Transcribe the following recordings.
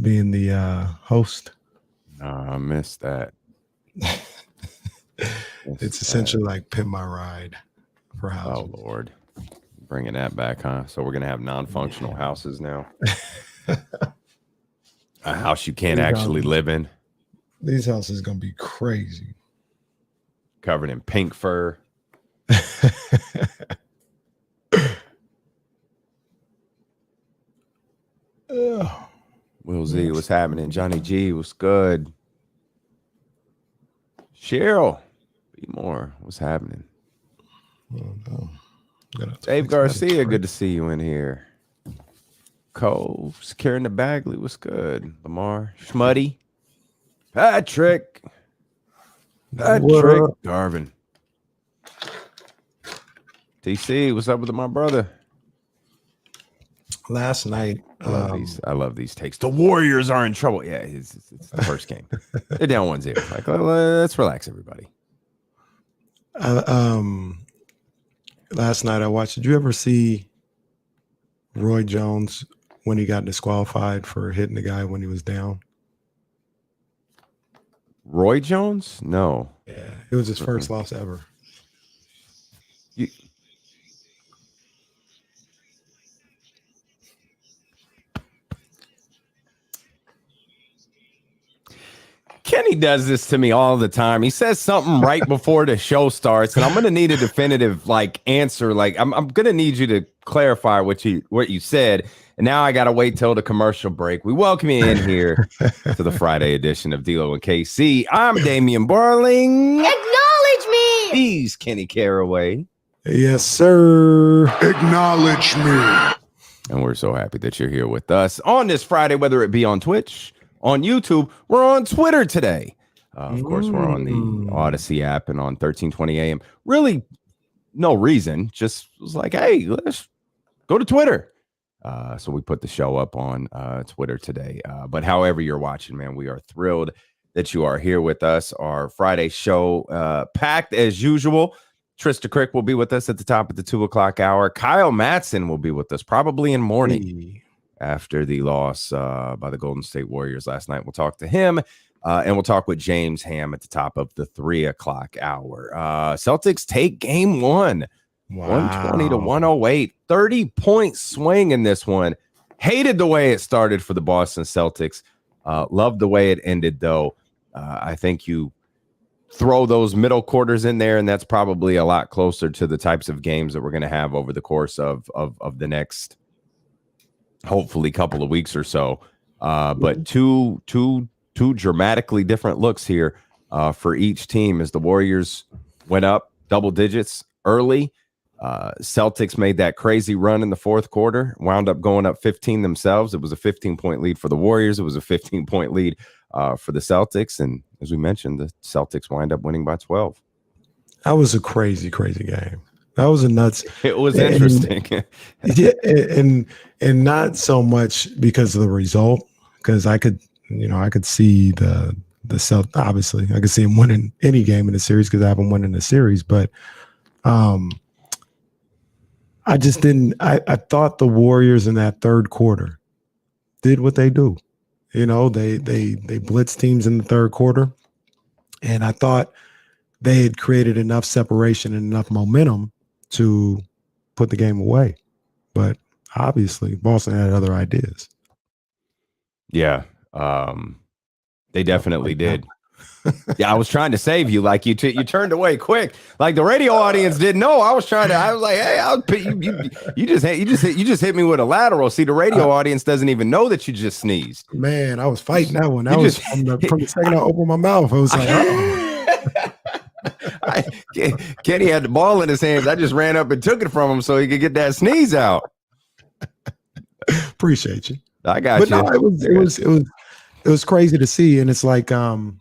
being the host. I missed that. It's essentially like Pimp My Ride for houses. Oh, Lord. Bringing that back, huh? So we're going to have non-functional houses now. A house you can't actually live in. These houses going to be crazy. Covered in pink fur. Will Z, what's happening? Johnny G, what's good? Cheryl, be more. What's happening? Oh, no. Dave Garcia, good to see you in here. Cole, securing the Bagley, what's good? Lamar, Schmuddy, Patrick, Garvin. TC, what's up with my brother? Last night, I love these takes. The Warriors are in trouble. Yeah, it's the first game. They're down 1-0. Like, let's relax, everybody. Last night I watched. Did you ever see Roy Jones when he got disqualified for hitting the guy when he was down? Roy Jones? No. Yeah, it was his first loss ever. Kenny does this to me all the time. He says something right before the show starts, and I'm going to need a definitive answer. I'm going to need you to clarify what you said. And now I got to wait till the commercial break. We welcome you in here to the Friday edition of D-Lo and KC. I'm Damian Barling. Acknowledge me. He's Kenny Caraway. Yes, sir. Acknowledge me. And we're so happy that you're here with us on this Friday, whether it be on Twitch, on YouTube, we're on Twitter today. Of course, we're on the Odyssey app and on 1320 AM. Really, no reason. Just was like, hey, let's go to Twitter. So we put the show up on Twitter today. But however you're watching, man, we are thrilled that you are here with us. Our Friday show packed as usual. Trysta Krick will be with us at the top of the 2 o'clock hour. Kyle Madson will be with us probably in morning. After the loss by the Golden State Warriors last night. We'll talk to him, and we'll talk with James Ham at the top of the 3 o'clock hour. Celtics take game one, 120-108, 30-point swing in this one. Hated the way it started for the Boston Celtics. Loved the way it ended, though. I think you throw those middle quarters in there, and that's probably a lot closer to the types of games that we're going to have over the course of the next hopefully couple of weeks or so. But two dramatically different looks here for each team as the Warriors went up double digits early. Celtics made that crazy run in the fourth quarter, wound up going up 15 themselves. It was a 15-point lead for the Warriors. It was a 15-point lead for the Celtics. And as we mentioned, the Celtics wind up winning by 12. That was a crazy, crazy game. That was a nuts. It was interesting. Yeah, and not so much because of the result, because I could see the Celtics. Obviously, I could see him winning any game in the series because I haven't won in the series. But I just didn't. I thought the Warriors in that third quarter did what they do. They blitzed teams in the third quarter, and I thought they had created enough separation and enough momentum to put the game away. But obviously Boston had other ideas. Yeah. They definitely did. Yeah, I was trying to save you. Like you turned away quick. Like the radio audience didn't know. I was like, hey, you just hit me with a lateral. See, the radio audience doesn't even know that you just sneezed. Man, I was fighting that one. From the second I opened my mouth, I was like, oh. Kenny had the ball in his hands. I just ran up and took it from him so he could get that sneeze out. Appreciate you. I got you. No, it was crazy to see, and it's like there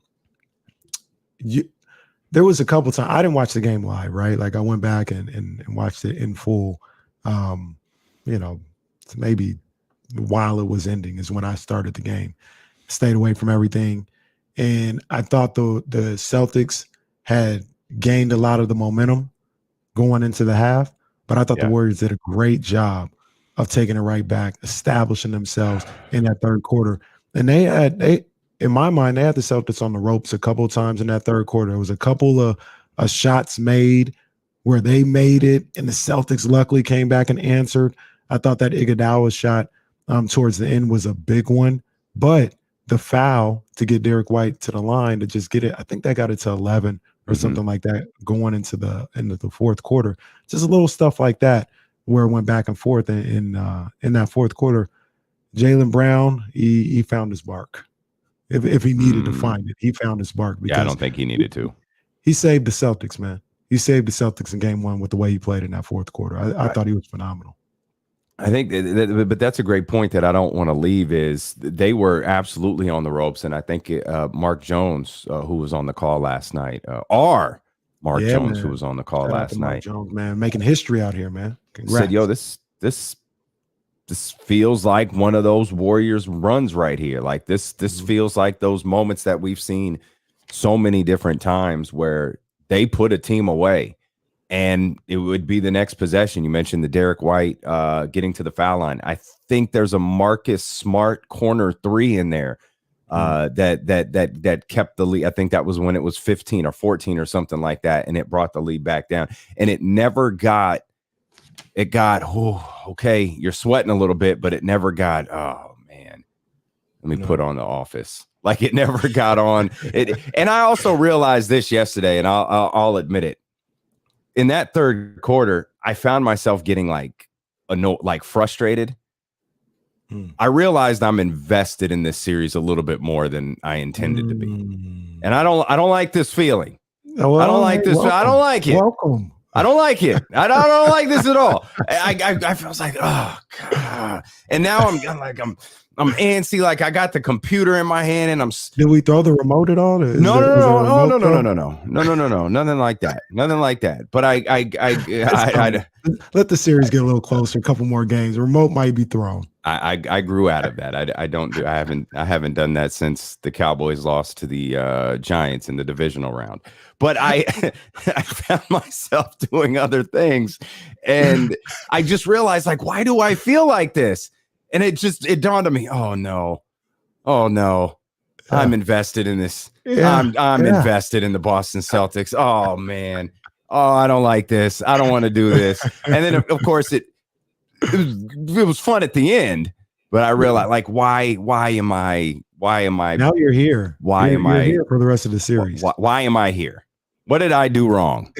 was a couple times I didn't watch the game live, right? Like I went back and watched it in full. Maybe while it was ending is when I started the game. Stayed away from everything, and I thought the Celtics had gained a lot of the momentum going into the half, but I thought the Warriors did a great job of taking it right back, establishing themselves in that third quarter. And in my mind, they had the Celtics on the ropes a couple of times in that third quarter. There was a couple of shots made where they made it, and the Celtics luckily came back and answered. I thought that Iguodala shot towards the end was a big one, but the foul to get Derek White to the line to just get it, I think that got it to 11 or something like that going into the fourth quarter. Just a little stuff like that where it went back and forth in that fourth quarter. Jaylen Brown, he found his mark. If he needed to find it, he found his mark. Yeah, I don't think he needed to. He saved the Celtics, man. He saved the Celtics in game one with the way he played in that fourth quarter. I thought he was phenomenal. I think, but that's a great point that I don't want to leave is they were absolutely on the ropes. And I think Mark Jones, who was on the call last night, Mark Jones, who was on the call last night. Mark Jones, man, making history out here, man. Congrats. Said, yo, this feels like one of those Warriors runs right here. Like this feels like those moments that we've seen so many different times where they put a team away. And it would be the next possession. You mentioned the Derek White getting to the foul line. I think there's a Marcus Smart corner three in there that kept the lead. I think that was when it was 15 or 14 or something like that, and it brought the lead back down. And it never got. It got okay. You're sweating a little bit, but it never got. Oh man, let me put on The Office. Like it never got on it. And I also realized this yesterday, and I'll admit it. In that third quarter, I found myself getting like frustrated. I realized I'm invested in this series a little bit more than I intended to be, and I don't like this feeling. Well, I don't like this. Welcome. I don't like it. Welcome. I don't like it. I don't like this at all. I was like, oh God, and now I'm antsy. Like I got the computer in my hand, and Did we throw the remote at all? No, nothing like that. Nothing like that. But I let the series get a little closer. A couple more games. The remote might be thrown. I grew out of that. I haven't done that since the Cowboys lost to the Giants in the divisional round. But I found myself doing other things, and I just realized, like, why do I feel like this? And it dawned on me, oh no, I'm invested in this. I'm invested in the Boston Celtics. Oh man, I don't like this. I don't want to do this. And then of course it was fun at the end, but I realized, like, why am I now you're here? Why am I here for the rest of the series? Why am I here? What did I do wrong?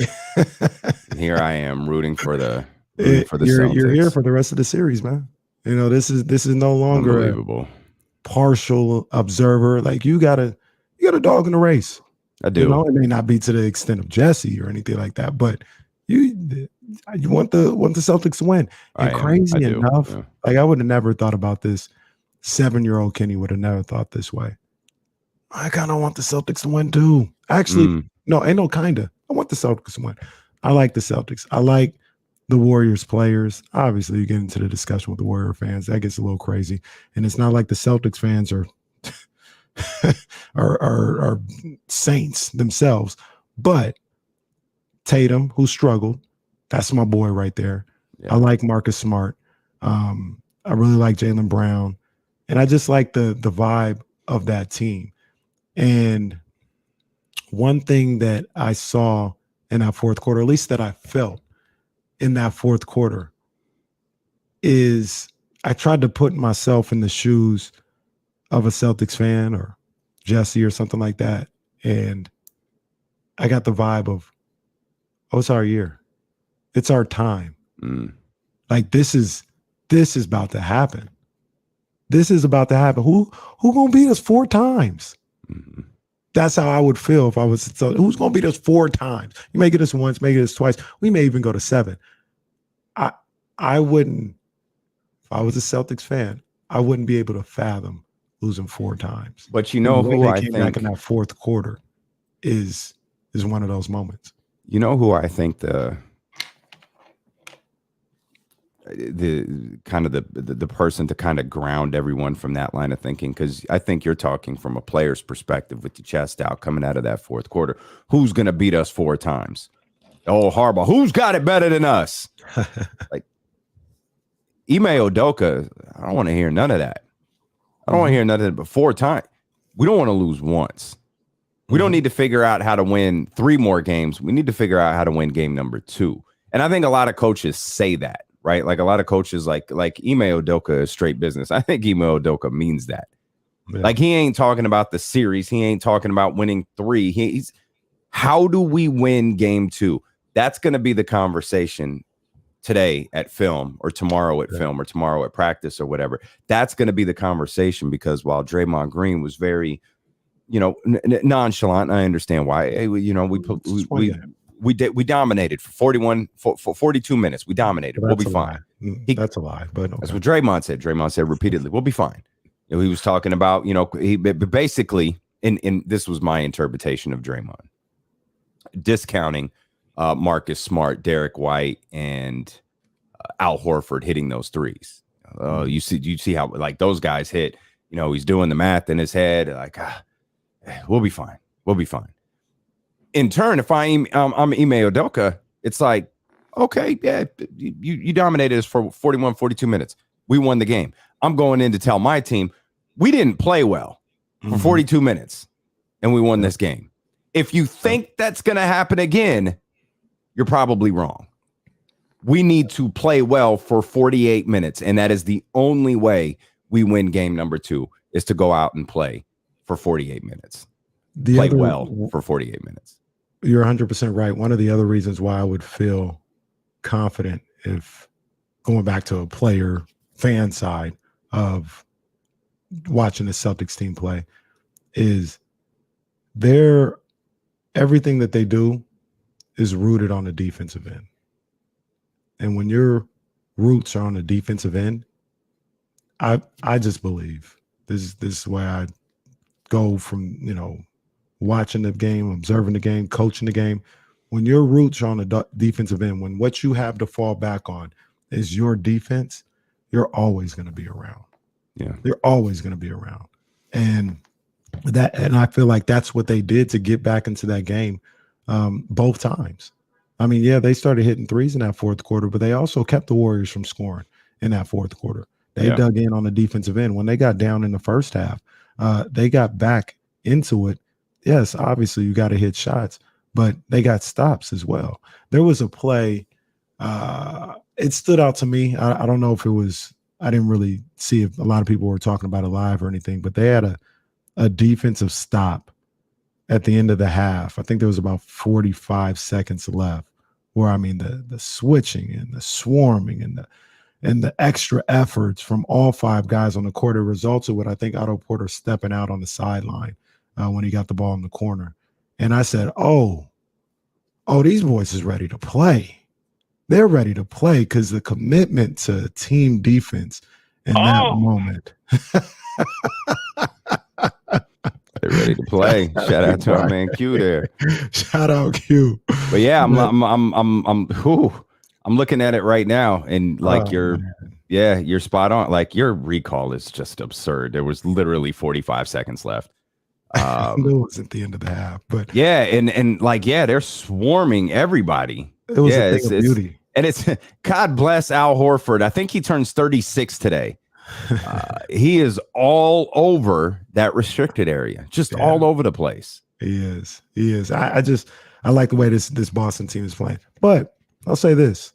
Here I am rooting for the Celtics. You're here for the rest of the series, man. You know, this is no longer a partial observer. Like you got a dog in the race. I do. You know, it may not be to the extent of Jesse or anything like that, but you want the Celtics to win. And crazy enough, like I would have never thought about this. 7-year-old Kenny would have never thought this way. I kind of want the Celtics to win too. Actually, no, ain't no kinda. I want the Celtics to win. I like the Celtics. I like the Warriors players. Obviously, you get into the discussion with the Warrior fans. That gets a little crazy. And it's not like the Celtics fans are are saints themselves. But Tatum, who struggled, that's my boy right there. Yeah. I like Marcus Smart. I really like Jaylen Brown. And I just like the vibe of that team. And one thing that I saw in that fourth quarter, at least that I felt in that fourth quarter, is I tried to put myself in the shoes of a Celtics fan or Jesse or something like that. And I got the vibe of, oh, it's our year. It's our time. Like this is about to happen. This is about to happen. Who gonna beat us 4 times? That's how I would feel if I was. So who's gonna beat us 4 times? You may get us once, may get us twice. We may even go to 7. I wouldn't. If I was a Celtics fan, I wouldn't be able to fathom losing 4 times. But you know who I think back in that fourth quarter is one of those moments. You know who I think the kind of the person to kind of ground everyone from that line of thinking, because I think you're talking from a player's perspective with your chest out coming out of that fourth quarter. Who's going to beat us 4 times? Oh, Harbaugh. Who's got it better than us? Like Ime Udoka, I don't want to hear none of that. I don't want to hear nothing but 4 times. We don't want to lose once. We don't need to figure out how to win 3 more games. We need to figure out how to win game number 2. And I think a lot of coaches say that, right? Like a lot of coaches, like Ime Udoka is straight business. I think Ime Udoka means that. Yeah. Like he ain't talking about the series. He ain't talking about winning 3. He's how do we win game 2? That's going to be the conversation today at film or tomorrow at film or tomorrow at practice or whatever. That's going to be the conversation because while Draymond Green was very, nonchalant, I understand why. Hey, we dominated for 42 minutes. We dominated. We'll be fine. That's a lie, but okay. That's what Draymond said. Draymond said repeatedly, we'll be fine. He was talking about, he basically, and this was my interpretation of Draymond, discounting Marcus Smart, Derek White, and Al Horford hitting those threes. You see how like those guys hit. He's doing the math in his head. Like, we'll be fine. We'll be fine. In turn, if I'm Ime Udoka, it's like, okay, yeah, you dominated us for 41, 42 minutes. We won the game. I'm going in to tell my team we didn't play well for 42 minutes, and we won this game. If you think that's going to happen again, you're probably wrong. We need to play well for 48 minutes, and that is the only way we win game number 2 is to go out and play for 48 minutes. Play well for 48 minutes. You're 100% right. One of the other reasons why I would feel confident if going back to a player fan side of watching the Celtics team play is everything that they do is rooted on the defensive end. And when your roots are on the defensive end, I just believe this is where I go from, watching the game, observing the game, coaching the game. When your roots are on the defensive end, when what you have to fall back on is your defense, you're always going to be around. Yeah. You're always going to be around. And I feel like that's what they did to get back into that game both times. I mean, yeah, they started hitting threes in that fourth quarter, but they also kept the Warriors from scoring in that fourth quarter. They dug in on the defensive end. When they got down in the first half, they got back into it. Yes, obviously you got to hit shots, but they got stops as well. There was a play. It stood out to me. I don't know if it was, I didn't really see if a lot of people were talking about it live or anything, but they had a defensive stop at the end of the half. I think there was about 45 seconds left where, I mean, the switching and the swarming and the extra efforts from all 5 guys on the court, it resulted with, I think, Otto Porter stepping out on the sideline when he got the ball in the corner. And I said, oh, these boys is ready to play. They're ready to play because the commitment to team defense in that moment. They're ready to play. Shout out to our man Q there. Shout out Q. But yeah, I'm looking at it right now, and like you're spot on. Like your recall is just absurd. There was literally 45 seconds left. It was at the end of the half, but they're swarming everybody. It was a thing of beauty. And it's God bless Al Horford. I think he turns 36 today. He is all over that restricted area, just all over the place. He is. I like the way this Boston team is playing. But I'll say this.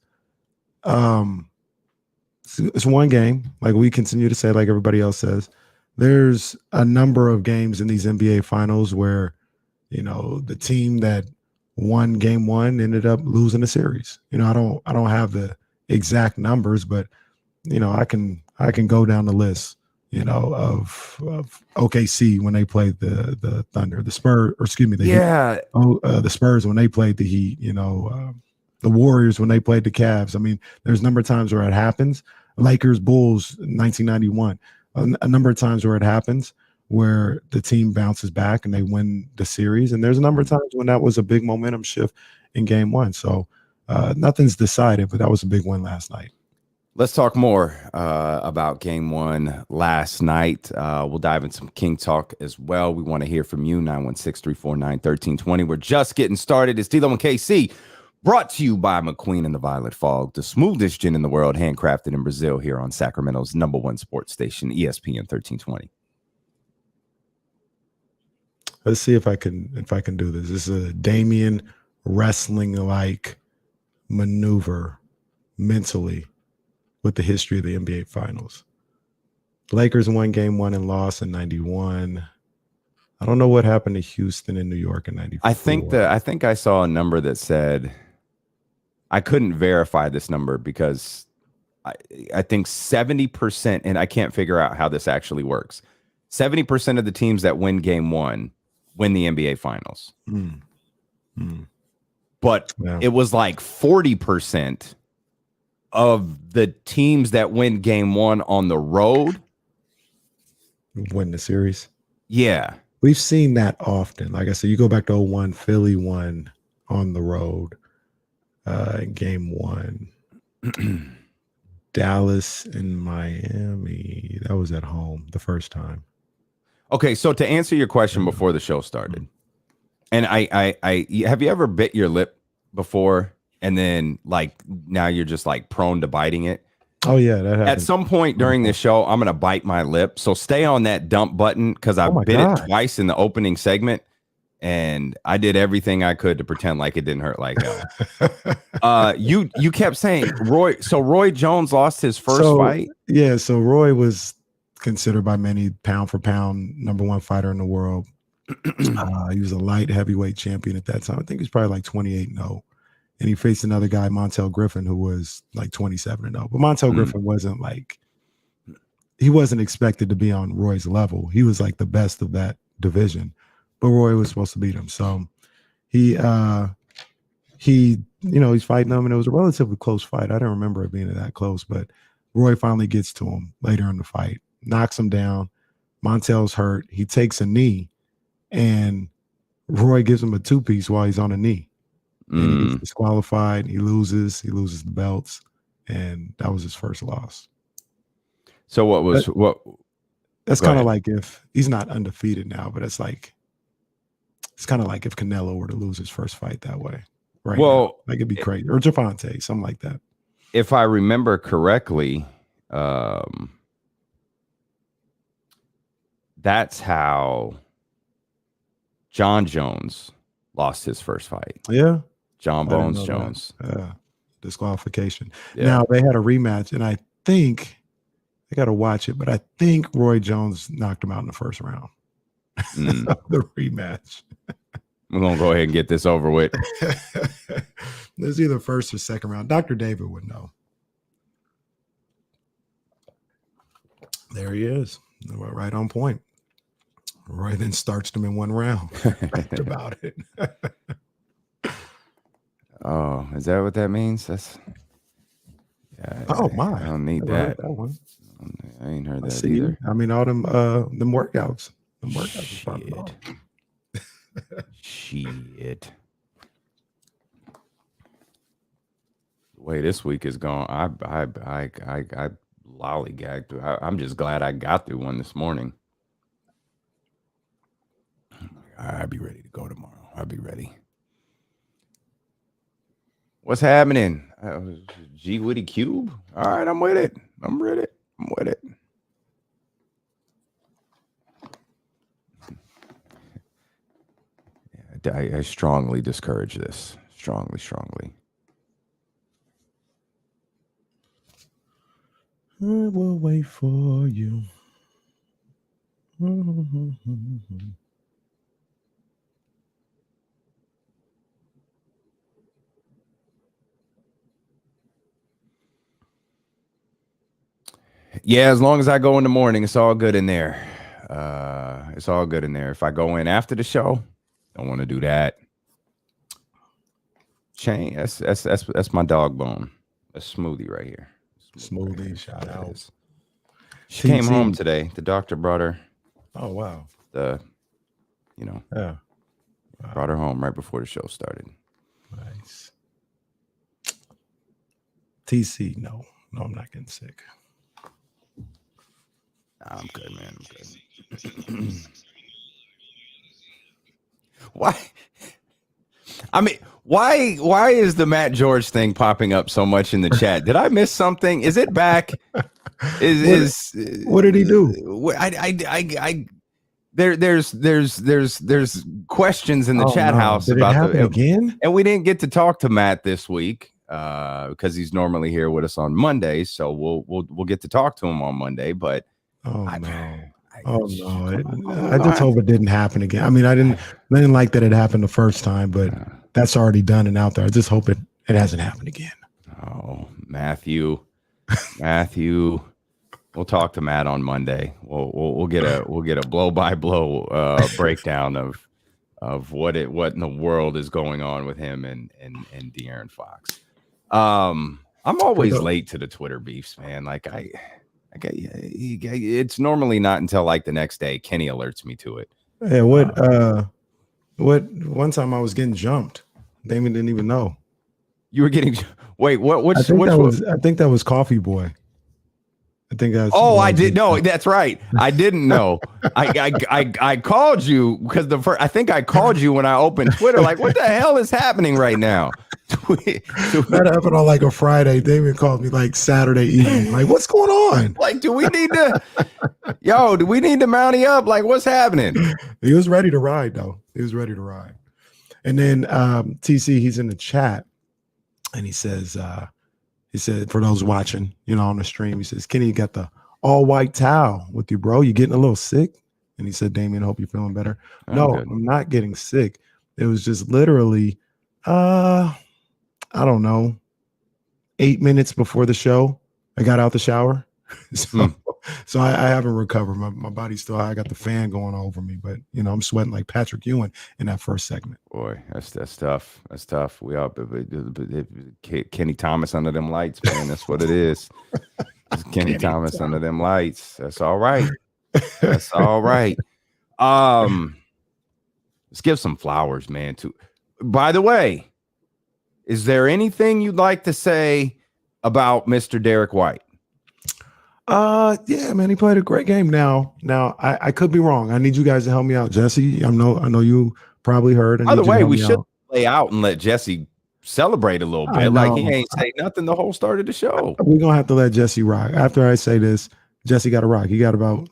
It's one game, like we continue to say, like everybody else says. There's a number of games in these NBA finals where, the team that won game 1 ended up losing a series. I don't have the exact numbers, but I can go down the list, of OKC when they played the Thunder, the Spurs, or excuse me, the Spurs when they played the Heat, the Warriors when they played the Cavs. I mean, there's a number of times where it happens. Lakers, Bulls, 1991. A number of times where it happens where the team bounces back and they win the series. And there's a number of times when that was a big momentum shift in game 1. So nothing's decided, but that was a big win last night. Let's talk more about game 1 last night. We'll dive into some King talk as well. We want to hear from you, 916-349-1320. We're just getting started. It's D-Lo and KC, brought to you by McQueen and the Violet Fog, the smoothest gin in the world, handcrafted in Brazil, here on Sacramento's #1 sports station, ESPN 1320. Let's see if I can do this. This is a Damian wrestling like maneuver mentally with the history of the NBA Finals. Lakers won game 1 and lost in 91. I don't know what happened to Houston and New York in 94. I think I saw a number that said, I couldn't verify this number because I think 70%, and I can't figure out how this actually works. 70% of the teams that win game 1 win the NBA Finals. But it was like 40% of the teams that win game 1 on the road win the series. Yeah. We've seen that often. Like I said, you go back to 01, Philly won on the road in game 1. Dallas and Miami, that was at home the first time. Okay, so to answer your question before the show started, and I have you ever bit your lip before and then like now you're just like prone to biting it? Oh yeah, that happened. At some point during this show, I'm gonna bite my lip. So stay on that dump button because I bit it twice in the opening segment, and I did everything I could to pretend like it didn't hurt like hell. You kept saying Roy. So Roy Jones lost his first fight. Yeah, so Roy was considered by many pound for pound #1 fighter in the world. He was a light heavyweight champion at that time. I think he was probably like 28-0. And he faced another guy, Montel Griffin, who was like 27-0. But Montel Griffin wasn't like, he wasn't expected to be on Roy's level. He was like the best of that division, but Roy was supposed to beat him. So he he's fighting him, and it was a relatively close fight. I don't remember it being that close, but Roy finally gets to him later in the fight, knocks him down. Montel's hurt. He takes a knee, and Roy gives him a 2-piece while he's on a knee. And he gets disqualified. He loses the belts, and that was his first loss. So that's kind of like if he's not undefeated now, but it's kind of like if Canelo were to lose his first fight that way. Right. Well, like it'd be crazy. Or Javante, something like that. If I remember correctly, that's how John Jones lost his first fight. Yeah. John Bones Jones. Disqualification. Yeah. Now they had a rematch, and I think I got to watch it, but I think Roy Jones knocked him out in the first round. The rematch. We're going to go ahead and get this over with. There's either first or second round. Dr. David would know. There he is. Right on point. Roy then starched him in one round. Talked about it. Oh, is that what that means? That's my. I don't need that. That one. I ain't heard that either. I mean, all them workouts. The workouts. Shit. The way this week is going, I lollygagged through. I'm just glad I got through one this morning. I'll be ready to go tomorrow. I'll be ready. What's happening? G Woody Cube. All right, I'm with it. I'm with it. I strongly discourage this. Strongly. I will wait for you. Yeah, as long as I go in the morning, it's all good in there. It's all good in there. If I go in after the show, don't want to do that. Chain, that's my dog Bone. A smoothie right here. Smoothie, shout out. She came home today. The doctor brought her. Oh wow. Yeah. Wow. Brought her home right before the show started. Nice. TC, no, I'm not getting sick. I'm good, man. I'm good. Why? I mean, why is the Matt George thing popping up so much in the chat? Did I miss something? Is it back? What did he do? there's questions in the chat house Did about it happen again? and we didn't get to talk to Matt this week because he's normally here with us on Mondays. So we'll get to talk to him on Monday. But I just hope it didn't happen again. I mean, I didn't like that it happened the first time, but that's already done and out there. I just hope it hasn't happened again. Oh, Matthew. We'll talk to Matt on Monday. We'll get a blow by blow breakdown of what in the world is going on with him and De'Aaron Fox. I'm always late to the Twitter beefs, man. Like it's normally not until like the next day Kenny alerts me to it. Yeah, what one time I was getting jumped. Damon didn't even know. You were getting wait, what I think that was Coffee Boy. I think that's I did know. That's right. I didn't know. I called you because I think I called you when I opened Twitter. Like, what the hell is happening right now? That happened on like a Friday. David called me like Saturday evening. Like, what's going on? Like, do we need to mounty up? Like, what's happening? He was ready to ride, though. He was ready to ride. And then TC, he's in the chat, and he said, for those watching, on the stream, he says, Kenny, you got the all white towel with you, bro. You getting a little sick? And he said, Damien, I hope you're feeling better. No, good. I'm not getting sick. It was just literally, I don't know, 8 minutes before the show, I got out the shower. So I haven't recovered. My body's still, I got the fan going over me, but I'm sweating like Patrick Ewing in that first segment. Boy, that's tough. That's tough. We all Kenny Thomas under them lights, man. That's what it is. It's Kenny Thomas under them lights. That's all right. That's all right. Let's give some flowers, man. By the way, is there anything you'd like to say about Mr. Derek White? Yeah, man, he played a great game. Now I could be wrong. I need you guys to help me out, Jesse. I know you probably heard. By the way, we should play out and let Jesse celebrate a little bit. Like he ain't say nothing the whole start of the show. We're gonna have to let Jesse rock. After I say this, Jesse got to rock. He got about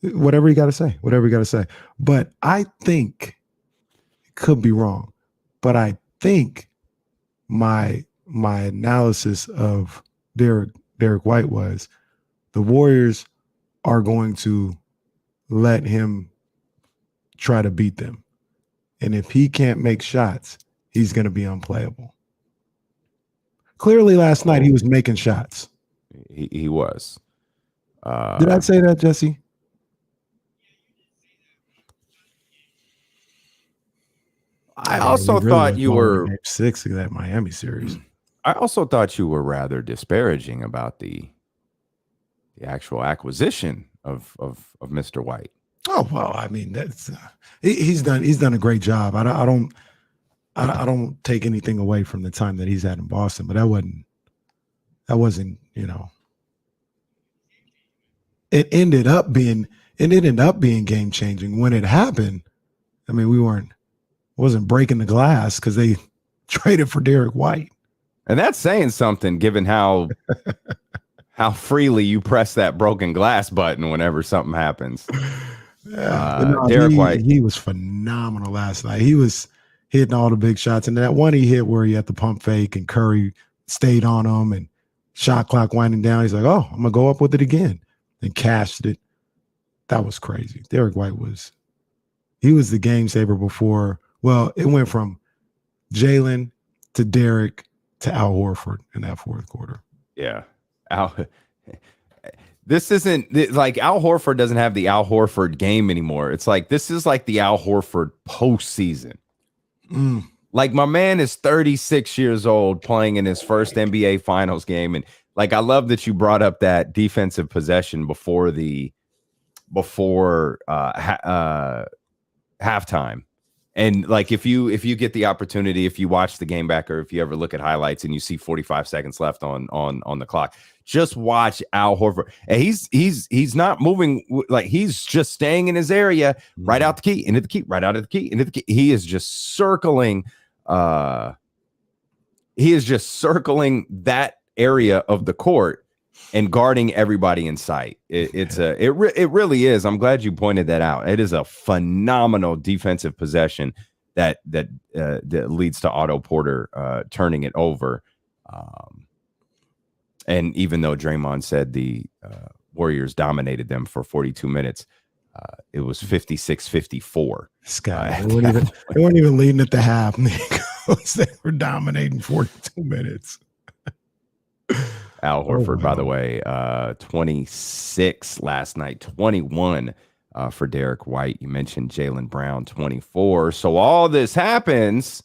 whatever he got to say. But I think it could be wrong. But I think my analysis of Derek White was, the Warriors are going to let him try to beat them. And if he can't make shots, he's going to be unplayable. Clearly last night he was making shots. He was. Did I say that, Jesse? I also thought you were Game 6 of that Miami series. I also thought you were rather disparaging about the actual acquisition of Mr. White. Oh well, I mean that's he's done a great job. I don't take anything away from the time that he's had in Boston, but that wasn't it ended up being game changing when it happened. I mean, wasn't breaking the glass because they traded for Derek White, and that's saying something given how freely you press that broken glass button whenever something happens. Derek White, he was phenomenal last night. He was hitting all the big shots, and that one he hit where he had the pump fake and Curry stayed on him and shot clock winding down. He's like, "Oh, I'm gonna go up with it again," and cashed it. That was crazy. Derek White was the game saver before. Well, it went from Jalen to Derek to Al Horford in that fourth quarter. Yeah. This isn't like Al Horford doesn't have the Al Horford game anymore. It's like this is like the Al Horford postseason. Like my man is 36 years old playing in his first NBA Finals game, and like I love that you brought up that defensive possession before halftime. And like if you get the opportunity, if you watch the game back or if you ever look at highlights and you see 45 seconds left on the clock, just watch Al Horford. And he's not moving, like he's just staying in his area, right out the key, into the key, right out of the key, into the key. He is just circling that area of the court and guarding everybody in sight. It really is. I'm glad you pointed that out. It is a phenomenal defensive possession that leads to Otto Porter turning it over. And even though Draymond said the Warriors dominated them for 42 minutes, it was 56-54. Scott, they weren't even leading at the half. They were dominating 42 minutes. Al Horford, by the way, 26 last night, 21 for Derek White. You mentioned Jaylen Brown, 24. So all this happens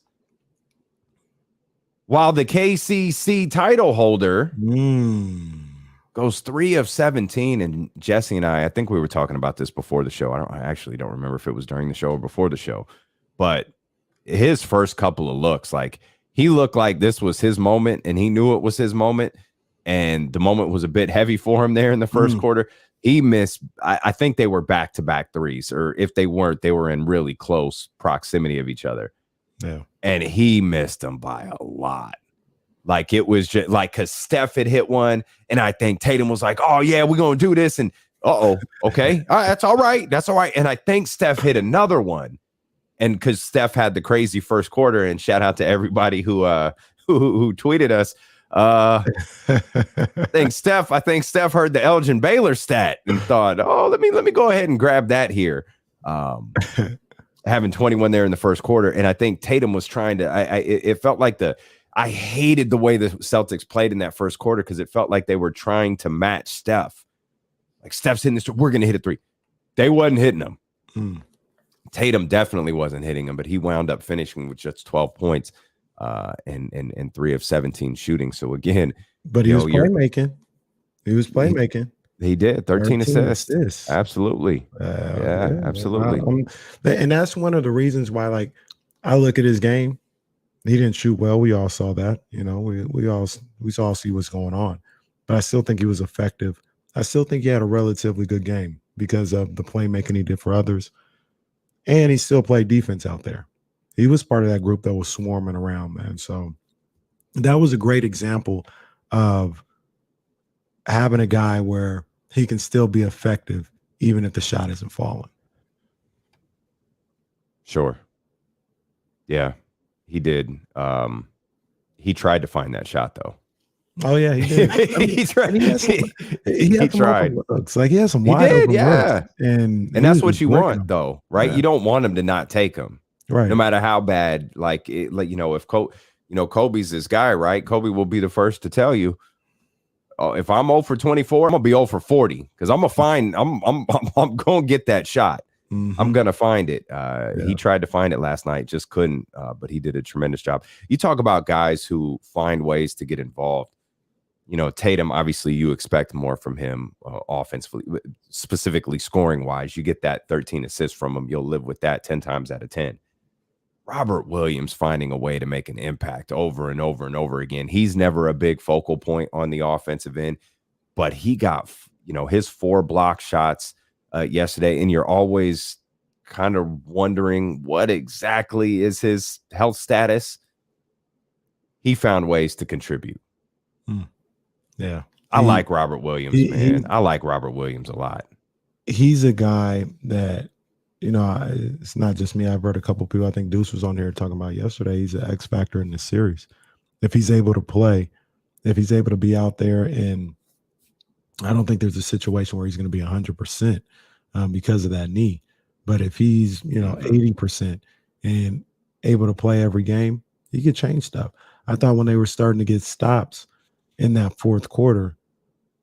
while the KCC title holder goes 3 of 17. And Jesse and I think we were talking about this before the show. I actually don't remember if it was during the show or before the show, but his first couple of looks, like he looked like this was his moment and he knew it was his moment. And the moment was a bit heavy for him there in the first quarter. He missed, I think they were back-to-back threes, or if they weren't, they were in really close proximity of each other. Yeah. And he missed them by a lot. Like it was just like, because Steph had hit one, and I think Tatum was like, oh, yeah, we're going to do this. And okay. All right, that's all right. That's all right. And I think Steph hit another one. And because Steph had the crazy first quarter, and shout out to everybody who tweeted us. I think Steph heard the Elgin Baylor stat and thought, oh, let me go ahead and grab that here. Having 21 there in the first quarter. And I think Tatum was trying to, it felt like I hated the way the Celtics played in that first quarter, because it felt like they were trying to match Steph. Like, Steph's hitting this, we're going to hit a three. They wasn't hitting them. Tatum definitely wasn't hitting him, but he wound up finishing with just 12 points. And 3 of 17 shooting. So again, but he was playmaking. He was playmaking. He did 13 assists. Absolutely. Absolutely. And that's one of the reasons why, like, I look at his game. He didn't shoot well. We all saw that. You know, we all see what's going on. But I still think he was effective. I still think he had a relatively good game because of the playmaking he did for others. And he still played defense out there. He was part of that group that was swarming around, man. So that was a great example of having a guy where he can still be effective even if the shot isn't falling. Sure. Yeah, he did. He tried to find that shot, though. Oh, yeah, he did. I mean, he tried. He tried. Looks like he had some wide open looks. And that's what you want, though, right? Yeah. You don't want him to not take them. Right. No matter how bad, if Kobe's this guy, right? Kobe will be the first to tell you, if I'm 0 for 24, I'm gonna be 0 for 40, because I'm gonna get that shot. I'm gonna find it. He tried to find it last night, just couldn't. But he did a tremendous job. You talk about guys who find ways to get involved. You know, Tatum, obviously you expect more from him offensively, specifically scoring wise. You get that 13 assists from him, you'll live with that 10 times out of 10. Robert Williams finding a way to make an impact over and over and over again. He's never a big focal point on the offensive end, but he got, his 4 block shots yesterday, and you're always kind of wondering what exactly is his health status. He found ways to contribute. Yeah. I like Robert Williams, man. I like Robert Williams a lot. He's a guy that, it's not just me. I've heard a couple of people, I think Deuce was on here talking about yesterday. He's an X factor in this series. If he's able to play, if he's able to be out there, and I don't think there's a situation where he's going to be 100% because of that knee. But if he's, 80% and able to play every game, he could change stuff. I thought when they were starting to get stops in that fourth quarter,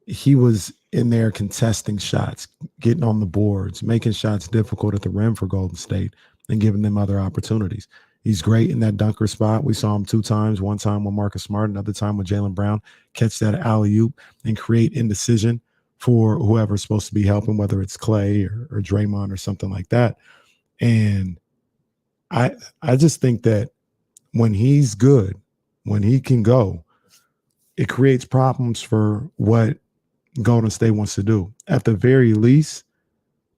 he was in there contesting shots, getting on the boards, making shots difficult at the rim for Golden State and giving them other opportunities. He's great in that dunker spot. We saw him 2 times, one time with Marcus Smart, another time with Jaylen Brown, catch that alley-oop and create indecision for whoever's supposed to be helping, whether it's Clay or Draymond or something like that. And I just think that when he's good, when he can go, it creates problems for what Golden State wants to do. At the very least,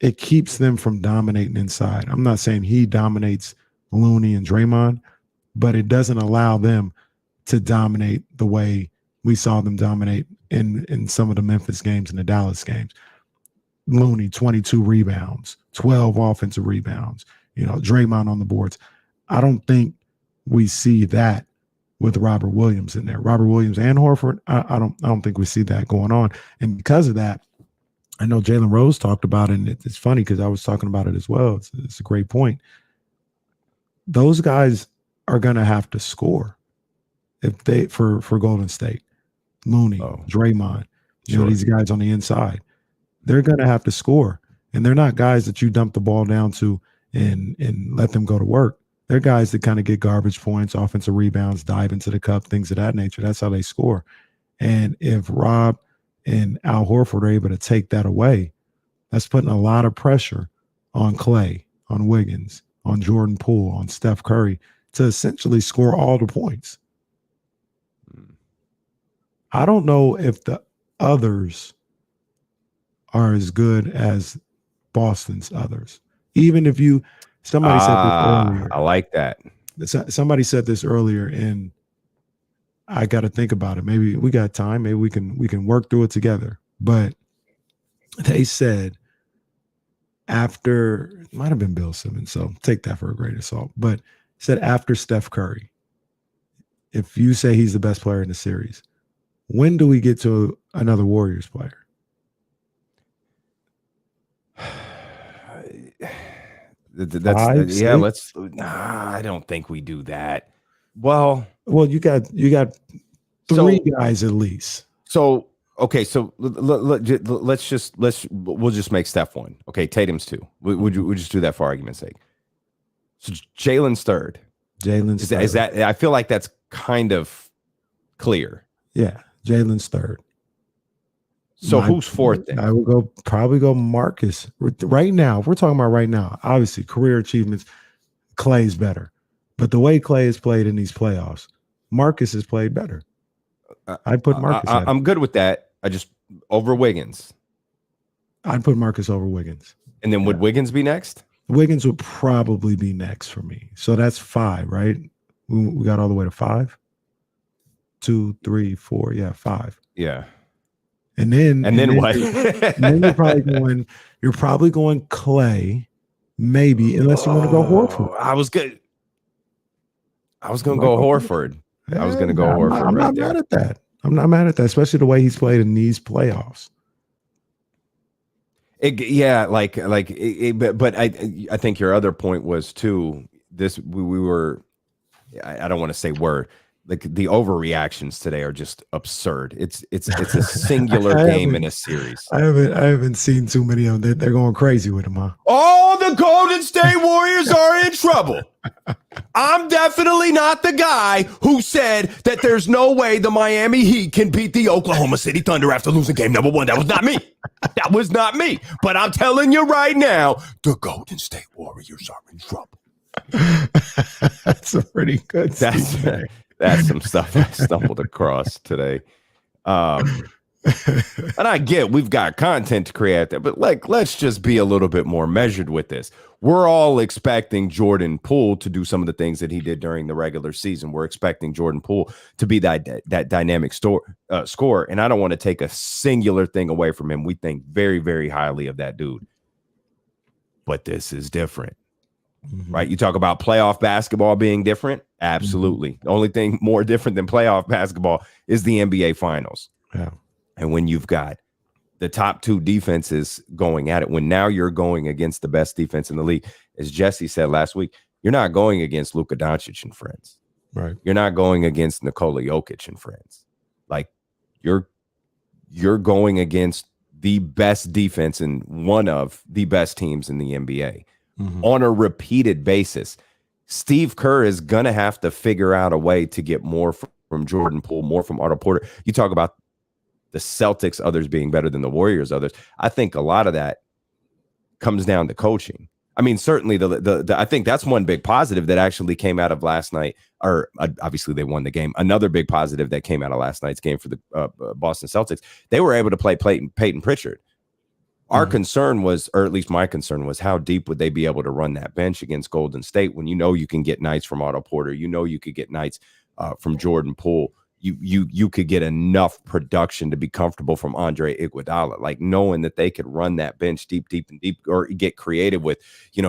it keeps them from dominating inside. I'm not saying he dominates Looney and Draymond, but it doesn't allow them to dominate the way we saw them dominate in some of the Memphis games and the Dallas games. Looney, 22 rebounds, 12 offensive rebounds, Draymond on the boards. I don't think we see that with Robert Williams in there. Robert Williams and Horford, I don't think we see that going on. And because of that, I know Jalen Rose talked about it, and it's funny because I was talking about it as well. It's a great point. Those guys are going to have to score if they for Golden State. Looney, Draymond, these guys on the inside, they're going to have to score, and they're not guys that you dump the ball down to and let them go to work. They're guys that kind of get garbage points, offensive rebounds, dive into the cup, things of that nature. That's how they score. And if Rob and Al Horford are able to take that away, that's putting a lot of pressure on Clay, on Wiggins, on Jordan Poole, on Steph Curry to essentially score all the points. I don't know if the others are as good as Boston's others. Even if somebody said this earlier. I like that. Somebody said this earlier, and I got to think about it. Maybe we got time. Maybe we can work through it together. But they said after, it might have been Bill Simmons, so take that for a grain of salt. But said after Steph Curry, if you say he's the best player in the series, when do we get to another Warriors player? I don't think we do that. Well, you got three guys at least. So okay, so we'll just make Steph one. Okay, Tatum's two. We'll just do that for argument's sake. So Jalen's third. Is that? I feel like that's kind of clear. Yeah, Jalen's third. So who's fourth then? I would probably go Marcus. Right now, if we're talking about right now, obviously career achievements, Clay's better. But the way Clay has played in these playoffs, Marcus has played better. I'd put Marcus I'm good with that. I just over Wiggins. I'd put Marcus over Wiggins. And then would Wiggins be next? Wiggins would probably be next for me. So that's 5, right? We got all the way to 5. 2, 3, 4. Yeah, 5. Yeah. And then what? And then you're probably going Clay, maybe, unless you want to go Horford. I was going to go Horford. I was going to go Horford. I'm not mad at that. I'm not mad at that, especially the way he's played in these playoffs. But I think your other point was too. We were. I don't want to say were. Like the overreactions today are just absurd. It's a singular game in a series. I haven't seen too many of them. They're going crazy with him, huh? Oh, the Golden State Warriors are in trouble. I'm definitely not the guy who said that there's no way the Miami Heat can beat the Oklahoma City Thunder after losing game number 1. That was not me. That was not me. But I'm telling you right now, the Golden State Warriors are in trouble. That's a pretty good. That's some stuff I stumbled across today. And I get we've got content to create there, but let's just be a little bit more measured with this. We're all expecting Jordan Poole to do some of the things that he did during the regular season. We're expecting Jordan Poole to be that dynamic scorer. And I don't want to take a singular thing away from him. We think very, very highly of that dude. But this is different. Right? You talk about playoff basketball being different. Absolutely. The only thing more different than playoff basketball is the NBA finals. Yeah. And when you've got the top 2 defenses going at it, when now you're going against the best defense in the league, as Jesse said last week, you're not going against Luka Doncic and friends. Right. You're not going against Nikola Jokic and friends. Like you're going against the best defense and one of the best teams in the NBA. On a repeated basis. Steve Kerr is going to have to figure out a way to get more from Jordan Poole, more from Otto Porter. You talk about the Celtics, others being better than the Warriors, others. I think a lot of that comes down to coaching. I mean, certainly I think that's one big positive that actually came out of last night, or obviously they won the game. Another big positive that came out of last night's game for the Boston Celtics, they were able to play Peyton Pritchard. Our concern was, or at least my concern was, how deep would they be able to run that bench against Golden State when you can get nights from Otto Porter, you could get nights from Jordan Poole, you could get enough production to be comfortable from Andre Iguodala, like knowing that they could run that bench deep, or get creative with,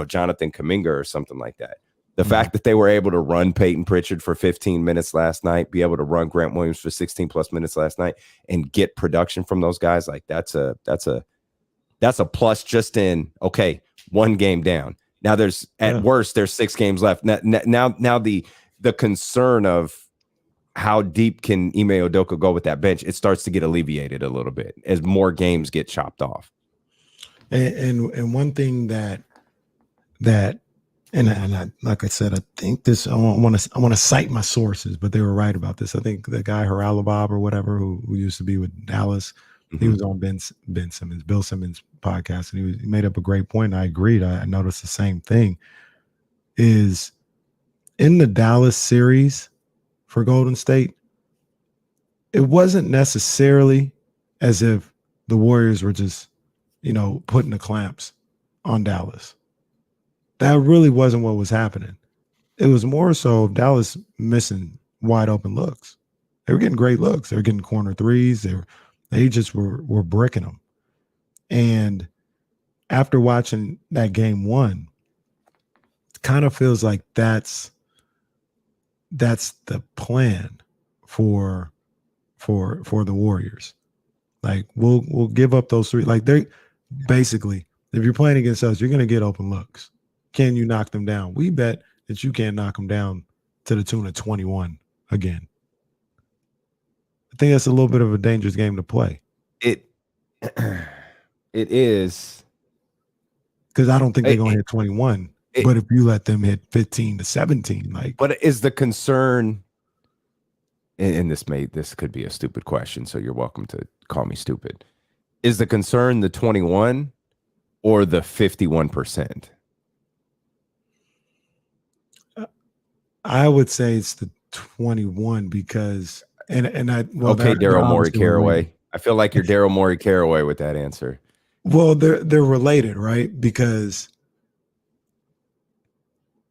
Jonathan Kuminga or something like that. The fact that they were able to run Peyton Pritchard for 15 minutes last night, be able to run Grant Williams for 16 plus minutes last night, and get production from those guys, like that's a plus just in, okay, one game down. Now there's at worst there's 6 games left. Now the concern of how deep can Ime Udoka go with that bench, it starts to get alleviated a little bit as more games get chopped off. And one thing that I, like I said, I think this, I want to cite my sources, but they were right about this. I think the guy Haralabob or whatever, who used to be with Dallas, he was on Bill Simmons podcast, and he made up a great point. And I agreed. I noticed the same thing. Is in the Dallas series for Golden State, it wasn't necessarily as if the Warriors were just, putting the clamps on Dallas. That really wasn't what was happening. It was more so Dallas missing wide open looks. They were getting great looks. They were getting corner threes. They just were bricking them. And after watching that game 1, it kind of feels like that's the plan for the Warriors. Like we'll give up those 3. Like they basically, if you're playing against us, you're going to get open looks. Can you knock them down? We bet that you can't knock them down to the tune of 21 again. I think that's a little bit of a dangerous game to play. It is, because I don't think they're going to hit 21. But if you let them hit 15 to 17, like. But is the concern? And this could be a stupid question, so you're welcome to call me stupid. Is the concern the 21 or the 51%? I would say it's the 21 because Daryl Morey Caraway. I feel like you're Daryl Morey Caraway with that answer. Well, they're related, right? Because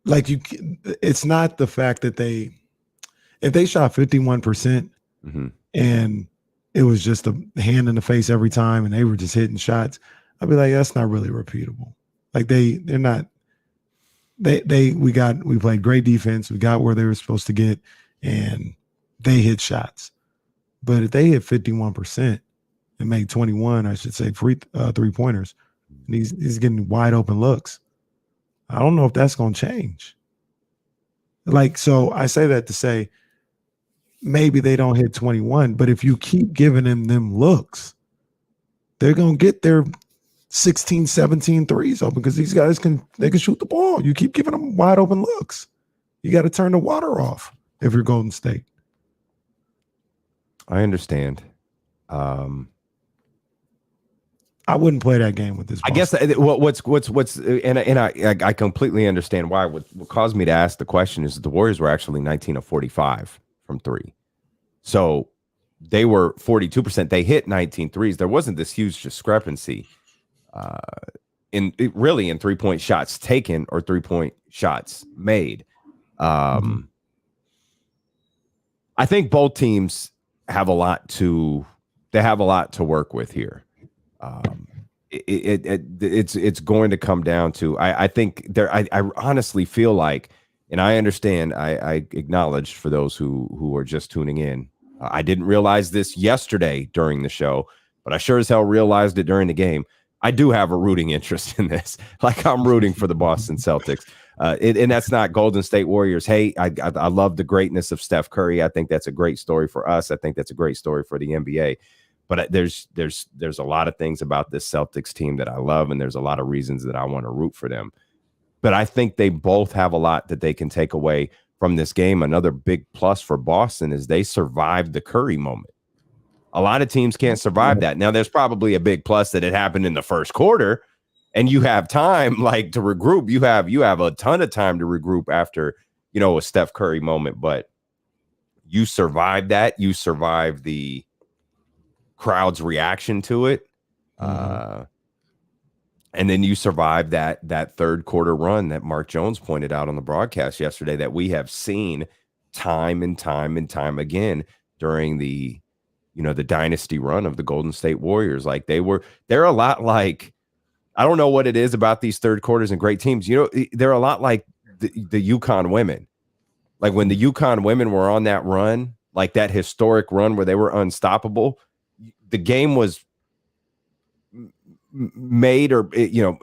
it's not the fact that if they shot 51% and it was just a hand in the face every time and they were just hitting shots, I'd be like, that's not really repeatable. Like they're not. We played great defense. We got where they were supposed to get, and they hit shots. But if they hit 51% and make 21, I should say, free 3-pointers, and he's getting wide open looks, I don't know if that's going to change. So I say that to say maybe they don't hit 21, but if you keep giving them looks, they're going to get their 16, 17 threes open because these guys can shoot the ball. You keep giving them wide open looks. You got to turn the water off if you're Golden State. I understand. I wouldn't play that game with this. I guess I completely understand why. What caused me to ask the question is that the Warriors were actually 19 of 45 from 3. So they were 42%. They hit 19 threes. There wasn't this huge discrepancy in 3-point shots taken or 3-point shots made. I think both teams have a lot to work with here. It's going to come down to, I think I honestly feel like, and I understand, I acknowledge for those who are just tuning in, I didn't realize this yesterday during the show, but I sure as hell realized it during the game. I do have a rooting interest in this. Like I'm rooting for the Boston Celtics. And that's not Golden State Warriors. Hey, I love the greatness of Steph Curry. I think that's a great story for us. I think that's a great story for the NBA. But there's a lot of things about this Celtics team that I love, and there's a lot of reasons that I want to root for them. But I think they both have a lot that they can take away from this game. Another big plus for Boston is they survived the Curry moment. A lot of teams can't survive that. Now, there's probably a big plus that it happened in the first quarter, and you have time to regroup. You have a ton of time to regroup after, a Steph Curry moment, but you survived that. You survived the crowd's reaction to it. And then you survived that third quarter run that Mark Jones pointed out on the broadcast yesterday that we have seen time and time and time again during the dynasty run of the Golden State Warriors. Like they're a lot like, I don't know what it is about these third quarters and great teams. They're a lot like the UConn women. Like when the UConn women were on that run, like that historic run where they were unstoppable, the game was made or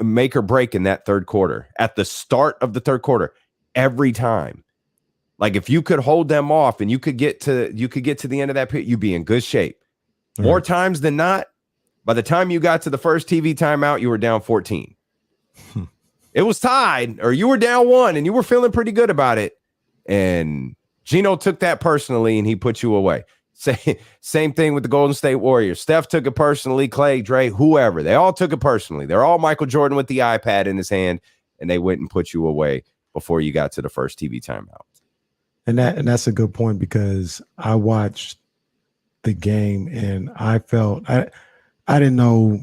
make or break in that third quarter, at the start of the third quarter, every time. Like if you could hold them off and you could get to the end of that period, you'd be in good shape. More times than not, by the time you got to the first TV timeout, you were down 14. It was tied, or you were down 1 and you were feeling pretty good about it. And Gino took that personally and he put you away. Same thing with the Golden State Warriors. Steph took it personally, Clay, Dre, whoever. They all took it personally. They're all Michael Jordan with the iPad in his hand, and they went and put you away before you got to the first TV timeout. And that's a good point, because I watched the game and I felt I didn't know,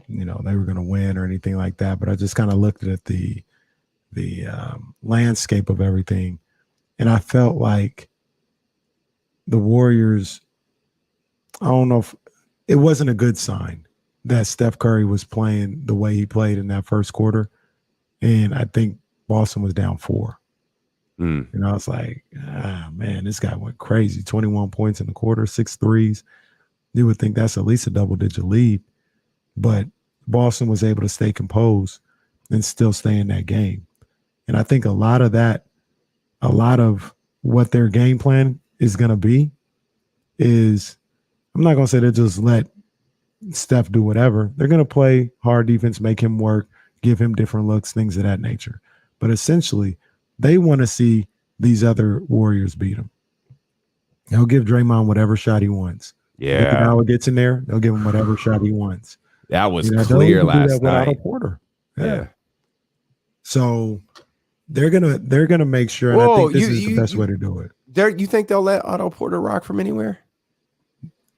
they were going to win or anything like that, but I just kind of looked at the landscape of everything, and I felt like the Warriors, I don't know if it wasn't a good sign that Steph Curry was playing the way he played in that first quarter. And I think Boston was down 4. And I was like, man, this guy went crazy. 21 points in the quarter, 6 threes. You would think that's at least a double-digit lead. But Boston was able to stay composed and still stay in that game. And I think a lot of what their game plan is going to be is, I'm not going to say they just let Steph do whatever. They're going to play hard defense, make him work, give him different looks, things of that nature. But essentially, they want to see these other Warriors beat him. They'll give Draymond whatever shot he wants. Yeah. If Howard gets in there, they'll give him whatever shot he wants. That was clear last night. Otto Porter. Yeah. So they're gonna make sure, and I think this is the best way to do it. You think they'll let Otto Porter rock from anywhere?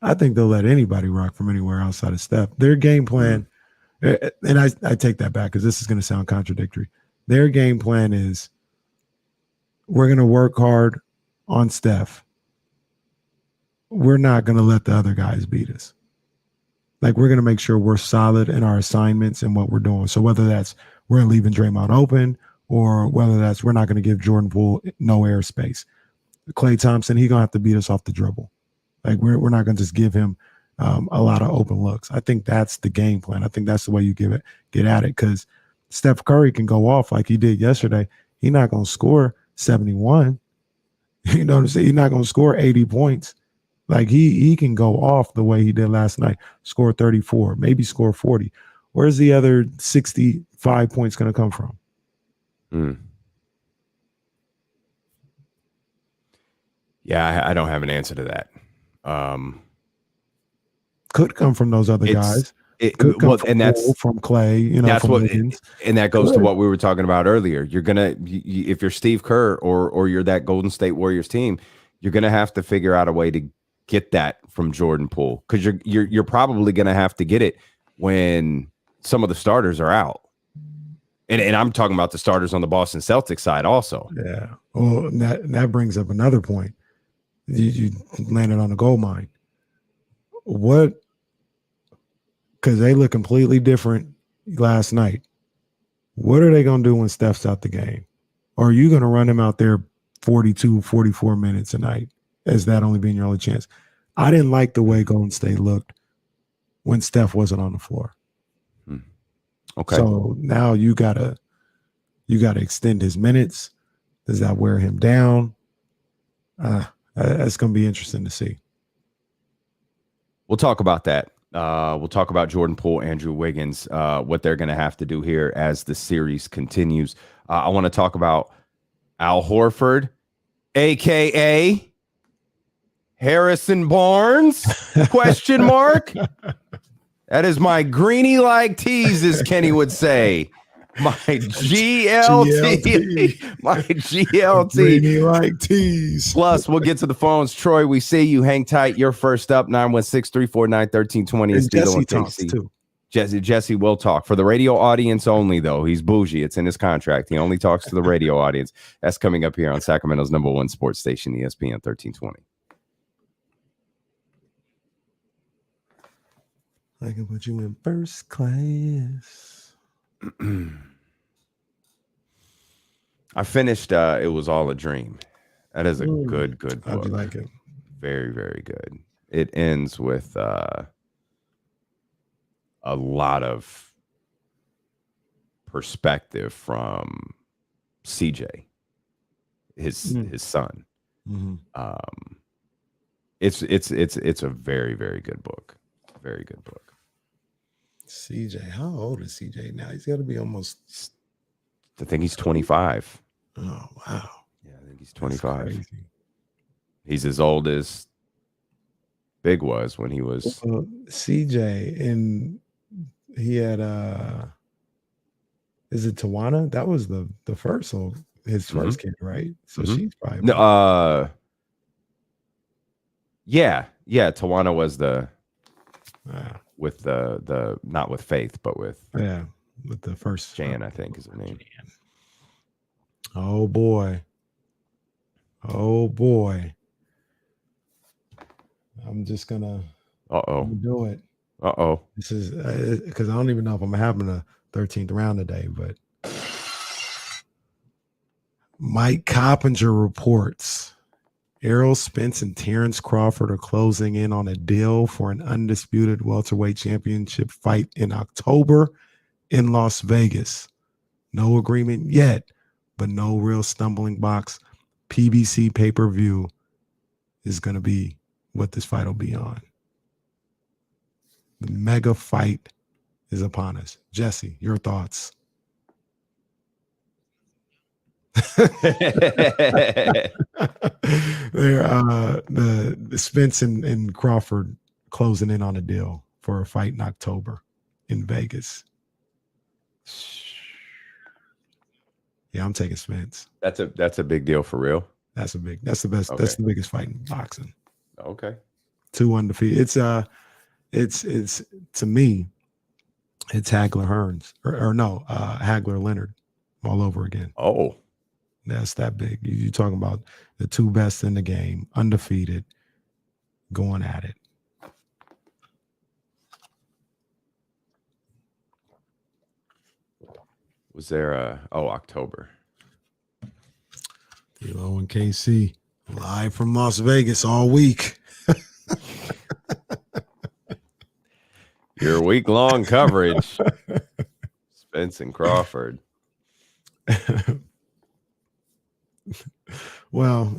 I think they'll let anybody rock from anywhere outside of Steph. Their game plan, and I take that back because this is going to sound contradictory. Their game plan is, we're going to work hard on Steph. We're not going to let the other guys beat us. Like, we're going to make sure we're solid in our assignments and what we're doing. So whether that's we're leaving Draymond open, or whether that's we're not going to give Jordan Poole no airspace. Klay Thompson, he's going to have to beat us off the dribble. Like, we're not going to just give him a lot of open looks. I think that's the game plan. I think that's the way you get at it, because Steph Curry can go off like he did yesterday. He's not going to score 71. You know what I'm saying? He's not going to score 80 points. Like, he can go off the way he did last night, score 34, maybe score 40. Where's the other 65 points going to come from? Yeah, I don't have an answer to that. Could come from those other guys. From Clay, that's from what, Wiggins. And that goes to what we were talking about earlier. You're gonna, if you're Steve Kerr or you're that Golden State Warriors team, you're gonna have to figure out a way to get that from Jordan Poole, because you're probably gonna have to get it when some of the starters are out. And I'm talking about the starters on the Boston Celtics side also. Yeah. Well, that brings up another point. You landed on a gold mine. What? Because they look completely different last night. What are they going to do when Steph's out the game? Or are you going to run him out there 42, 44 minutes a night as that only being your only chance? I didn't like the way Golden State looked when Steph wasn't on the floor. Okay. So now you gotta extend his minutes. Does that wear him down? That's going to be interesting to see. We'll talk about that. We'll talk about Jordan Poole, Andrew Wiggins, what they're going to have to do here as the series continues. I want to talk about Al Horford, a.k.a. Harrison Barnes, question mark. That is my greeny-like tease, as Kenny would say. My GLT. My GLT. Greeny-like tease. Plus, we'll get to the phones. Troy, we see you. Hang tight. You're first up, 916-349-1320. And Jesse talks, too. Jesse will talk. For the radio audience only, though. He's bougie. It's in his contract. He only talks to the radio audience. That's coming up here on Sacramento's #1 sports station, ESPN 1320. I can put you in first class. I finished It Was All a Dream. That is a good book. How'd you like it? Very, very good. It ends with a lot of perspective from CJ, his son. Mm-hmm. It's a very, very good book. Very good book. CJ, how old is CJ now? He's got to be almost. I think he's 25. Oh wow! Yeah, I think he's 25. That's crazy. He's as old as Big was when he was. CJ, and he had is it Tawana? That was the first, so his first kid, right? So she's probably yeah. Tawana was the with the not with Faith, but with with the first Jan, I think is her name. Oh boy. I'm just gonna do it. This is because I don't even know if I'm having a 13th round today, but Mike Coppinger reports Errol Spence and Terrence Crawford are closing in on a deal for an undisputed welterweight championship fight in October in Las Vegas. No agreement yet, but no real stumbling blocks. PBC pay-per-view is going to be what this fight will be on. The mega fight is upon us. Jesse, your thoughts? The Spence and Crawford closing in on a deal for a fight in October in Vegas. Yeah, I'm taking Spence. That's a big deal for real. That's the best. Okay. That's the biggest fight in boxing. Okay. 2 undefeated. It's to me, it's Hagler Hearns or no, Hagler Leonard all over again. Oh. That's that big. You're talking about the 2 best in the game, undefeated, going at it. Was there October? D'Lo and KC live from Las Vegas all week. Your week-long coverage. Spence and Crawford. Well,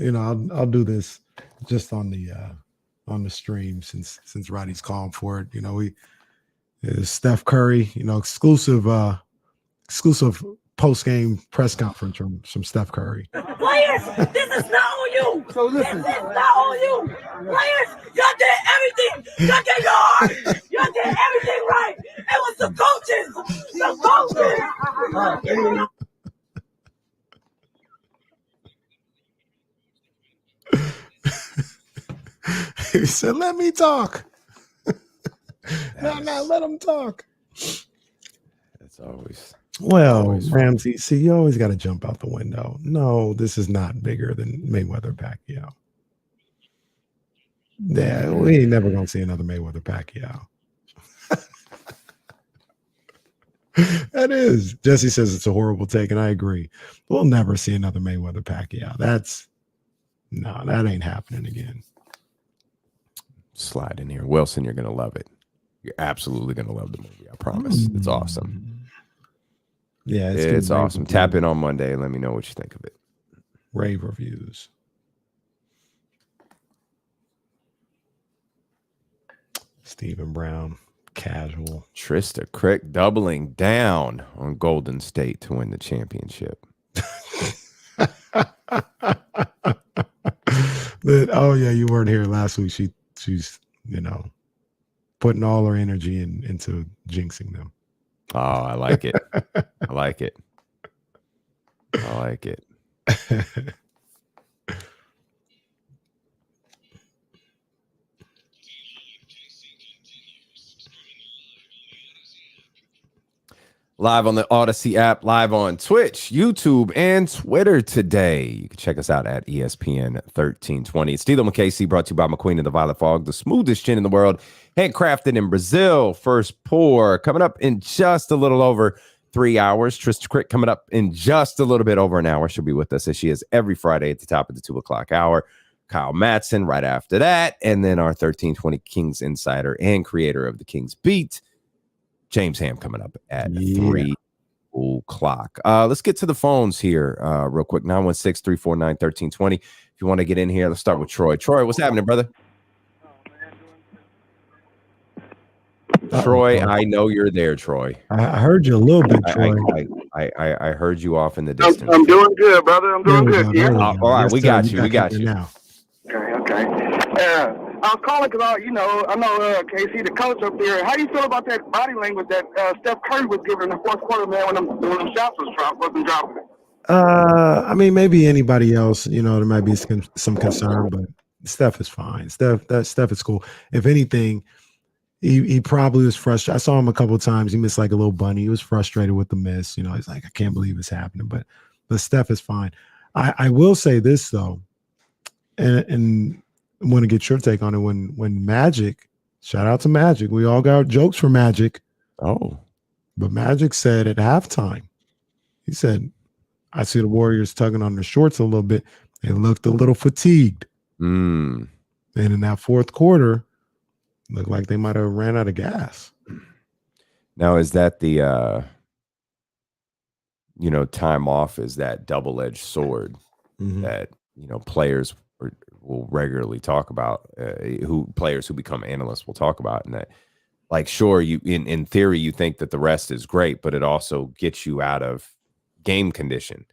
I'll do this just on the stream since Roddy's calling for it. Steph Curry, exclusive post-game press conference from Steph Curry. Players, this is not on you. So listen, this is not on you. Players, y'all did everything. Y'all did your heart. Y'all did everything right. It was the coaches. He said, "Let me talk." No, let him talk. That's always. Well, Ramsey, see, you always got to jump out the window. No, this is not bigger than Mayweather Pacquiao. Yeah, we ain't never gonna see another Mayweather Pacquiao. That is. Jesse says it's a horrible take, and I agree. We'll never see another Mayweather Pacquiao. That ain't happening again. Slide in here. Wilson, you're gonna love it. You're absolutely gonna love the movie. I promise. It's awesome. Yeah, it's awesome. Tap in on Monday and let me know what you think of it. Rave reviews. Stephen Brown, casual. Trysta Krick doubling down on Golden State to win the championship. Oh yeah, you weren't here last week. She's putting all her energy into jinxing them. Oh, I like it. I like it. I like it. Live on the Odyssey app, live on Twitch, YouTube, and Twitter today. You can check us out at ESPN 1320. It's Steelo McKay, brought to you by McQueen and the Violet Fog, the smoothest gin in the world, handcrafted in Brazil. First pour coming up in just a little over 3 hours. Trysta Krick coming up in just a little bit over an hour. She'll be with us as she is every Friday at the top of the 2 o'clock hour. Kyle Madson right after that. And then our 1320 Kings insider and creator of the Kings Beat, James Ham, coming up at 3 o'clock. Let's get to the phones here real quick. 916-349-1320. If you want to get in here, let's start with Troy. Troy, what's happening, brother? Troy, I know you're there, Troy. I heard you a little bit, Troy. I heard you off in the distance. I'm doing good, brother. I'm doing good. Yeah. All right, we got you. We got you. Now. Okay. I was calling because I know KC, the coach up there. How do you feel about that body language that Steph Curry was giving in the fourth quarter, man, when them shots wasn't dropping? I mean, maybe anybody else, there might be some concern, but Steph is fine. Steph is cool. If anything, he probably was frustrated. I saw him a couple of times. He missed like a little bunny. He was frustrated with the miss. He's like, I can't believe it's happening. But Steph is fine. I will say this though, and I want to get your take on it. When Magic, shout out to Magic. We all got jokes for Magic. Oh, but Magic said at halftime, he said, I see the Warriors tugging on their shorts a little bit. They looked a little fatigued. And in that fourth quarter, looked like they might have ran out of gas. Now, is that the, time off is that double-edged sword that, players will regularly talk about, players who become analysts will talk about, and that, like, sure, you in theory, you think that the rest is great, but it also gets you out of game condition.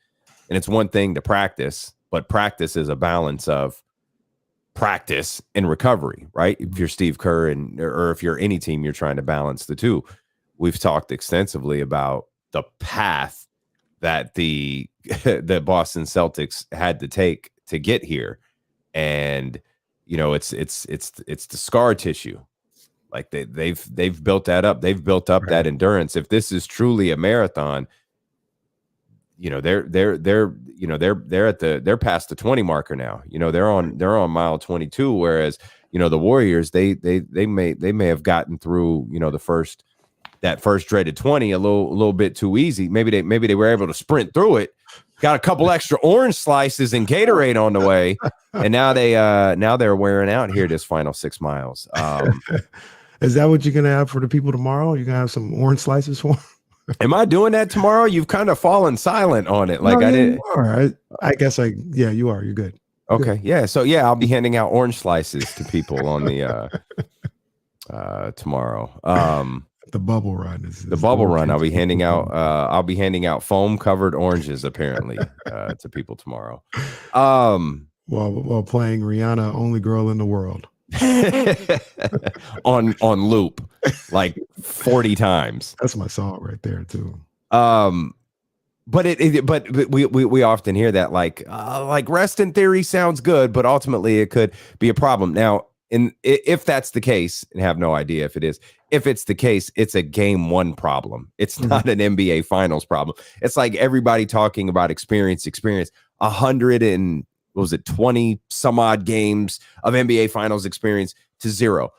And it's one thing to practice, but practice is a balance of practice and recovery, right? If you're Steve Kerr or if you're any team, you're trying to balance the two. We've talked extensively about the path that the Boston Celtics had to take to get here. And, it's the scar tissue. Like they've built that up. They've built up that endurance. If this is truly a marathon, they're past the 20 marker now. They're on mile 22. Whereas, the Warriors, they may have gotten through, that first dreaded 20 a little bit too easy. Maybe they were able to sprint through it, got a couple extra orange slices and Gatorade on the way, and now they're wearing out here this final 6 miles. Is that what you're gonna have for the people tomorrow? You're gonna have some orange slices for them? Am I doing that tomorrow? You've kind of fallen silent on it. Like, no, I didn't. I guess you are. You're good. Okay. Yeah. So I'll be handing out orange slices to people on the tomorrow. The bubble run is the bubble run. I'll be handing out foam covered oranges apparently to people tomorrow. While playing Rihanna, Only Girl in the World. on loop like 40 times. That's my song right there too. But we often hear that like rest in theory sounds good, but ultimately it could be a problem. Now, if that's the case, and have no idea if it is, if it's the case, it's a game one problem. It's not an NBA Finals problem. It's like everybody talking about experience. 20 some odd games of NBA Finals experience to 0.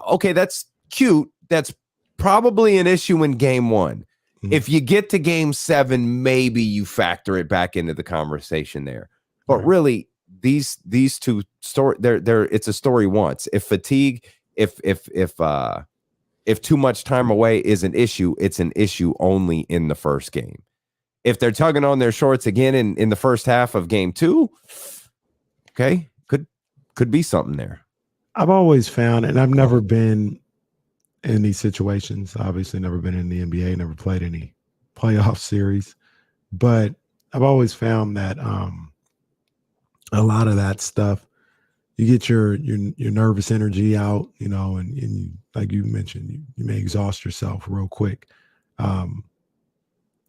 Okay, that's cute. That's probably an issue in game one. If you get to game 7, maybe you factor it back into the conversation there. But really, these two story it's a story once. If fatigue, if too much time away is an issue, it's an issue only in the first game. If they're tugging on their shorts again in the first half of game 2, okay, could be something there. I've always found, and I've never been in these situations, obviously never been in the NBA, never played any playoff series, but I've always found that a lot of that stuff, you get your nervous energy out, and you, like you mentioned, you may exhaust yourself real quick.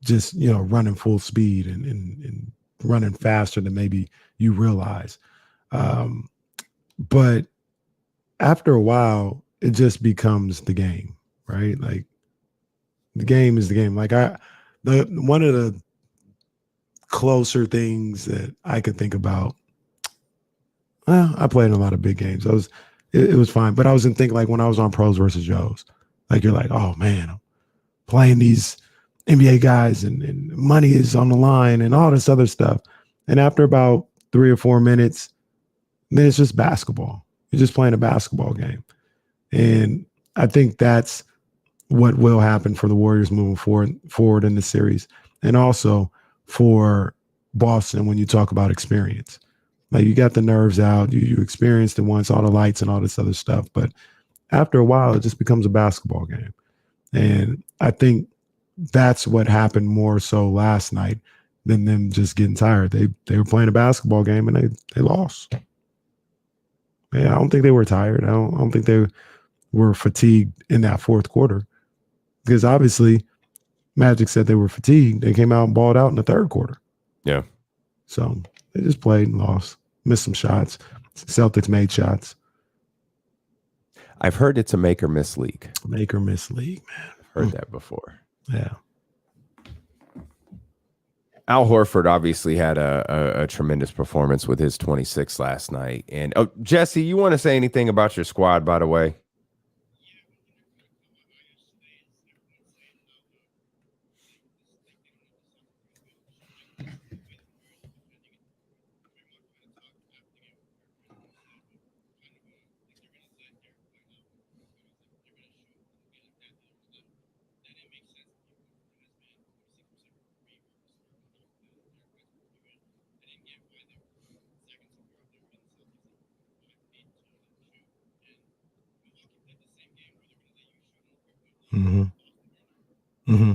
Just, running full speed and running faster than maybe you realize. But after a while, it just becomes the game, right? Like The game is the game. Like one of the closer things that I could think about. Well, I played in a lot of big games. It was fine, but I was thinking like when I was on Pros versus Joes, like you're like, oh man, I'm playing these NBA guys and money is on the line and all this other stuff. And after about 3 or 4 minutes, then it's just basketball. You're just playing a basketball game. And I think that's what will happen for the Warriors moving forward in the series. And also for Boston when you talk about experience. Like you got the nerves out, you experienced it once, all the lights and all this other stuff. But after a while, it just becomes a basketball game. And I think that's what happened more so last night than them just getting tired. They were playing a basketball game and they lost. Yeah, I don't think they were tired. I don't think they were fatigued in that fourth quarter. Because obviously Magic said they were fatigued. They came out and balled out in the third quarter. Yeah. So they just played and lost. Missed some shots. Celtics made shots. I've heard it's a make or miss league. Make or miss league, man. Heard that before. Yeah. Al Horford obviously had a tremendous performance with his 26 last night. And Jesse, you want to say anything about your squad, by the way? Mm-hmm. Mm-hmm.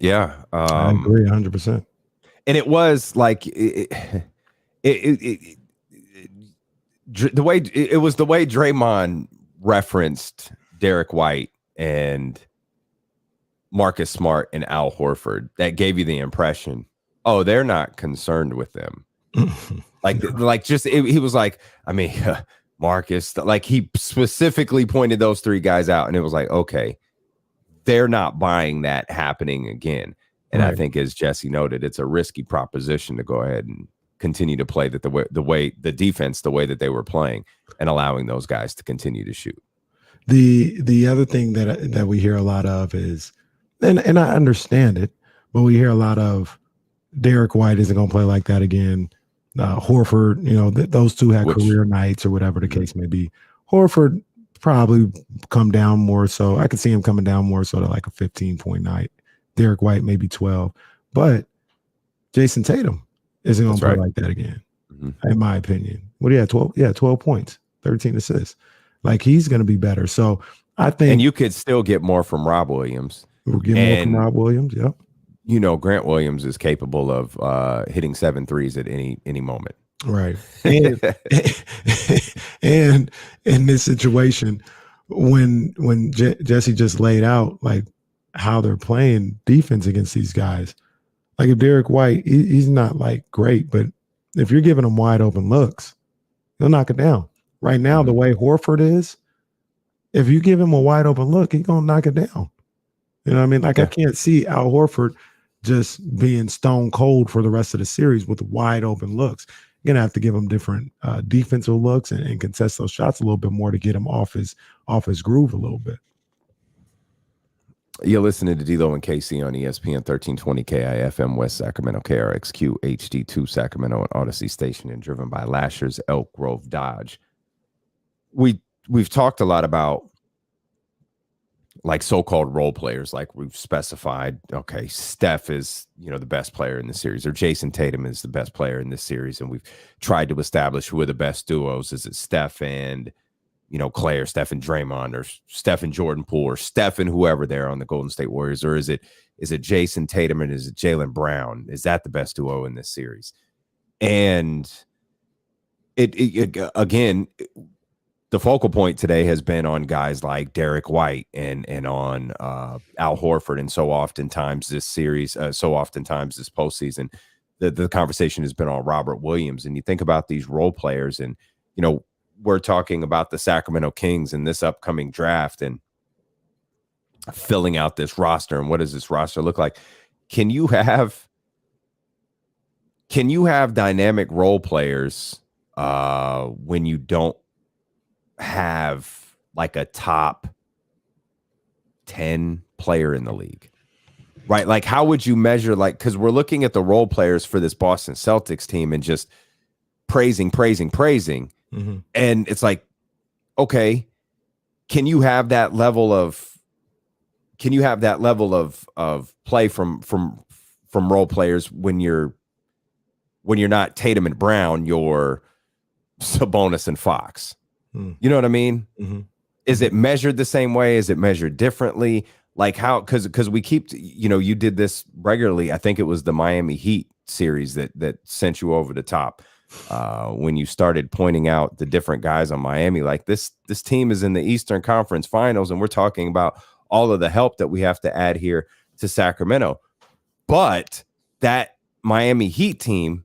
Yeah. I agree 100%. And it was like the way it was the way Draymond referenced Derek White and Marcus Smart and Al Horford that gave you the impression, oh, they're not concerned with them. He was like, I mean, Marcus, like he specifically pointed those three guys out, and it was like, okay, they're not buying that happening again. And right. I think, as Jesse noted, it's a risky proposition to go ahead and continue to play the way the defense, the way that they were playing, and allowing those guys to continue to shoot. The other thing that we hear a lot of is, and I understand it, but we hear a lot of Derek White isn't going to play like that again. Horford, those two had career nights or whatever the case may be. Horford probably come down more so. I could see him coming down more so to like a 15-point night. Derek White maybe 12. But Jason Tatum isn't going to play like that again, in my opinion. What do you have? 12? Yeah, 12 points, 13 assists. Like he's going to be better. So I think. And you could still get more from Rob Williams. We'll get more from Rob Williams, yep. Grant Williams is capable of hitting 7 threes at any moment. Right. And in this situation, when Jesse just laid out like how they're playing defense against these guys, like if Derek White, he's not like great, but if you're giving him wide open looks, he'll knock it down. Right now, the way Horford is, if you give him a wide open look, he's going to knock it down. You know what I mean? Like I can't see Al Horford just being stone cold for the rest of the series with wide open looks. You're gonna have to give him different defensive looks and contest those shots a little bit more to get him off his groove a little bit. You're listening to D-Lo and KC on ESPN 1320 KIFM West Sacramento, KRXQ HD2 Sacramento and Odyssey Station, and driven by Lashers Elk Grove Dodge. We've talked a lot about like so-called role players, like we've specified, okay, Steph is, the best player in the series, or Jason Tatum is the best player in this series. And we've tried to establish who are the best duos. Is it Steph and, Clay, or Steph and Draymond, or Steph and Jordan Poole, or Steph and whoever there on the Golden State Warriors? Or is it Jason Tatum and is it Jaylen Brown? Is that the best duo in this series? And it again, the focal point today has been on guys like Derek White and on Al Horford. And so oftentimes this series, this postseason, the conversation has been on Robert Williams. And you think about these role players and, we're talking about the Sacramento Kings in this upcoming draft. And filling out this roster and what does this roster look like? Can you have dynamic role players when you don't have like a top 10 player in the league? Right? Like, how would you measure, like, because we're looking at the role players for this Boston Celtics team and just praising. Mm-hmm. And it's like, okay, can you have that level of play from role players when you're not Tatum and Brown, you're Sabonis and Fox? You know what I mean? Mm-hmm. Is it measured the same way? Is it measured differently? Like how, because we keep, you did this regularly. I think it was the Miami Heat series that sent you over the top when you started pointing out the different guys on Miami. Like this team is in the Eastern Conference Finals, and we're talking about all of the help that we have to add here to Sacramento. But that Miami Heat team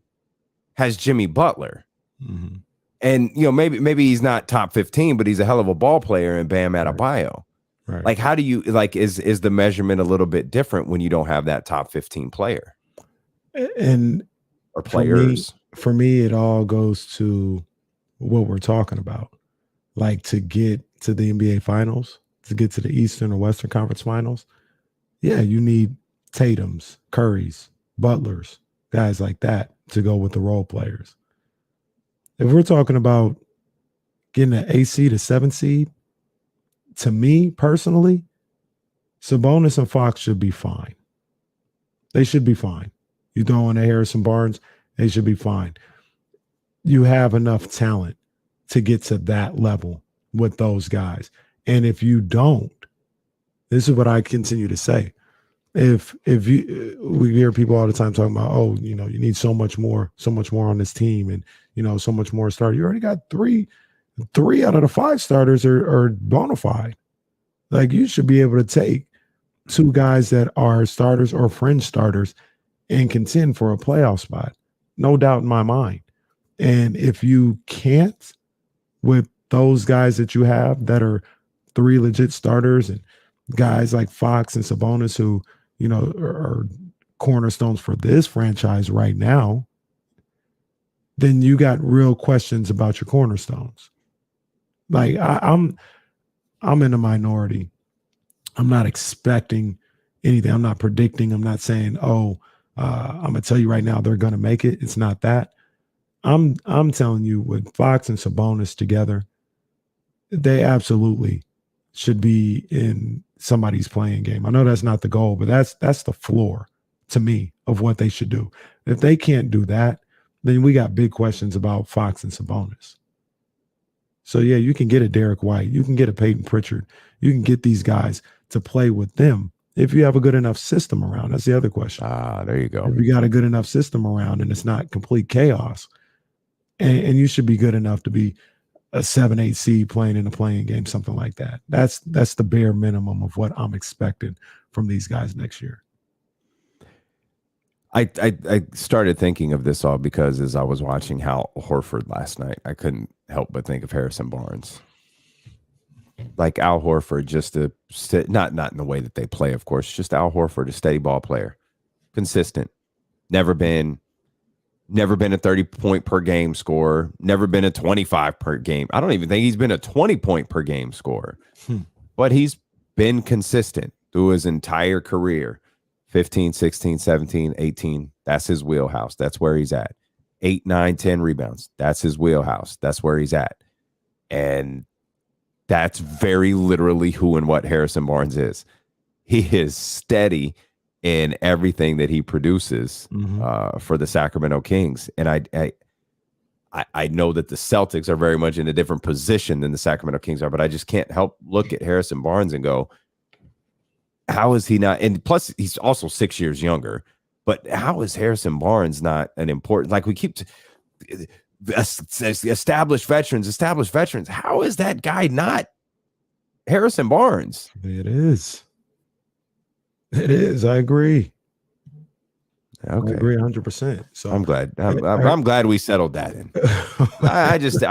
has Jimmy Butler. Mm-hmm. And, maybe he's not top 15, but he's a hell of a ball player in Bam Adebayo. Right. Like, how do you, like, is the measurement a little bit different when you don't have that top 15 player? And or players? For me, it all goes to what we're talking about. Like, to get to the NBA Finals, to get to the Eastern or Western Conference Finals, yeah, you need Tatums, Currys, Butlers, guys like that to go with the role players. If we're talking about getting an 8 seed, a 7 seed, to me personally, Sabonis and Fox should be fine. They should be fine. You throw in a Harrison Barnes, they should be fine. You have enough talent to get to that level with those guys. And if you don't, this is what I continue to say. If we hear people all the time talking about, oh, you need so much more on this team, and so much more starter. You already got three out of the 5 starters are bona fide. Like, you should be able to take 2 guys that are starters or fringe starters and contend for a playoff spot. No doubt in my mind. And if you can't, with those guys that you have that are 3 legit starters and guys like Fox and Sabonis who, are cornerstones for this franchise right now, then you got real questions about your cornerstones. Like, I'm in the minority. I'm not expecting anything. I'm not predicting. I'm not saying, I'm gonna tell you right now they're gonna make it. It's not that. I'm telling you, with Fox and Sabonis together, they absolutely should be in somebody's playing game. I know that's not the goal, but that's the floor to me of what they should do. If they can't do that, then we got big questions about Fox and Sabonis. So yeah, you can get a Derek White, you can get a Peyton Pritchard, you can get these guys to play with them if you have a good enough system around. That's the other question. There you go. If you got a good enough system around and it's not complete chaos, and you should be good enough to be a 7-8 seed playing in a playing game, something like that. That's the bare minimum of what I'm expecting from these guys next year. I started thinking of this all because as I was watching Al Horford last night, I couldn't help but think of Harrison Barnes. Like Al Horford, just to not in the way that they play, of course, just Al Horford, a steady ball player, consistent, never been a 30-point per game scorer, never been a 25 per game. I don't even think he's been a 20-point per game scorer, but he's been consistent through his entire career. 15, 16, 17, 18. That's his wheelhouse. That's where he's at. 8, 9, 10 rebounds. That's his wheelhouse. That's where he's at. And that's very literally who and what Harrison Barnes is. He is steady in everything that he produces for the Sacramento Kings. And I know that the Celtics are very much in a different position than the Sacramento Kings are, but I just can't help look at Harrison Barnes and go, how is he not? And plus, he's also 6 years younger. But how is Harrison Barnes not an important? Like, we keep established veterans. How is that guy not Harrison Barnes? It is. I agree. Okay. I agree 100%. So I'm glad. I'm glad we settled that in. I just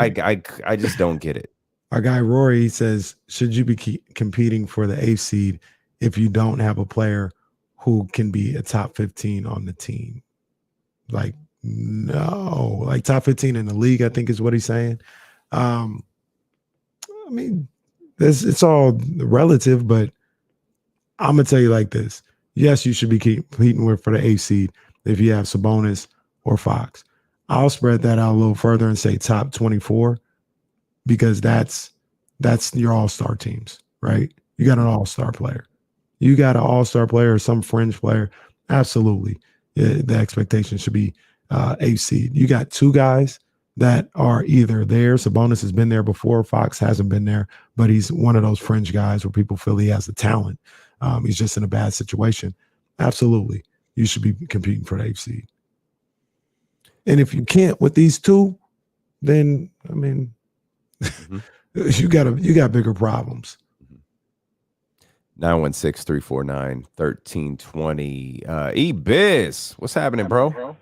don't get it. Our guy Rory says, should you be competing for the 8th seed if you don't have a player who can be a top 15 on the team. Like, no, like top 15 in the league, I think is what he's saying. I mean, it's all relative, but I'm going to tell you like this. Yes, you should be competing for the 8th seed if you have Sabonis or Fox. I'll spread that out a little further and say top 24 because that's your all-star teams, right? You got an all-star player. You got an all-star player or some fringe player. Absolutely. The expectation should be 8th seed. You got two guys that are either there. Sabonis has been there before. Fox hasn't been there, but he's one of those fringe guys where people feel he has the talent. He's just in a bad situation. Absolutely. You should be competing for the 8th seed. And if you can't with these two, then, I mean, you got bigger problems. 916-349-1320. E-Biz, what's happening, bro?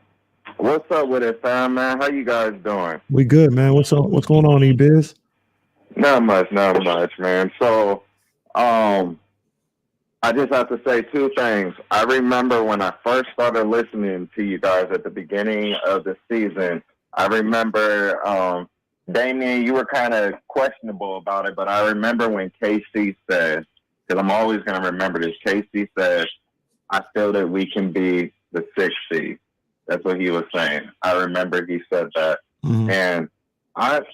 What's up with it, fam, man? How you guys doing? We good, man. What's up? What's going on, E-Biz? Not much, man. So, I just have to say two things. I remember when I first started listening to you guys at the beginning of the season, I remember, Damian, you were kind of questionable about it, but I remember when KC said, because I'm always going to remember this, KC said, I feel that we can be the 6th seed. That's what he was saying. I remember he said that. Mm-hmm.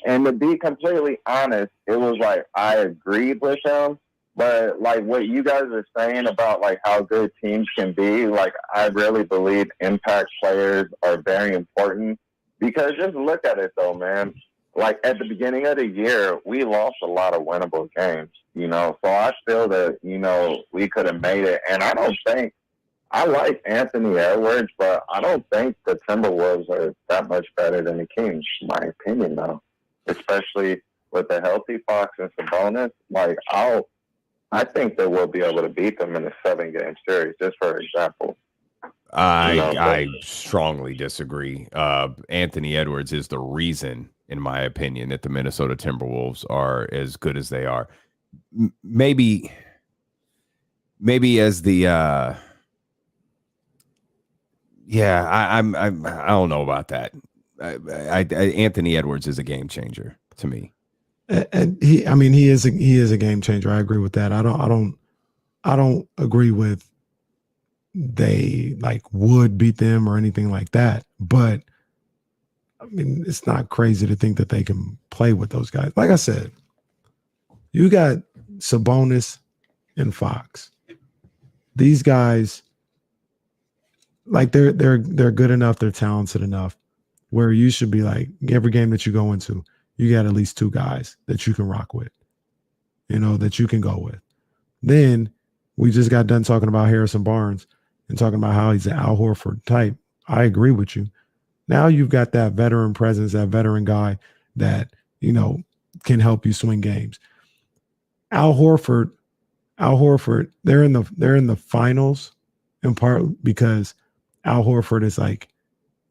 And to be completely honest, it was like I agreed with him. But like what you guys are saying about like how good teams can be, like I really believe impact players are very important. Because just look at it though, man. Like at the beginning of the year, we lost a lot of winnable games, you know. So I feel that, you know, we could have made it. And I like Anthony Edwards, but I don't think the Timberwolves are that much better than the Kings, in my opinion, though. Especially with the healthy Fox and Sabonis. Like, I think that we'll be able to beat them in a 7-game series, just for example. I strongly disagree. Anthony Edwards is the reason, in my opinion, that the Minnesota Timberwolves are as good as they are. Maybe as the I don't know about that. Anthony Edwards is a game changer to me. And he is a game changer. I agree with that. I don't agree with they like would beat them or anything like that. But I mean, it's not crazy to think that they can play with those guys. Like I said, you got Sabonis and Fox. These guys, like they're good enough, they're talented enough where you should be like every game that you go into, you got at least two guys that you can rock with, you know, that you can go with. Then we just got done talking about Harrison Barnes and talking about how he's an Al Horford type. I agree with you. Now you've got that veteran presence, that veteran guy that, you know, can help you swing games. Al Horford, they're in the finals in part because Al Horford is like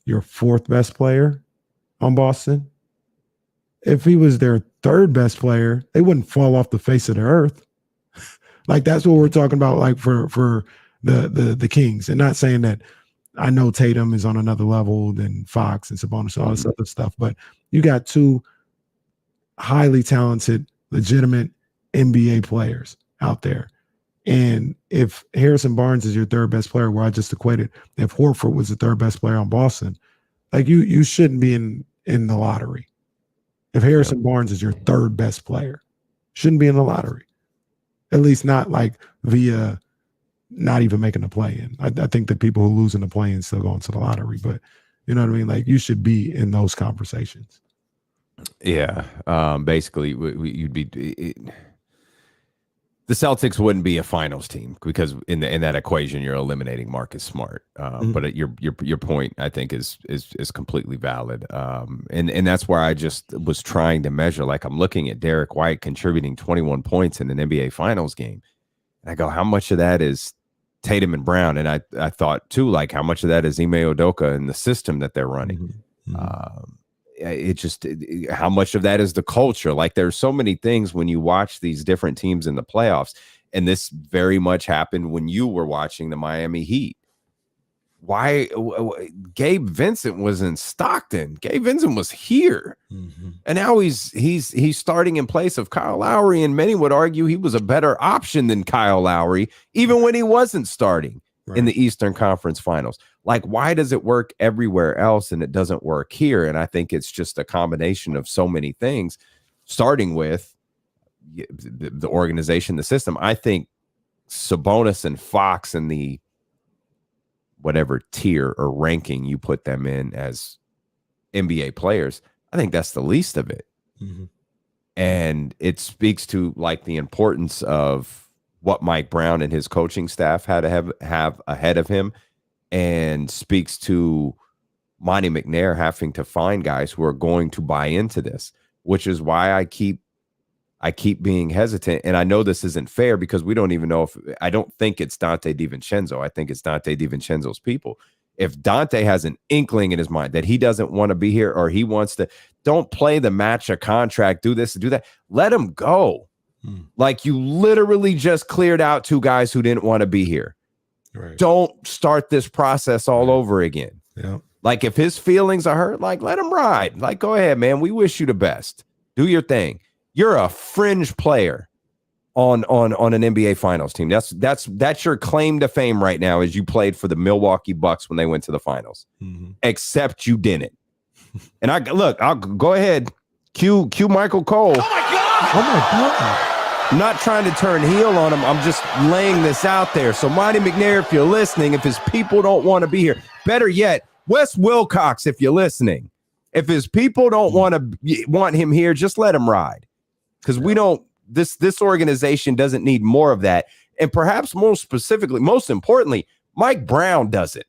your 4th best player on Boston. If he was their 3rd best player, they wouldn't fall off the face of the earth. Like that's what we're talking about, like for the Kings. And not saying that I know Tatum is on another level than Fox and Sabonis and all this other stuff, but you got two highly talented, legitimate NBA players out there. And if Harrison Barnes is your 3rd best player, where I just equated, if Horford was the 3rd best player on Boston, like you shouldn't be in the lottery. If Harrison Barnes is your 3rd best player, shouldn't be in the lottery. At least not like via not even making the play-in. I think that people who lose in the play-in still go into the lottery, but you know what I mean? Like you should be in those conversations. Yeah. Basically, you'd be the Celtics wouldn't be a finals team because in that equation you're eliminating Marcus Smart. But your point I think is completely valid. And that's where I just was trying to measure. Like I'm looking at Derek White contributing 21 points in an NBA Finals game, and I go, how much of that is Tatum and Brown? And I thought too, like how much of that is Ime Udoka and the system that they're running. How much of that is the culture? Like there's so many things when you watch these different teams in the playoffs, and this very much happened when you were watching the Miami Heat. Why Gabe Vincent was in Stockton? Gabe Vincent was here, and now he's starting in place of Kyle Lowry. And many would argue he was a better option than Kyle Lowry, even when he wasn't starting in the Eastern Conference Finals. Like, why does it work everywhere else and it doesn't work here? And I think it's just a combination of so many things, starting with the organization, the system. I think Sabonis and Fox and the whatever tier or ranking you put them in as NBA players, I think that's the least of it. And it speaks to like the importance of what Mike Brown and his coaching staff had to have ahead of him, and speaks to Monty McNair having to find guys who are going to buy into this, which is why I keep being hesitant. And I know this isn't fair because we don't even know I don't think it's Dante DiVincenzo. I think it's Dante DiVincenzo's people. If Dante has an inkling in his mind that he doesn't want to be here, or he wants to, don't play the match a contract, do this, do that, let him go. Like, you literally just cleared out 2 guys who didn't want to be here. Don't start this process all over again. Like, if his feelings are hurt, like, let him ride. Like, go ahead, man. We wish you the best. Do your thing. You're a fringe player on an NBA Finals team. That's your claim to fame right now, is you played for the Milwaukee Bucks when they went to the Finals. Except you didn't. And I'll go ahead. Cue Michael Cole. Oh my God. I'm not trying to turn heel on him. I'm just laying this out there. So Monty McNair, if you're listening, if his people don't want to be here, better yet, Wes Wilcox, if you're listening, if his people don't want him here, just let him ride. Because we don't, this organization doesn't need more of that. And perhaps most importantly, Mike Brown doesn't.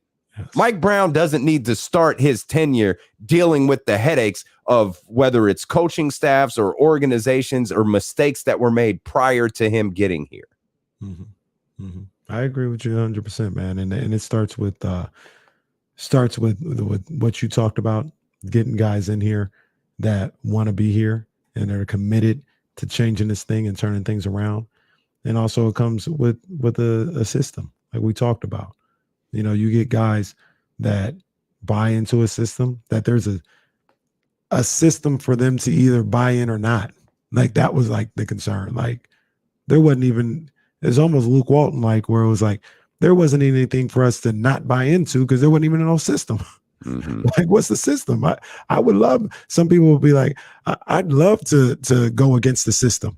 Mike Brown doesn't need to start his tenure dealing with the headaches of whether it's coaching staffs or organizations or mistakes that were made prior to him getting here. I agree with you 100%, man. And it starts with what you talked about, getting guys in here that want to be here and are committed to changing this thing and turning things around. And also it comes with a system like we talked about. You know, you get guys that buy into a system, that there's a system for them to either buy in or not. Like, that was like the concern. Like, there wasn't even, it's almost Luke Walton, like, where it was like, there wasn't anything for us to not buy into because there wasn't even no system. Like, what's the system? I would love, some people would be like, I'd love to go against the system,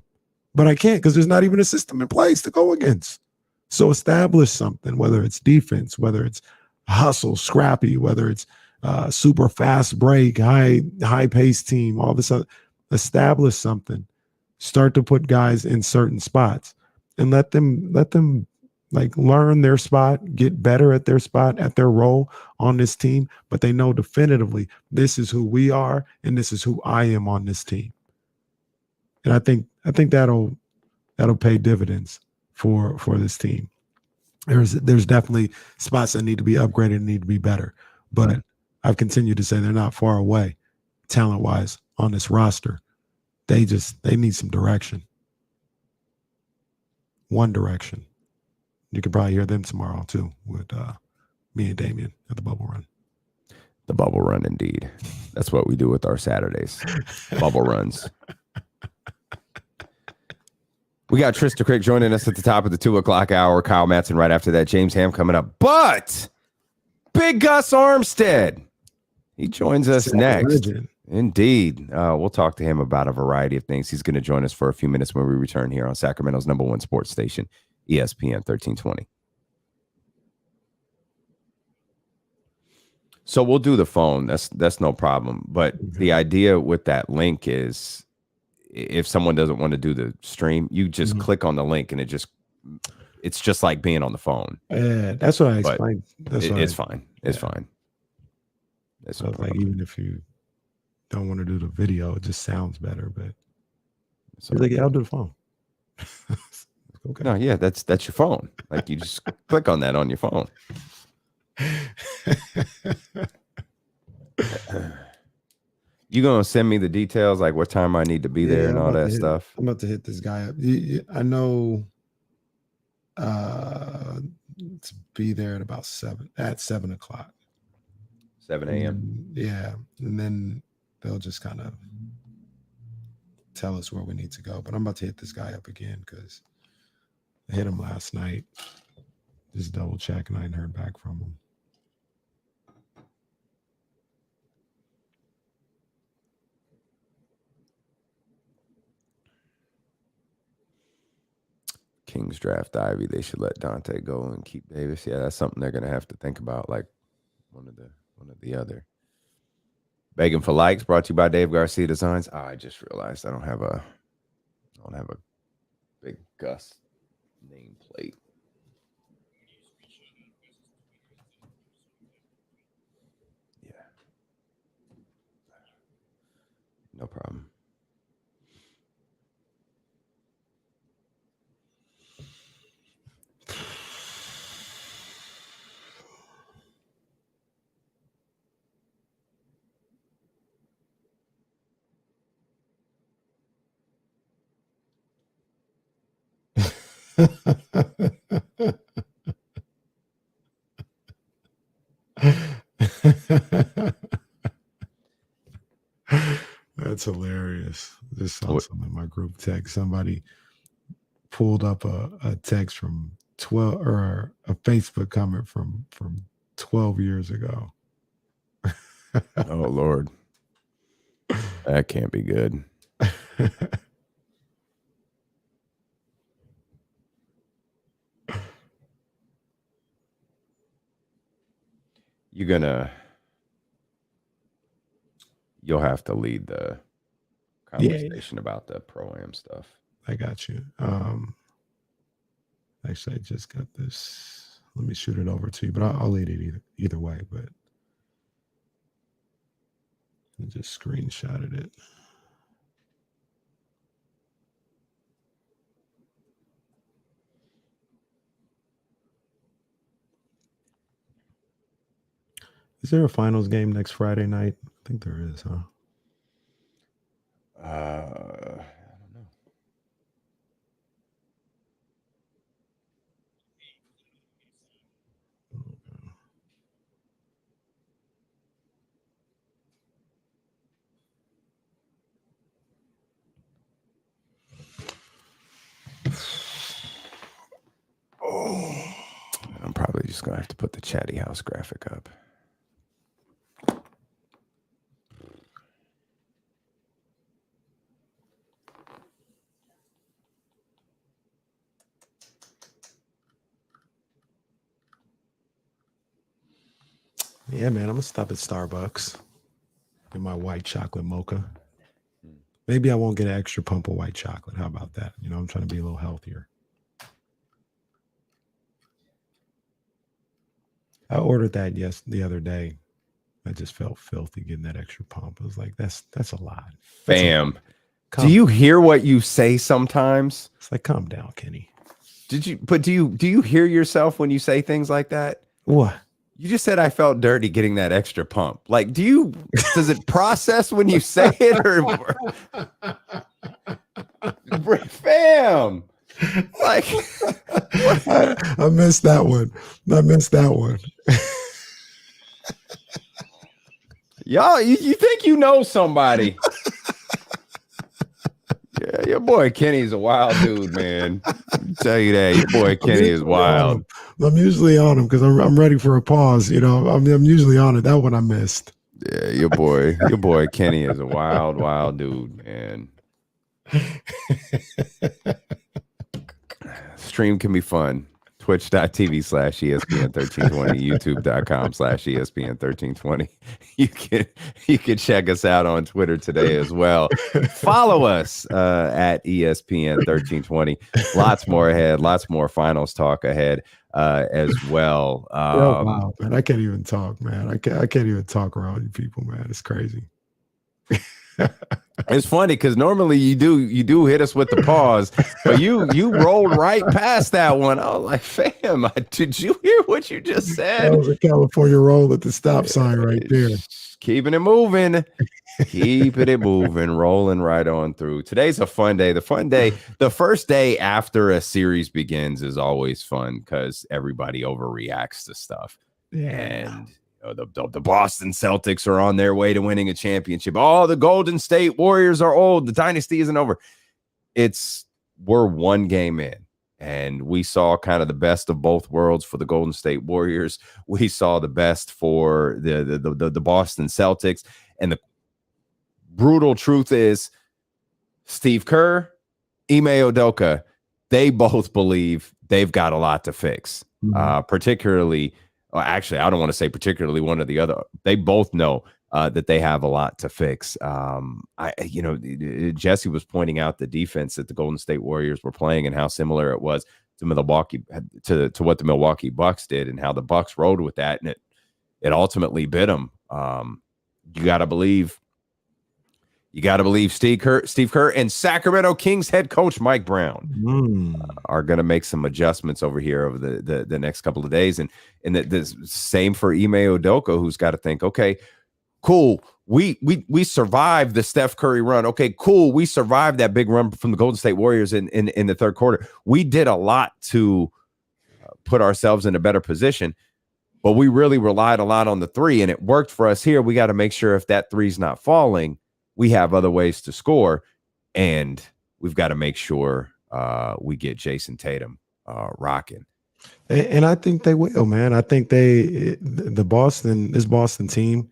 but I can't because there's not even a system in place to go against. So establish something, whether it's defense, whether it's hustle, scrappy, whether it's super fast break, high pace team, all this other. Establish something. Start to put guys in certain spots and let them like learn their spot, get better at their spot, at their role on this team. But they know definitively this is who we are and this is who I am on this team. And I think that'll pay dividends for this team. There's definitely spots that need to be upgraded and need to be better. But I've continued to say they're not far away, talent-wise, on this roster. They need some direction. One direction. You could probably hear them tomorrow too with me and Damien at the Bubble Run. The Bubble Run, indeed. That's what we do with our Saturdays. Bubble runs. We got Trysta Krick joining us at the top of the 2:00 hour. Kyle Madson right after that. James Ham coming up. But big Guss Armstead, he joins us next. Legend. Indeed. We'll talk to him about a variety of things. He's going to join us for a few minutes when we return here on Sacramento's #1 sports station, ESPN 1320. So we'll do the phone. That's no problem. But the idea with that link is, if someone doesn't want to do the stream, you just click on the link and it's just like being on the phone. Yeah, that's what I explained. It's fine. It's fine. It's no like, even if you don't want to do the video, it just sounds better. But so like, yeah, I'll do the phone. Okay. No, yeah, that's your phone. Like, you just click on that on your phone. You gonna send me the details, like what time I need to be there and all that stuff? I'm about to hit this guy up. I know To be there at about 7 o'clock. 7 a.m. Yeah. And then they'll just kind of tell us where we need to go. But I'm about to hit this guy up again because I hit him last night. Just double check, and I ain't heard back from him. Kings draft Ivy. They should let Dante go and keep Davis. Yeah, that's something they're gonna have to think about. Like one of the other. Begging for likes. Brought to you by Dave Garcia Designs. Oh, I just realized I don't have a big Gus nameplate. Yeah. No problem. That's hilarious. Just saw something in my group text. Somebody pulled up a text from 12 or a Facebook comment from 12 years ago. Oh Lord. That can't be good. You'll have to lead the conversation about the pro-am stuff. I got you. Actually, I just got this. Let me shoot it over to you, but I'll lead it either way. But I just screenshotted it. Is there a finals game next Friday night? I think there is, huh? I don't know. I'm probably just gonna have to put the Chatty House graphic up. Yeah, man, I'm gonna stop at Starbucks. Get my white chocolate mocha. Maybe I won't get an extra pump of white chocolate. How about that? You know, I'm trying to be a little healthier. I ordered that the other day. I just felt filthy getting that extra pump. I was like, that's a lot. Fam, do you hear what you say sometimes? It's like, calm down, Kenny. Do you hear yourself when you say things like that? What? You just said I felt dirty getting that extra pump. Like, does it process when you say it or fam? Like, I missed that one. Y'all, you think you know somebody? Yeah, your boy Kenny's a wild dude, man. I'll tell you that your boy Kenny is wild. I'm usually on him because I'm ready for a pause. You know, I'm usually on it. That one I missed. Yeah, your boy Kenny is a wild dude, man. Stream can be fun. Twitch.tv/ESPN1320, YouTube.com/ESPN1320. You can check us out on Twitter today as well. Follow us at ESPN1320. Lots more ahead, lots more finals talk ahead as well. Wow, man. I can't even talk, man. I can't even talk around you people, man. It's crazy. It's funny because normally you do hit us with the pause, but you rolled right past that one. I was like, fam, did you hear what you just said? That was a California roll at the stop sign right there. Keeping it moving. Keeping it moving, rolling right on through. Today's a fun day. The first day after a series begins is always fun because everybody overreacts to stuff. Yeah. And the Boston Celtics are on their way to winning a championship. Oh, the Golden State Warriors are old. The dynasty isn't over. We're one game in. And we saw kind of the best of both worlds for the Golden State Warriors. We saw the best for the Boston Celtics. And the brutal truth is Steve Kerr, Ime Udoka, they both believe they've got a lot to fix. Particularly, actually, I don't want to say particularly one or the other. They both know that they have a lot to fix. Jesse was pointing out the defense that the Golden State Warriors were playing and how similar it was to Milwaukee, to what the Milwaukee Bucks did, and how the Bucks rode with that, and it ultimately bit them. You got to believe Steve Kerr and Sacramento Kings head coach Mike Brown are going to make some adjustments over here over the next couple of days, and the same for Ime Udoka, who's got to think, okay, cool. We survived the Steph Curry run. Okay, cool. We survived that big run from the Golden State Warriors in the third quarter. We did a lot to put ourselves in a better position, but we really relied a lot on the three, and it worked for us here. We got to make sure if that three's not falling, we have other ways to score, and we've got to make sure we get Jason Tatum rocking. And I think they will, man. I think this Boston team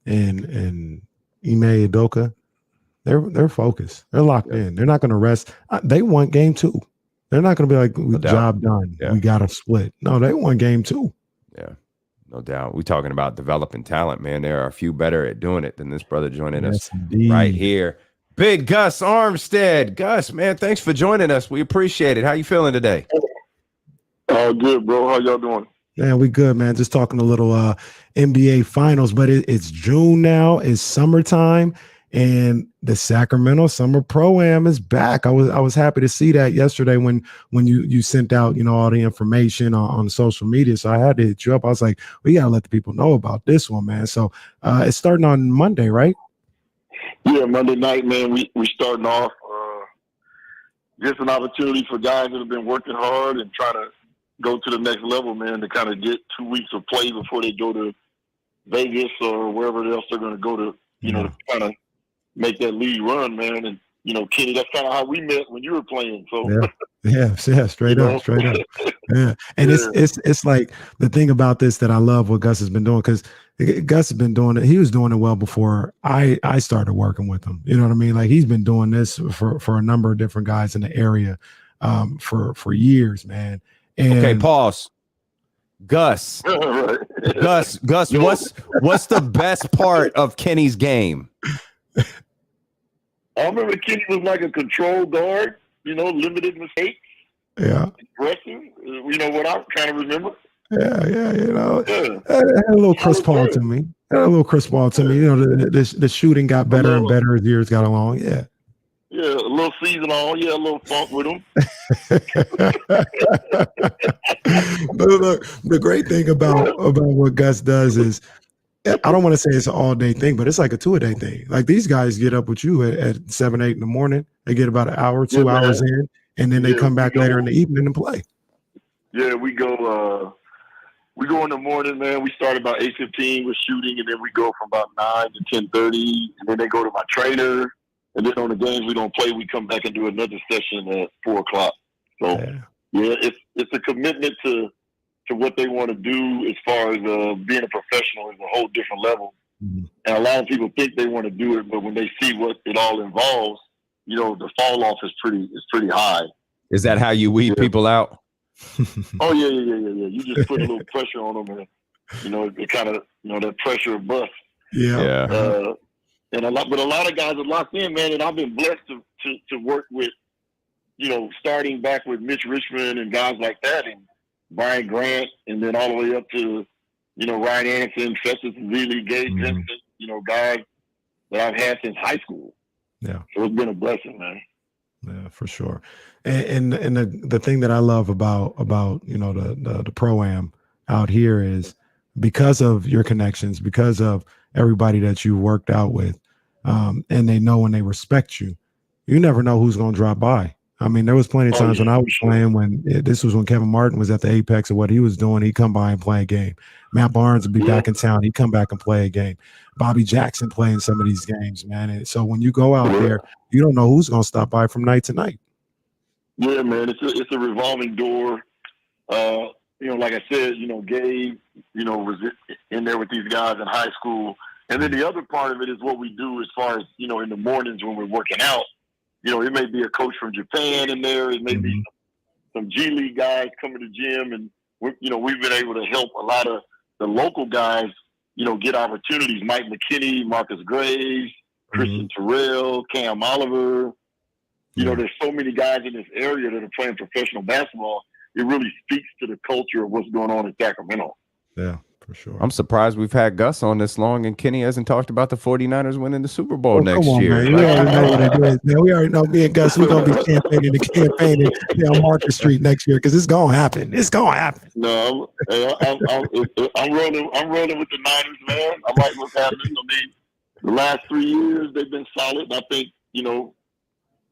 and Ime Udoka, they're focused. They're locked in. They're not going to rest. They want game 2. They're not going to be like, job done. Yeah. We got to split. No, they want game 2. Yeah, no doubt. We're talking about developing talent, man. There are a few better at doing it than this brother joining us right here. Big Guss Armstead. Gus, man, thanks for joining us. We appreciate it. How you feeling today? Oh, good, bro. How y'all doing? Man, we good, man. Just talking a little NBA Finals, but it's June now. It's summertime, and the Sacramento Summer Pro-Am is back. I was happy to see that yesterday when you sent out all the information on social media. So I had to hit you up. I was like, we gotta let the people know about this one, man. So it's starting on Monday, right? Yeah, Monday night, man. We starting off. Just an opportunity for guys that have been working hard and trying to go to the next level, man, to kind of get 2 weeks of play before they go to Vegas or wherever else they're going to go to, to kind of make that league run, man. And, Kenny, that's kind of how we met when you were playing. So yeah, straight up. Yeah. And it's like the thing about this that I love what Gus has been doing, because Gus has been doing it. He was doing it well before I started working with him. You know what I mean? Like, he's been doing this for a number of different guys in the area for years, man. And okay, pause. Gus, what's the best part of Kenny's game? I remember Kenny was like a control guard, limited mistakes. Yeah. Aggressive. What I kind of remember. Yeah. Had a little Chris Paul to me. The shooting got better and better as years got along. Yeah. Yeah, a little season on. Yeah, a little funk with him. But look, the great thing about what Gus does is, I don't want to say it's an all-day thing, but it's like a 2-a-day thing. Like, these guys get up with you at 7, 8 in the morning. They get about an hour, 2 hours in, and then they come back later in the evening and play. Yeah, we go in the morning, man. We start about 8:15 with shooting, and then we go from about 9 to 10:30, and then they go to my trainer. And then on the games we don't play, we come back and do another session at 4 o'clock. So, it's a commitment to what they want to do as far as being a professional is a whole different level. Mm-hmm. And a lot of people think they want to do it, but when they see what it all involves, the fall off is pretty high. Is that how you weed people out? Oh, yeah. You just put a little pressure on them, and, it kind of, that pressure of bust. Yeah. And a lot of guys are locked in, man. And I've been blessed to work with, starting back with Mitch Richmond and guys like that, and Brian Grant, and then all the way up to, Ryan Anderson, Festus Zealy, Gabe Jensen, guys that I've had since high school. Yeah. So it's been a blessing, man. Yeah, for sure. And the thing that I love about the Pro-Am out here is, because of your connections, because of everybody that you worked out with, and they know and they respect you. You never know who's going to drop by. I mean, there was plenty of times when I was playing this was when Kevin Martin was at the apex of what he was doing. He'd come by and play a game. Matt Barnes would be back in town. He'd come back and play a game. Bobby Jackson playing some of these games, man. And so when you go out there, you don't know who's going to stop by from night to night. Yeah, man, it's a revolving door. Like I said, Gabe, was in there with these guys in high school. And then the other part of it is what we do as far as, in the mornings when we're working out. It may be a coach from Japan in there. It may be some G League guys coming to the gym. And, we've been able to help a lot of the local guys, get opportunities. Mike McKinney, Marcus Graves, Christian Terrell, Cam Oliver. There's so many guys in this area that are playing professional basketball. It really speaks to the culture of what's going on in Sacramento. Yeah, for sure. I'm surprised we've had Gus on this long and Kenny hasn't talked about the 49ers winning the Super Bowl next year. Man. We already know what it is, man. We already know me and Gus, we're going to be campaigning on Market Street next year because it's going to happen. It's going to happen. No, I'm rolling with the Niners, man. I like what's happening. I mean, the last 3 years, they've been solid. I think,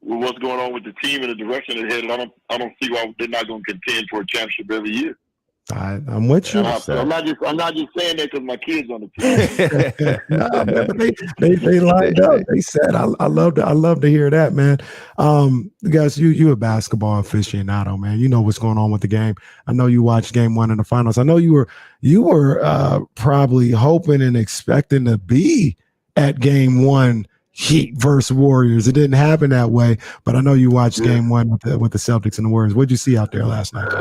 with what's going on with the team and the direction they're headed, I don't see why they're not going to contend for a championship every year. I'm with you. I'm not just saying that because my kids on the team. Nah, man, but they lined up. They said, I love to hear that, man. Guys, you a basketball aficionado, man. You know what's going on with the game. I know you watched game one in the finals. I know you were probably hoping and expecting to be at game one. Heat versus Warriors. It didn't happen that way, but I know you watched game one with the Celtics and the Warriors. What'd you see out there last night?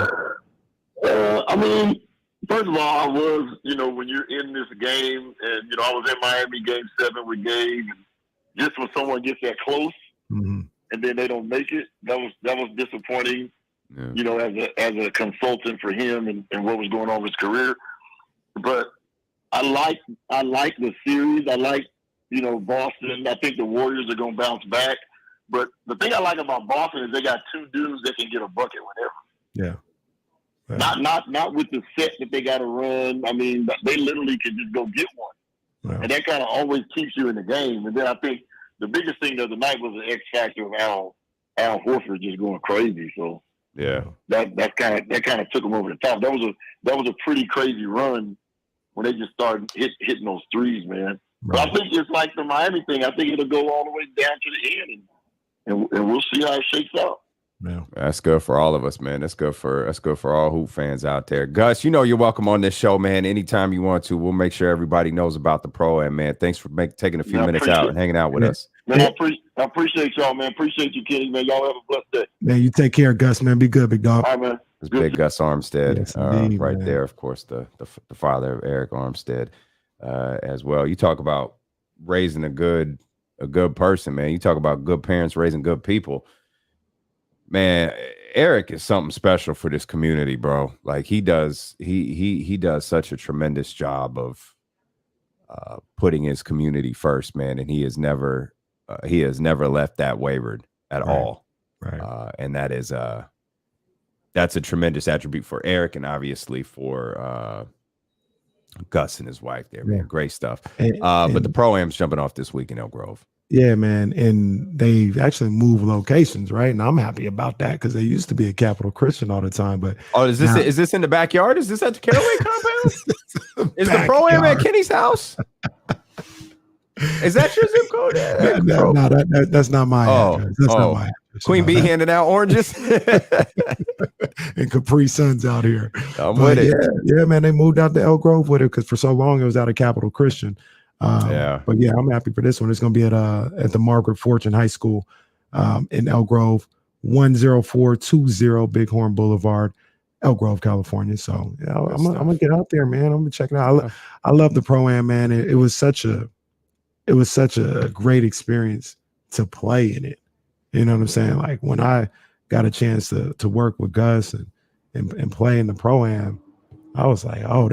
I mean, first of all, I was, when you're in this game, and I was in Miami game 7 with Gabe, and just when someone gets that close, and then they don't make it, that was disappointing. Yeah. As a consultant for him and what was going on with his career. But I like the series. I like. Boston, I think the Warriors are going to bounce back. But the thing I like about Boston is they got two dudes that can get a bucket whenever. Yeah. Not with the set that they got to run. I mean, they literally can just go get one. Yeah. And that kind of always keeps you in the game. And then I think the biggest thing the other night was the X factor of Al Horford just going crazy. So yeah, that kind of took him over the top. That was a pretty crazy run when they just started hitting those threes, man. Right. But I think it's like the Miami thing. I think it'll go all the way down to the end, and we'll see how it shakes out. Yeah. That's good for all of us, man. That's good for all Hoop fans out there. Gus, you're welcome on this show, man. Anytime you want to, we'll make sure everybody knows about the pro. And man, thanks for taking a few minutes out and hanging out with us. Man, I appreciate y'all, man. Appreciate you, Kenny, man. Y'all have a blessed day. Man, you take care, Gus, man. Be good, big dog. All right, man. It's big Gus Armstead, yes, indeed, right man. there. Of course, the father of Eric Armstead as well. You talk about raising a good person, man. You talk about good parents raising good people. Man, Eric is something special for this community, bro. Like he does such a tremendous job of putting his community first, man. And he has never left that wavered at all. Right. And that's a tremendous attribute for Eric and obviously for Gus and his wife there, man. Yeah. Great stuff. But the Pro-Am's jumping off this week in Elk Grove. Yeah, man. And they've actually moved locations, right? And I'm happy about that because they used to be at Capital Christian all the time. But is this in the backyard? Is this at the Caraway compound? Is the Pro-Am at Kenny's house? Is that your zip code? No, that's not my address. That's not my address. Queen Bee handing out oranges and Capri Suns out here. I'm with it. Yeah, man. They moved out to Elk Grove with it because for so long it was out of Capital Christian. But yeah, I'm happy for this one. It's going to be at the Margaret Fortune High School in Elk Grove, 10420 Bighorn Boulevard, Elk Grove, California. So yeah, I'm gonna get out there, man. I'm gonna check it out. I love the Pro-Am, man. It was such a great experience to play in it. You know what I'm saying? Like when I got a chance to work with Gus and play in the Pro-Am, I was like, oh,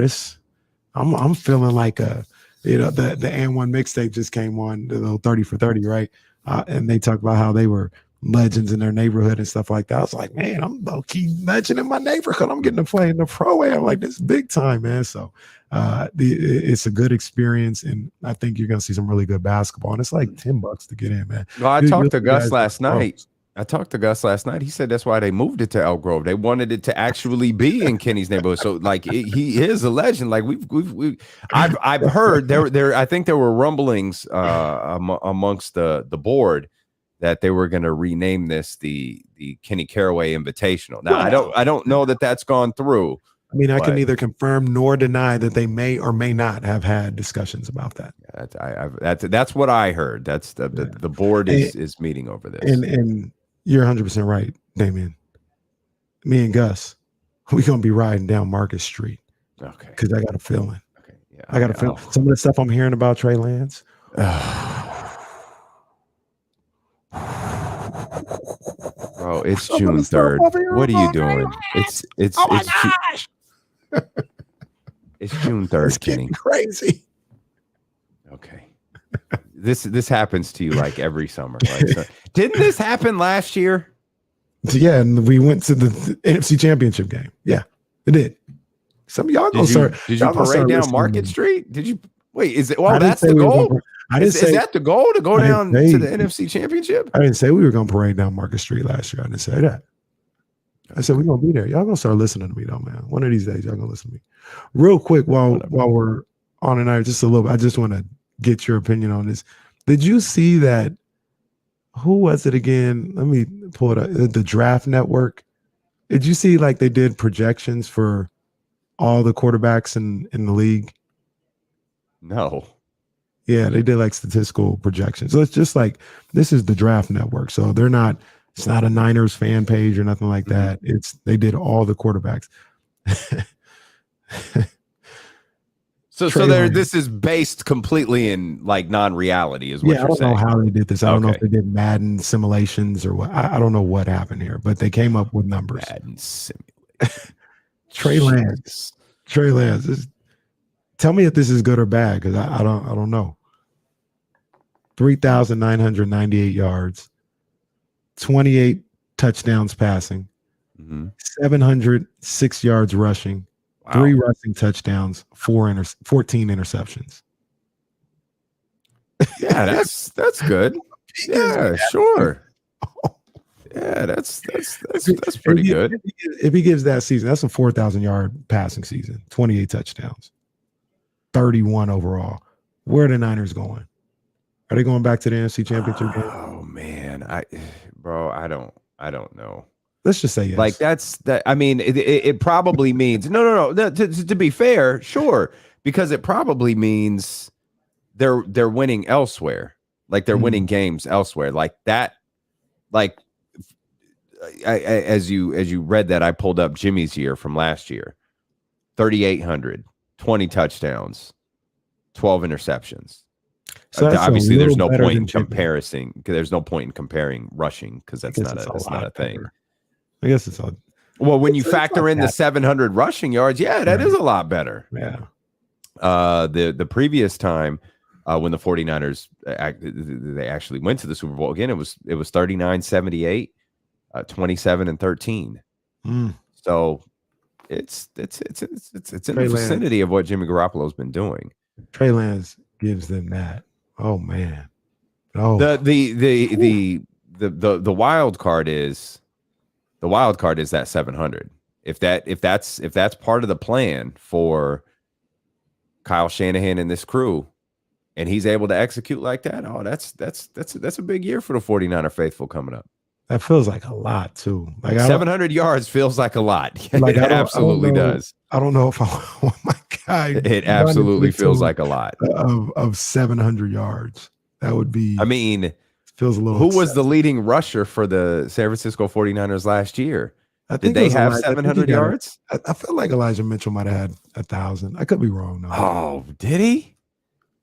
I'm feeling like the And1 mixtape just came on, the little 30 for 30, right? And they talk about how they were legends in their neighborhood and stuff like that. I was like, man, I'm low key legend in my neighborhood. I'm getting to play in the pro am. Like, this is big time, man. So it's a good experience, and I think you're gonna see some really good basketball. And it's like $10 to get in, man. Well, I talked to Gus last night. Pros. He said that's why they moved it to Elk Grove. They wanted it to actually be in Kenny's neighborhood. So like he is a legend. Like I've heard there I think there were rumblings amongst the board that they were going to rename this the Kenny Caraway Invitational. Now I don't know that that's gone through. I mean, I can neither confirm nor deny that they may or may not have had discussions about that. That's what I heard. That's the board is meeting over this. And you're 100% right, Damien. Me and Gus, we're gonna be riding down Market Street. Okay. Because I got a feeling. Okay. Yeah. I got a feeling. Some of the stuff I'm hearing about Trey Lance. Bro, it's June 3rd. What are you doing? It's June 3rd, Kenny. Crazy. Okay. This happens to you like every summer. Right? So, didn't this happen last year? Yeah, and we went to the NFC Championship game. Yeah, it did. Some of y'all gonna start. Did you parade down Market Street? Did you wait? Is it? Well, that's the goal. Is that the goal to go down to the NFC Championship? I didn't say we were gonna parade down Market Street last year. I didn't say that. I said we're gonna be there. Y'all gonna start listening to me though, man. One of these days, y'all gonna listen to me. Real quick, while we're on tonight, just a little bit. I just want to get your opinion on this. Did you see that? Who was it again? Let me pull it up. The Draft Network. Did you see like they did projections for all the quarterbacks in the league? No. Yeah, they did like statistical projections. So it's just like, this is the Draft Network. So it's not a Niners fan page or nothing like that. They did all the quarterbacks. So this is based completely in like non-reality is what you're saying. I don't know how they did this. I don't know if they did Madden simulations or what. I don't know what happened here, but they came up with numbers. Madden simulation. Trey Lance. Tell me if this is good or bad, because I don't know. 3,998 yards, 28 touchdowns passing, 706 yards rushing, 3 rushing touchdowns, 14 interceptions. Yeah, that's good. Yeah, sure. Yeah, that's pretty good. If he gives that season, that's a 4,000-yard passing season, 28 touchdowns, 31 overall. Where are the Niners going? Are they going back to the NFC Championship game? Oh man, I don't know. Let's just say yes. Like that. I mean, it probably means no. To be fair, sure, because it probably means they're winning elsewhere. Like they're winning games elsewhere. Like that. Like as you read that, I pulled up Jimmy's year from last year. 3,800, 20 touchdowns, 12 interceptions. So obviously, there's no point in comparison. There's no point in comparing rushing because that's not a thing. I guess it's all. Well, when you factor in the 700 rushing yards, that is a lot better. Yeah. The previous time when the 49ers they actually went to the Super Bowl again, it was 39-78, 27-13. So it's in the vicinity of what Jimmy Garoppolo's been doing. Trey Lance gives them that. Oh man. Oh. The wild card is that 700. If that's part of the plan for Kyle Shanahan and this crew, and he's able to execute like that, that's a big year for the 49er faithful coming up. That feels like a lot too. Like 700 yards feels like a lot. Like, it absolutely does. I don't know if I want my guy. It absolutely feels like a lot of 700 yards. That would be. I mean, feels a little. Who was the leading rusher for the San Francisco 49ers last year? Did they have 700 yards? I feel like Elijah Mitchell might have had 1,000. I could be wrong though. Oh, did he?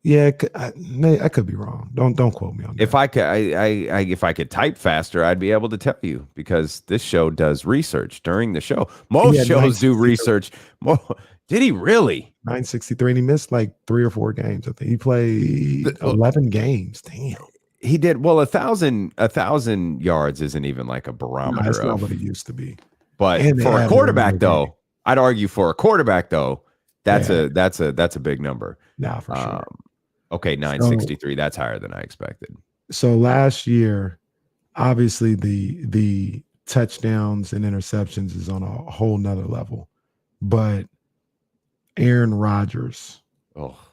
Yeah, I could be wrong. Don't quote me on that. If I could type faster, I'd be able to tell you, because this show does research during the show. Most shows do research. Did he really? 963, and he missed like 3 or 4 games. I think he played 11 games. Damn. He did well. 1,000 yards isn't even like a barometer. No, that's not what it used to be. But And for a they quarterback, added another though, I'd argue for a quarterback, though, that's a big number. Nah, for sure. Okay, 963. That's higher than I expected. So last year, obviously the touchdowns and interceptions is on a whole nother level. But Aaron Rodgers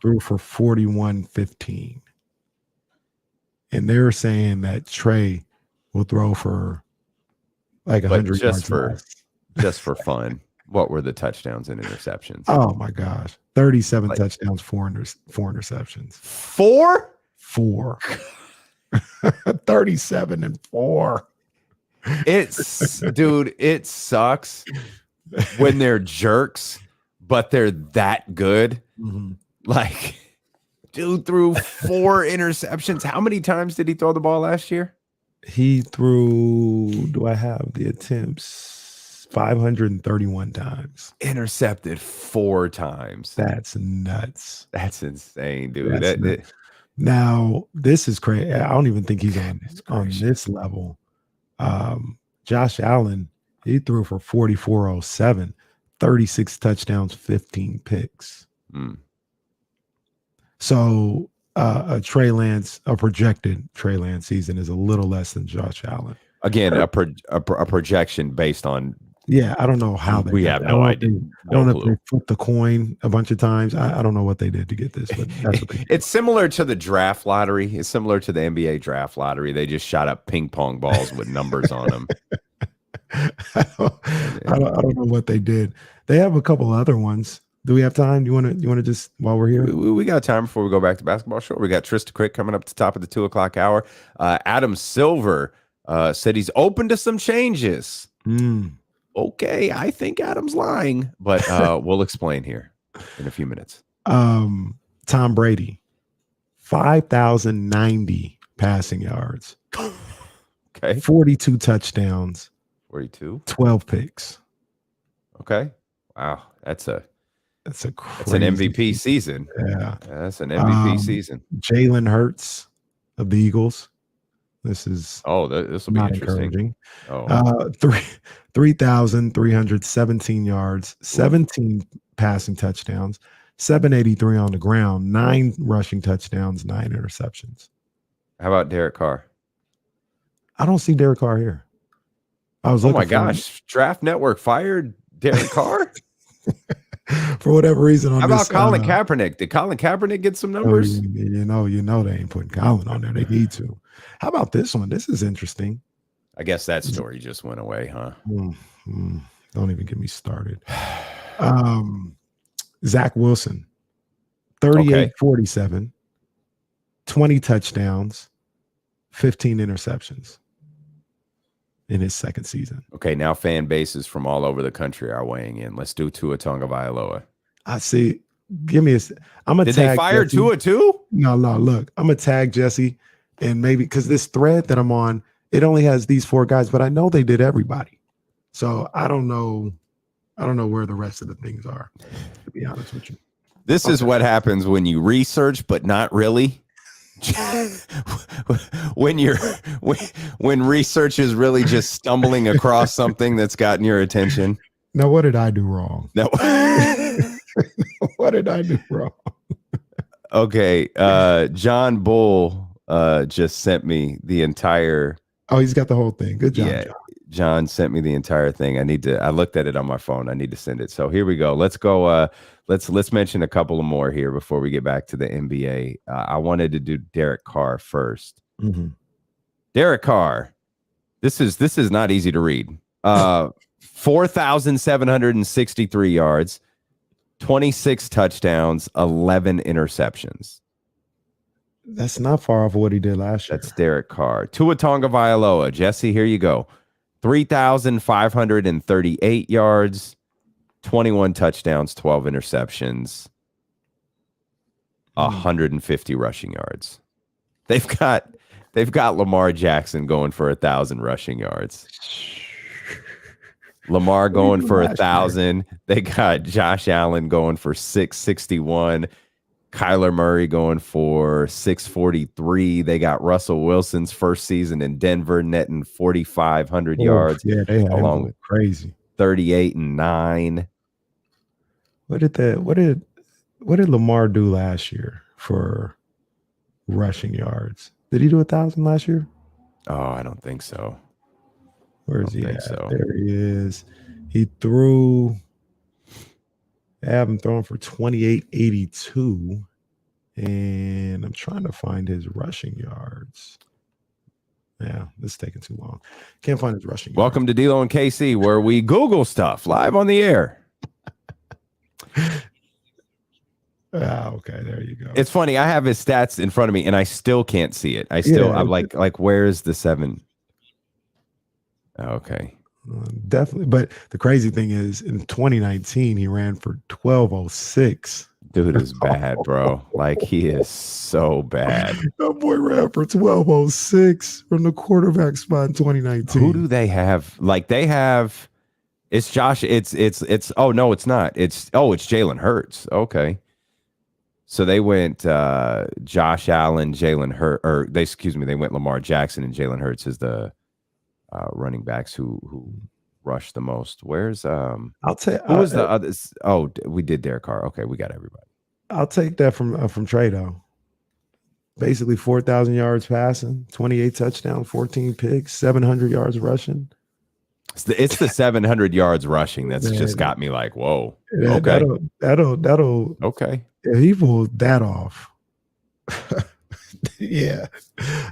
threw for 41-15. And they were saying that Trey will throw for like 100 yards less. Just for fun. What were the touchdowns and interceptions? Oh my gosh. 37 touchdowns, 4 interceptions. 4? 37 and 4. Dude, it sucks when they're jerks, but they're that good. Mm-hmm. Like, dude threw 4 interceptions. How many times did he throw the ball last year? He threw, do I have the attempts? 531 times. Intercepted 4 times. That's nuts. That's insane, dude. Now, this is crazy. I don't even think he's on this level. Josh Allen, he threw for 4407, 36 touchdowns, 15 picks. So a projected Trey Lance season is a little less than Josh Allen. Again, a projection based on. Yeah, I don't know how we have no idea. I don't know if they flipped the coin a bunch of times. I don't know what they did to get this, but that's what they did. It's similar to the draft lottery. It's similar to the NBA draft lottery. They just shot up ping pong balls with numbers on them. I don't know what they did. They have a couple other ones. Do we have time? You want to just while we're here? We got time before we go back to basketball show. We got Trysta Krick coming up to the top of the 2:00 hour. Adam Silver said he's open to some changes. Okay, I think Adam's lying, but we'll explain here in a few minutes. Tom Brady, 5,090 passing yards. Okay. 42 touchdowns. 42. 12 picks. Okay. Wow. That's an season. MVP season. Yeah. That's an MVP season. Jalen Hurts of the Eagles. This is this will be interesting. 3,317 yards, 17 passing touchdowns, 783 on the ground, 9 rushing touchdowns, 9 interceptions. How about Derek Carr? I don't see Derek Carr here. Oh my gosh. Draft Network fired Derek Carr? For whatever reason. How about Colin Kaepernick? Did Colin Kaepernick get some numbers? You know they ain't putting Colin on there. They need to. How about this one? This is interesting. I guess that story just went away, huh? Don't even get me started. Zach Wilson, 38-47, 20 touchdowns, 15 interceptions in his second season. Okay, now fan bases from all over the country are weighing in. Let's do Tua Tagovailoa. I see. Give me I'm gonna. Did they fire Jesse. Tua too? No. Look, I'm gonna tag Jesse, and maybe because this thread that I'm on, it only has these 4 guys, but I know they did everybody. So I don't know where the rest of the things are, to be honest with you. This is what happens when you research, but not really. when research is really just stumbling across something that's gotten your attention. Now, what did I do wrong? No. What did I do wrong? Okay. John Bull just sent me the entire. Oh, he's got the whole thing. Good job. Yeah, John sent me the entire thing. I looked at it on my phone. I need to send it. So here we go. Let's go. Let's mention a couple of more here before we get back to the NBA. I wanted to do Derek Carr first. Mm-hmm. Derek Carr. This is not easy to read. 4,763 yards, 26 touchdowns, 11 interceptions. That's not far off of what he did last year. That's Derek Carr. Tua Tagovailoa. Jesse, here you go. 3,538 yards, 21 touchdowns, 12 interceptions, 150 rushing yards. They've got Lamar Jackson going for 1,000 rushing yards. Lamar going for 1,000. They got Josh Allen going for 661. Kyler Murray going for 643. They got Russell Wilson's first season in Denver netting 4,500 yards. Yeah, they had along him with crazy. 38 and 9. What did Lamar do last year for rushing yards? Did he do 1,000 last year? Oh, I don't think so. Where is he at? So. There he is. He threw. They have him throwing for 2882. And I'm trying to find his rushing yards. Yeah, this is taking too long. Can't find his rushing Welcome to D'Lo and KC, where we Google stuff live on the air. Okay, there you go. It's funny. I have his stats in front of me, and I still can't see it. I'm like, where's the 7? Okay. Definitely. But the crazy thing is, in 2019, he ran for 1206. Dude is bad, bro. Like, he is so bad. That boy ran for 1206 from the quarterback spot in 2019. Who do they have? Like, they have, it's Josh. Oh, no, it's not. It's Jalen Hurts. Okay. So they went Josh Allen, Jalen Hurts, they went Lamar Jackson and Jalen Hurts as the running backs who rushed the most. Where's I'll take who was the others? Oh, we did Derek Carr. Okay, we got everybody. I'll take that from Trey though. Basically 4,000 yards passing, 28 touchdowns, 14 picks, 700 yards rushing. It's the 700 yards rushing that's just got me like, whoa. Okay, that'll okay. If he pulled that off, yeah,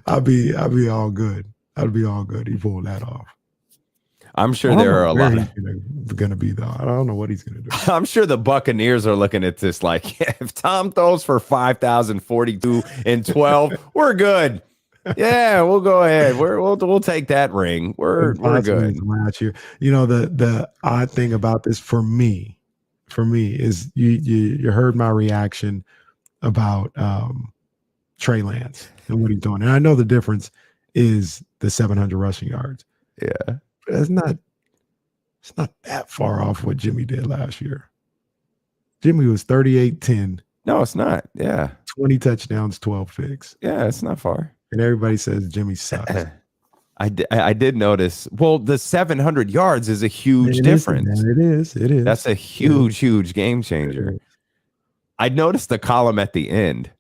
I'll be all good. I'd be all good. He pulled that off. I'm sure there are a lot gonna be though. I don't know what he's gonna do. I'm sure the Buccaneers are looking at this like, if Tom throws for 5,042 and 12, we're good. Yeah, we'll go ahead. We'll take that ring. We're good. Last year, the odd thing about this for me is you heard my reaction about Trey Lance and what he's doing, and I know the difference is the 700 rushing yards. Yeah, but it's not that far off what Jimmy did last year. Jimmy was 38-10. No, it's not. Yeah, 20 touchdowns, 12 picks. Yeah, it's not far. And everybody says Jimmy sucks. I did notice. Well, the 700 yards is a huge difference. It is. That's a huge game changer. I noticed the column at the end.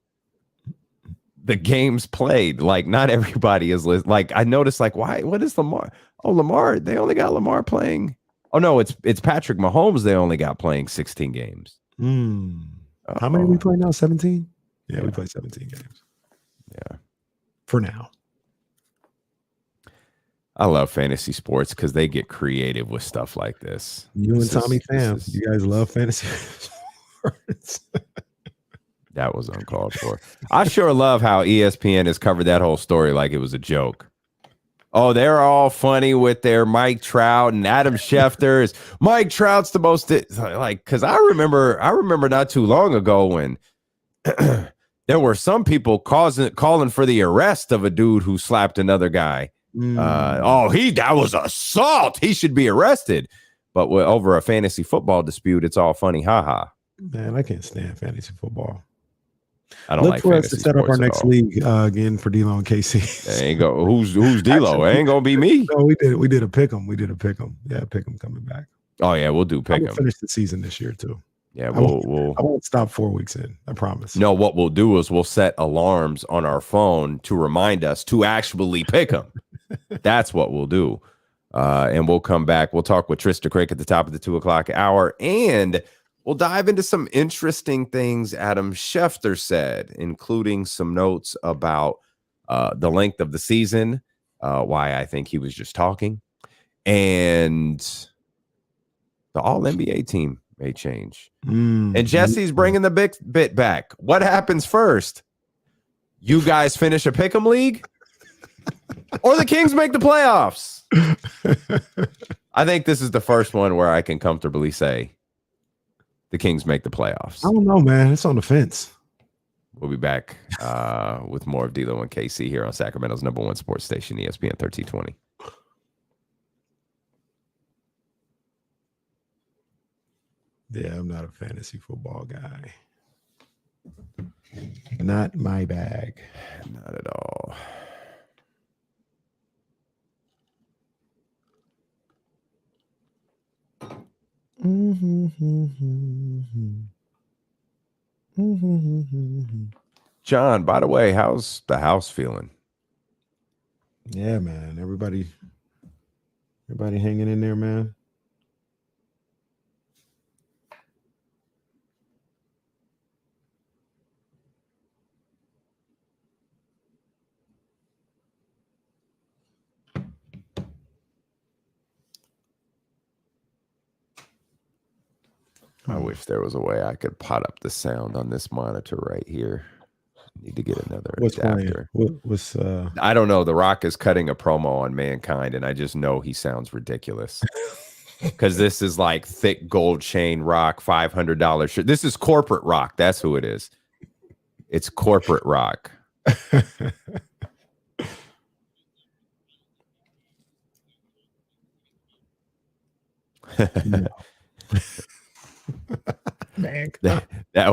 The games played. Like, not everybody is like. I noticed, like, why? What is Lamar? Oh, Lamar. They only got Lamar playing. Oh no, it's Patrick Mahomes. They only got playing 16 games. How many we play now? 17. Yeah, we play 17 games. Yeah. For now. I love fantasy sports because they get creative with stuff like this. You and Tommy Pham, you guys love fantasy sports. That was uncalled for. I sure love how ESPN has covered that whole story like it was a joke. Oh, they're all funny with their Mike Trout and Adam Schefter. Mike Trout's the most like, because I remember not too long ago when there were some people calling for the arrest of a dude who slapped another guy. That was assault. He should be arrested. But over a fantasy football dispute, it's all funny. Ha. Man, I can't stand fantasy football. I don't Look for us to set up our next league again for D'Lo and KC. There ain't go. Who's D'Lo? It ain't gonna be me. No, we did a pick 'em. Yeah, pick 'em coming back. Oh yeah, we'll do pick 'em. Finish the season this year too. Yeah, I won't stop 4 weeks in. I promise. No, what we'll do is we'll set alarms on our phone to remind us to actually pick 'em. That's what we'll do. And we'll come back. We'll talk with Trysta Krick at the top of the 2:00 hour, and we'll dive into some interesting things Adam Schefter said, including some notes about the length of the season, why I think he was just talking, and the All-NBA team may change. And Jesse's bringing the big bit back. What happens first? You guys finish a pick'em league? Or the Kings make the playoffs? I think this is the first one where I can comfortably say the Kings make the playoffs. I don't know, man. It's on the fence. We'll be back with more of D'Lo and KC here on Sacramento's #1 sports station, ESPN 1320. Yeah, I'm not a fantasy football guy. Not my bag. Not at all. John, by the way, how's the house feeling? Yeah, man. Everybody hanging in there, man. I wish there was a way I could pot up the sound on this monitor right here. Need to get another adapter. What's I don't know. The Rock is cutting a promo on Mankind, and I just know he sounds ridiculous. Because this is like thick gold chain Rock, $500 shirt. This is corporate Rock. That's who it is. It's corporate Rock. that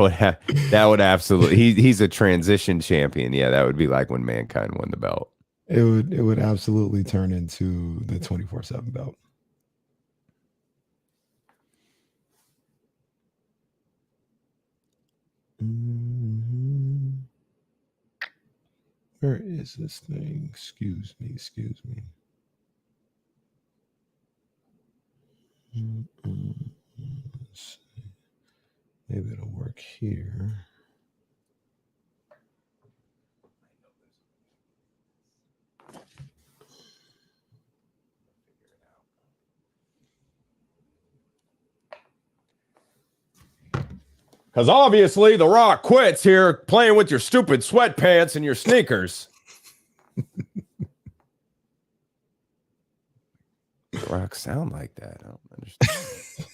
would absolutely he's a transition champion. Yeah, that would be like when Mankind won the belt. It would absolutely turn into the 24/7 belt. Where is this thing? Excuse me. Let's see. Maybe it'll work here. Because obviously The Rock quits here playing with your stupid sweatpants and your sneakers. The Rock sound like that? I don't understand.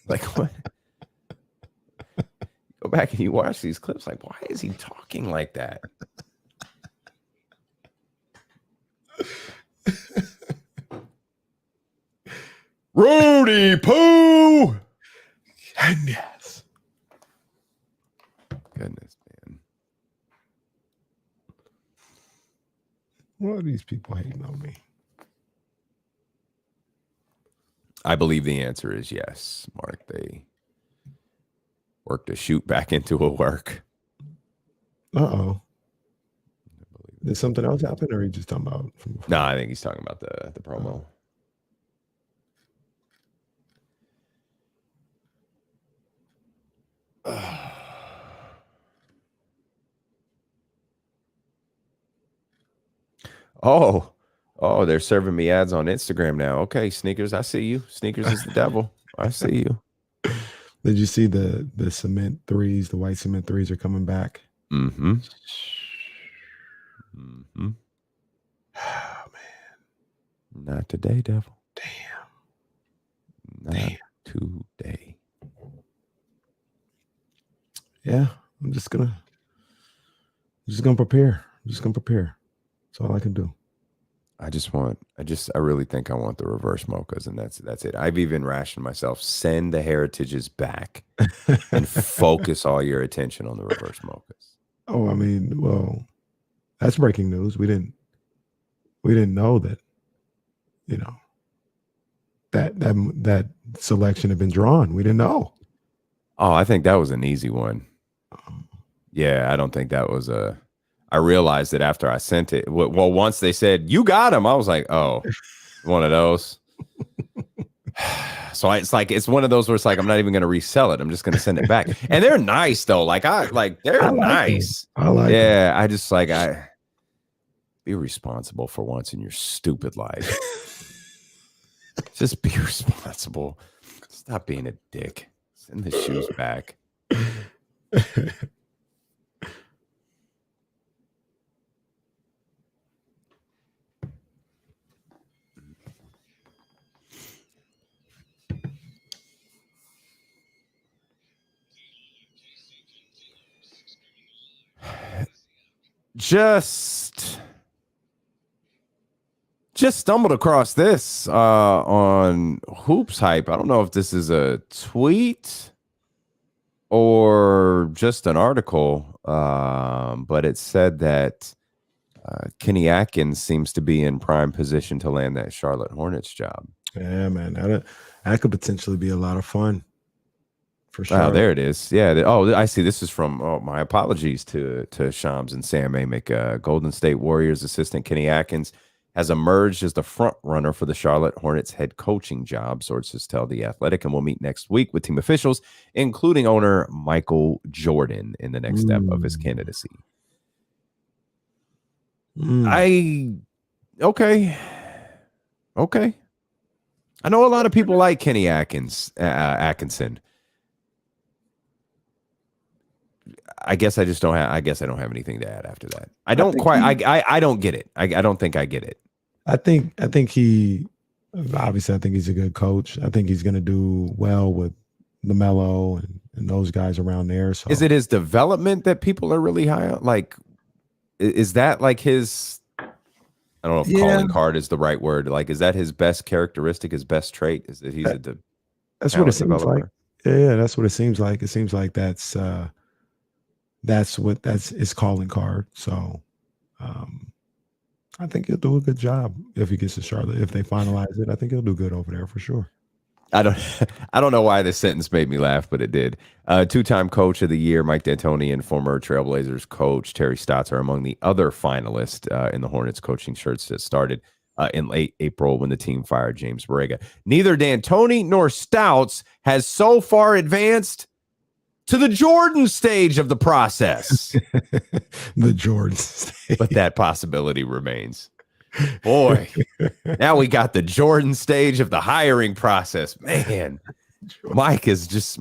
Like what? Go back and you watch these clips. Like, why is he talking like that? Rudy Poo. Goodness. Goodness, man. Why are these people hating on me? I believe the answer is yes, Mark. They worked a shoot back into a work. Uh-oh. Did something else happen, or are you just talking about? No, I think he's talking about the promo. Oh, they're serving me ads on Instagram now. Okay, Sneakers, I see you. Sneakers is the devil. I see you. Did you see the cement threes? The white cement threes are coming back. Mm-hmm. Oh, man. Not today, devil. Damn. Not today. Yeah, I'm just gonna prepare. That's all I can do. I really think I want the reverse mochas, and that's it. I've even rationed myself. Send the heritages back and focus all your attention on the reverse mochas. Oh, I mean, well, that's breaking news. We didn't know that, you know, that selection had been drawn. We didn't know. Oh, I think that was an easy one. Yeah, I don't think that was I realized it after I sent it. Well, once they said, you got him, I was like, oh, one of those. So it's one of those where it's like, I'm not even going to resell it. I'm just going to send it back. And they're nice though. They're nice. I like them. I just be responsible for once in your stupid life. Just be responsible. Stop being a dick. Send the shoes back. Just stumbled across this on Hoops Hype. I don't know if this is a tweet or just an article, but it said that Kenny Atkins seems to be in prime position to land that Charlotte Hornets job. Yeah, man, that could potentially be a lot of fun. For sure. Wow, there it is. Yeah. I see. This is from. Oh, my apologies to Shams and Sam Amick. Golden State Warriors assistant Kenny Atkins has emerged as the front runner for the Charlotte Hornets head coaching job, sources tell The Athletic, and will meet next week with team officials, including owner Michael Jordan, in the next step of his candidacy. Okay. I know a lot of people like Kenny Atkinson. I guess I don't have anything to add after that. I don't get it. I don't think I get it. I think he's a good coach. I think he's going to do well with LaMelo and those guys around there. So is it his development that people are really high on? Like, is that like his, I don't know if calling card is the right word. Like, is that his best characteristic, his best trait? Is that he's that's what it seems like. Yeah, that's what it seems like. It seems like that's his calling card. So I think he'll do a good job if he gets to Charlotte. If they finalize it, I think he'll do good over there for sure. I don't know why this sentence made me laugh, but it did. Two-time coach of the year, Mike D'Antoni, and former Trailblazers coach Terry Stotts are among the other finalists in the Hornets coaching search that started in late April when the team fired James Borrega. Neither D'Antoni nor Stotts has so far advanced to the Jordan stage of the process. The Jordan stage. But that possibility remains. Boy, now we got the Jordan stage of the hiring process. Man, Mike is just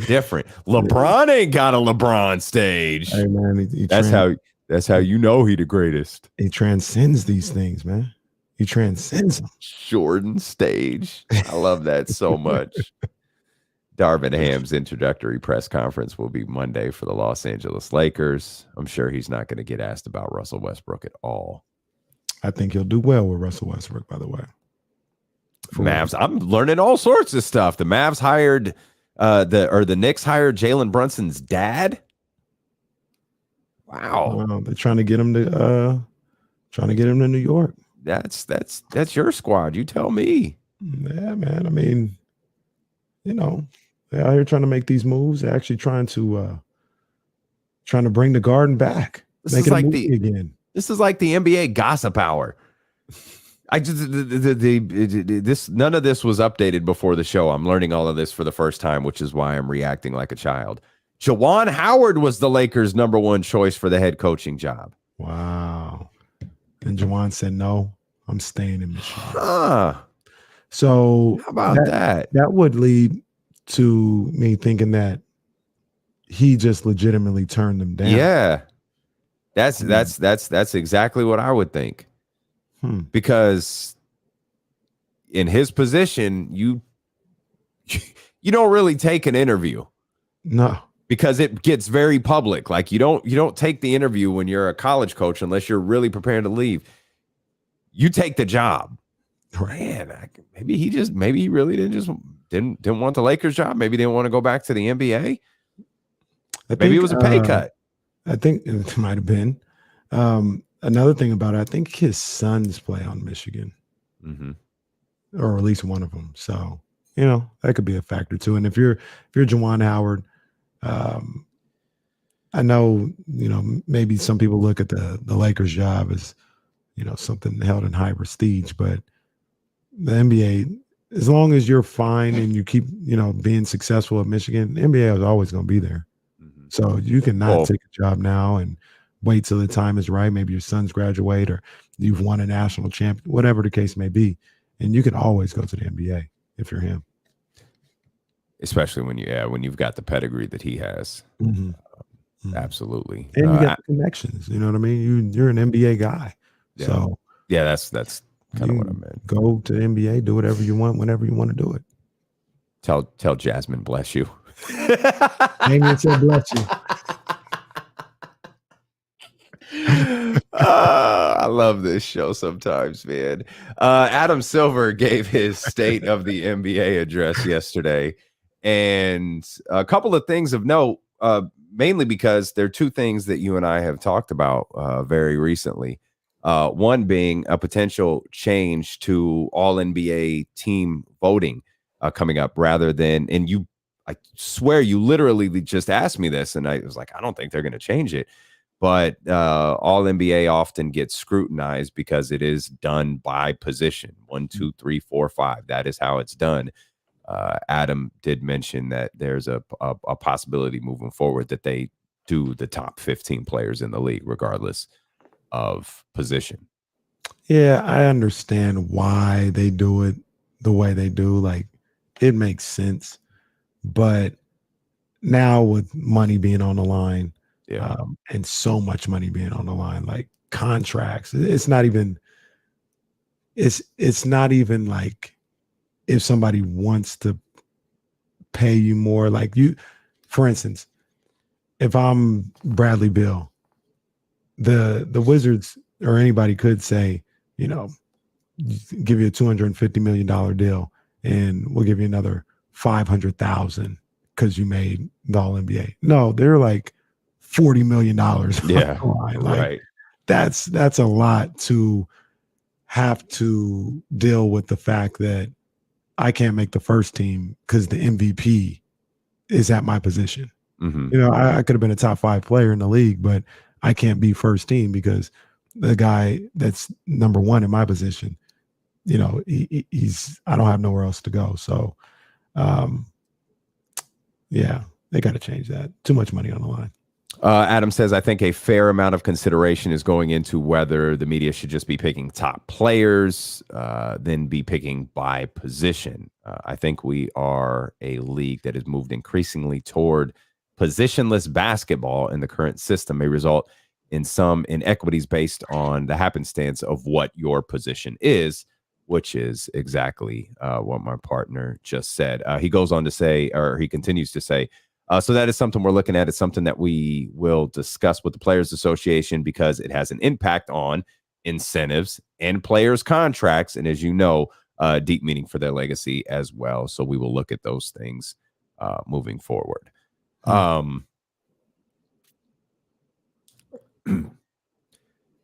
different. LeBron ain't got a LeBron stage. Hey man, that's how you know he the greatest. He transcends these things, man. He transcends them. Jordan stage. I love that so much. Darvin Ham's introductory press conference will be Monday for the Los Angeles Lakers. I'm sure he's not going to get asked about Russell Westbrook at all. I think he'll do well with Russell Westbrook, by the way. Mavs, I'm learning all sorts of stuff. The Mavs hired the Knicks hired Jalen Brunson's dad. Wow. They're trying to get him to New York. That's your squad. You tell me. Yeah, man. I mean, they're out here trying to make these moves. They're actually trying to bring the Garden back. This is like the NBA gossip hour. None of this was updated before the show. I'm learning all of this for the first time, which is why I'm reacting like a child. Juwan Howard was the Lakers' number one choice for the head coaching job. Wow. And Juwan said, no, I'm staying in Michigan. Huh. So how about that? That would lead to me thinking that he just legitimately turned them down. Yeah. That's exactly what I would think. Because in his position, you don't really take an interview. No. Because it gets very public. Like you don't take the interview when you're a college coach unless you're really prepared to leave. You take the job. Man, maybe he really didn't want the Lakers job. Maybe he didn't want to go back to the NBA. Maybe it was a pay cut. I think it might have been. Another thing about it, I think his sons play on Michigan, or at least one of them. So that could be a factor too. And if you're Juwan Howard, I know maybe some people look at the Lakers job as something held in high prestige, but the NBA, as long as you're fine and you keep being successful at Michigan, the NBA is always going to be there. So you cannot take a job now and wait till the time is right. Maybe your sons graduate or you've won a national champion, whatever the case may be. And you can always go to the NBA if you're him. Especially when you've got the pedigree that he has. Absolutely. And you got the connections. You know what I mean? You're an NBA guy. Yeah. So yeah, that's kind of what I meant. Go to the NBA, do whatever you want, whenever you want to do it. Tell Jasmine, bless you. Damien said, bless you. I love this show sometimes, man. Adam Silver gave his State of the NBA address yesterday, And a couple of things of note, mainly because there are two things that you and I have talked about very recently. One being a potential change to all NBA team voting coming up rather than, and I swear you literally just asked me this, and I was like, I don't think they're going to change it. But all NBA often gets scrutinized because it is done by position 1, 2, 3, 4, 5. That is how it's done. Adam did mention that there's a possibility moving forward that they do the top 15 players in the league, regardless of position. Yeah, I understand why they do it the way they do. Like, it makes sense. But now with money being on the line, and so much money being on the line, like contracts, it's not even like if somebody wants to pay you more, like for instance, if I'm Bradley Beal, the Wizards or anybody could say, give you a $250 million deal and we'll give you another $500,000 because you made the All NBA. No, they're like $40 million. Yeah, like, right. That's a lot to have to deal with the fact that I can't make the first team because the MVP is at my position. Mm-hmm. I could have been a top 5 player in the league, but I can't be first team because the guy that's number 1 in my position, he's I don't have nowhere else to go. So, yeah, they got to change that. Too much money on the line. Adam says, I think a fair amount of consideration is going into whether the media should just be picking top players, then be picking by position. I think we are a league that has moved increasingly toward positionless basketball, and the current system may result in some inequities based on the happenstance of what your position is, which is exactly what my partner just said. He goes on to say, or he continues to say, so that is something we're looking at. It's something that we will discuss with the Players Association because it has an impact on incentives and players' contracts. And as you know, deep meaning for their legacy as well. So we will look at those things moving forward.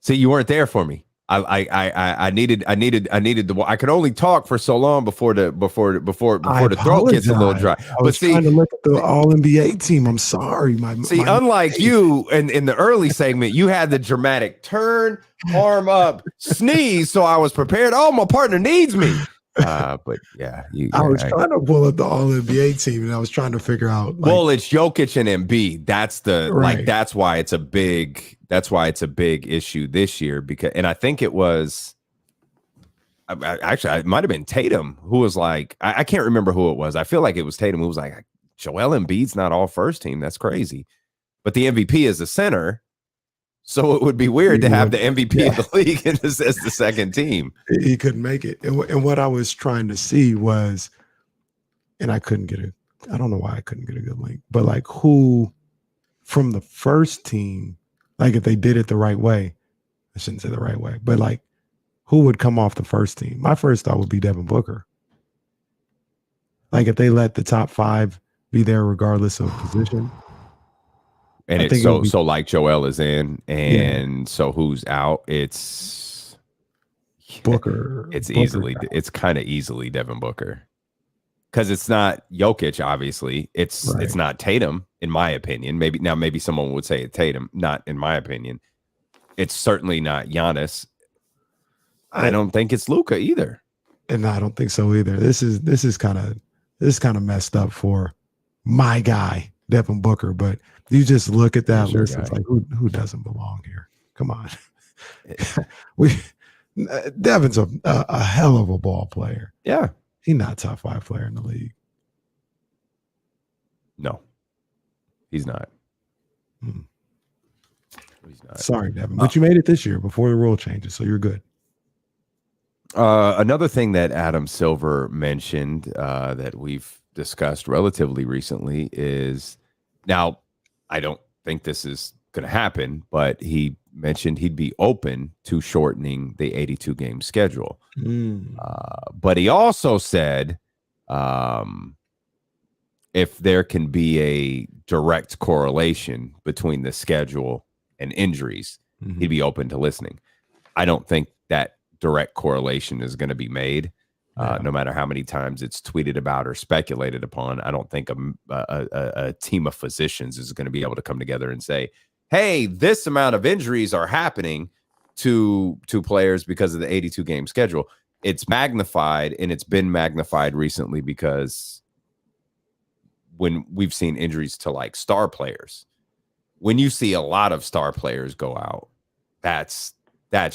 See, you weren't there for me. I needed the. I could only talk for so long before the throat gets a little dry. I was trying to look at the All NBA team. I'm sorry, unlike you in the early segment, you had the dramatic turn, arm up, sneeze. So I was prepared. Oh, my partner needs me. But yeah, I was trying to pull up the All NBA team, and I was trying to figure out. Well, it's Jokic and Embiid. That's the right. That's why it's a big. That's why it's a big issue this year and I think it was. Actually, it might have been Tatum who was like, I can't remember who it was. I feel like it was Tatum who was like, Joel Embiid's not all first team. That's crazy. But the MVP is the center. So it would be weird to have the MVP of the league as the second team. He couldn't make it. And what I was trying to see was, and I couldn't get I don't know why I couldn't get a good link, but like who from the first team, like if they did it the right way, I shouldn't say the right way, but like who would come off the first team? My first thought would be Devin Booker. Like if they let the top 5 be there regardless of position. And it's so like Joel is in, and so who's out? It's Booker. It's kind of easily Devin Booker. Because it's not Jokic, obviously. It's not Tatum, in my opinion. Maybe someone would say it's Tatum, not in my opinion. It's certainly not Giannis. I don't think it's Luka either. And I don't think so either. This is kind of messed up for my guy, Devin Booker, but you just look at that list. It's like who doesn't belong here? Come on, Devin's a hell of a ball player. Yeah, he's not top 5 player in the league. No, he's not. He's not. Sorry, Devin, but you made it this year before the rule changes, so you're good. Another thing that Adam Silver mentioned that we've discussed relatively recently is now. I don't think this is going to happen, but he mentioned he'd be open to shortening the 82-game schedule. But he also said if there can be a direct correlation between the schedule and injuries, he'd be open to listening. I don't think that direct correlation is going to be made, no matter how many times it's tweeted about or speculated upon. I don't think a team of physicians is going to be able to come together and say, hey, this amount of injuries are happening to players because of the 82 game schedule. It's magnified, and it's been magnified recently because when we've seen injuries to like star players, when you see a lot of star players go out, that's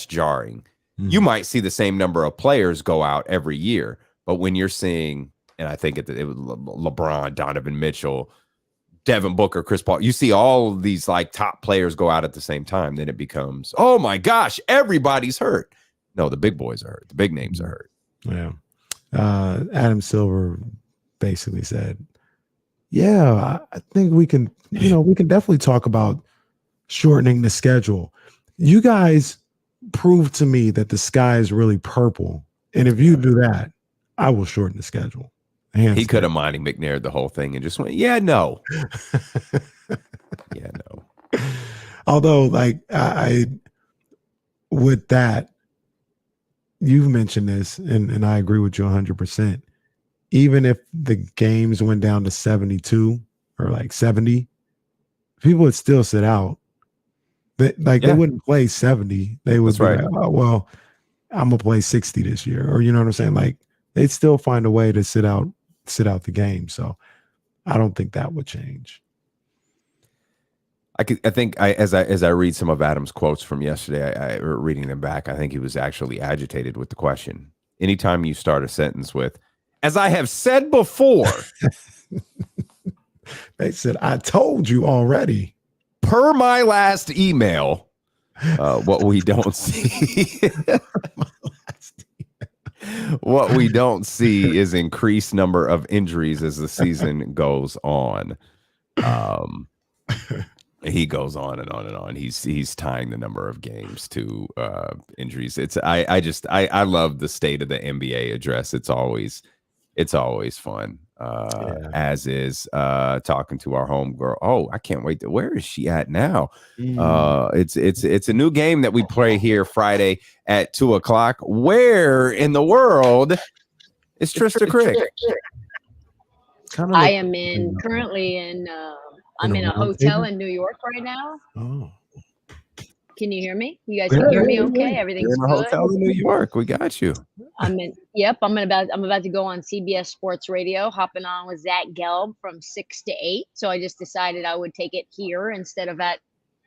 jarring. You might see the same number of players go out every year, but when you're seeing, and I think it was LeBron, Donovan Mitchell, Devin Booker, Chris Paul, you see all of these like top players go out at the same time, then it becomes, oh my gosh, everybody's hurt. No, the big boys are hurt. The big names are hurt. Yeah. Adam Silver basically said, yeah, I think we can, we can definitely talk about shortening the schedule. You guys prove to me that the sky is really purple. And if you do that, I will shorten the schedule. He could have Monty McNair the whole thing and just went, yeah, no. Yeah, no. Although, like, I with that, you've mentioned this, and I agree with you 100%. Even if the games went down to 72 or like 70, people would still sit out. They wouldn't play 70. They would be like, oh, well, I'm gonna play 60 this year, or you know what I'm saying? Like, they'd still find a way to sit out the game. So I don't think that would change. I think as I read some of Adam's quotes from yesterday, reading them back, I think he was actually agitated with the question. Anytime you start a sentence with, as I have said before, they said, I told you already. Per my last email, what we don't see. What we don't see is increased number of injuries as the season goes on. He goes on and on and on. He's tying the number of games to injuries. I love the State of the NBA address. It's always fun. As is talking to our homegirl. Oh, I can't wait. Where is she at now? It's a new game that we play here Friday at 2:00. Where in the world is Trysta Krick? I am currently in I'm in a hotel in New York right now. Oh. Can you hear me? You guys can hear me okay? Everything's good? You're in a hotel in New York. We got you. I'm about to go on CBS Sports Radio, hopping on with Zach Gelb from 6 to 8. So I just decided I would take it here instead of at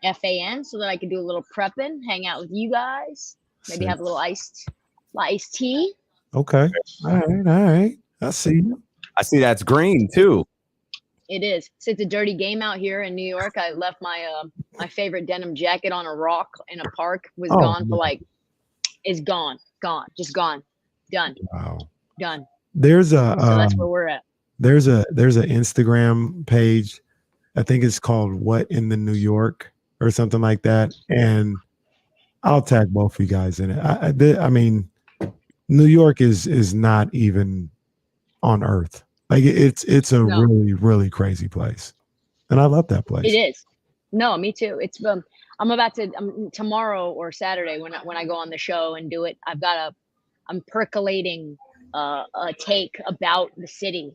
FAN so that I could do a little prepping, hang out with you guys, maybe have a little iced tea. Okay. All right. I see you. I see that's green too. It is. So it's a dirty game out here in New York. I left my my favorite denim jacket on a rock in a park. It's gone, just gone, done. Wow. Done. There's so that's where we're at. There's an Instagram page. I think it's called What in the New York or something like that. And I'll tag both of you guys in it. I mean, New York is not even on Earth. Like it's a really, really crazy place. And I love that place. It is. No, me too. It's I'm about to tomorrow or Saturday when I go on the show and do it, I'm percolating a take about the city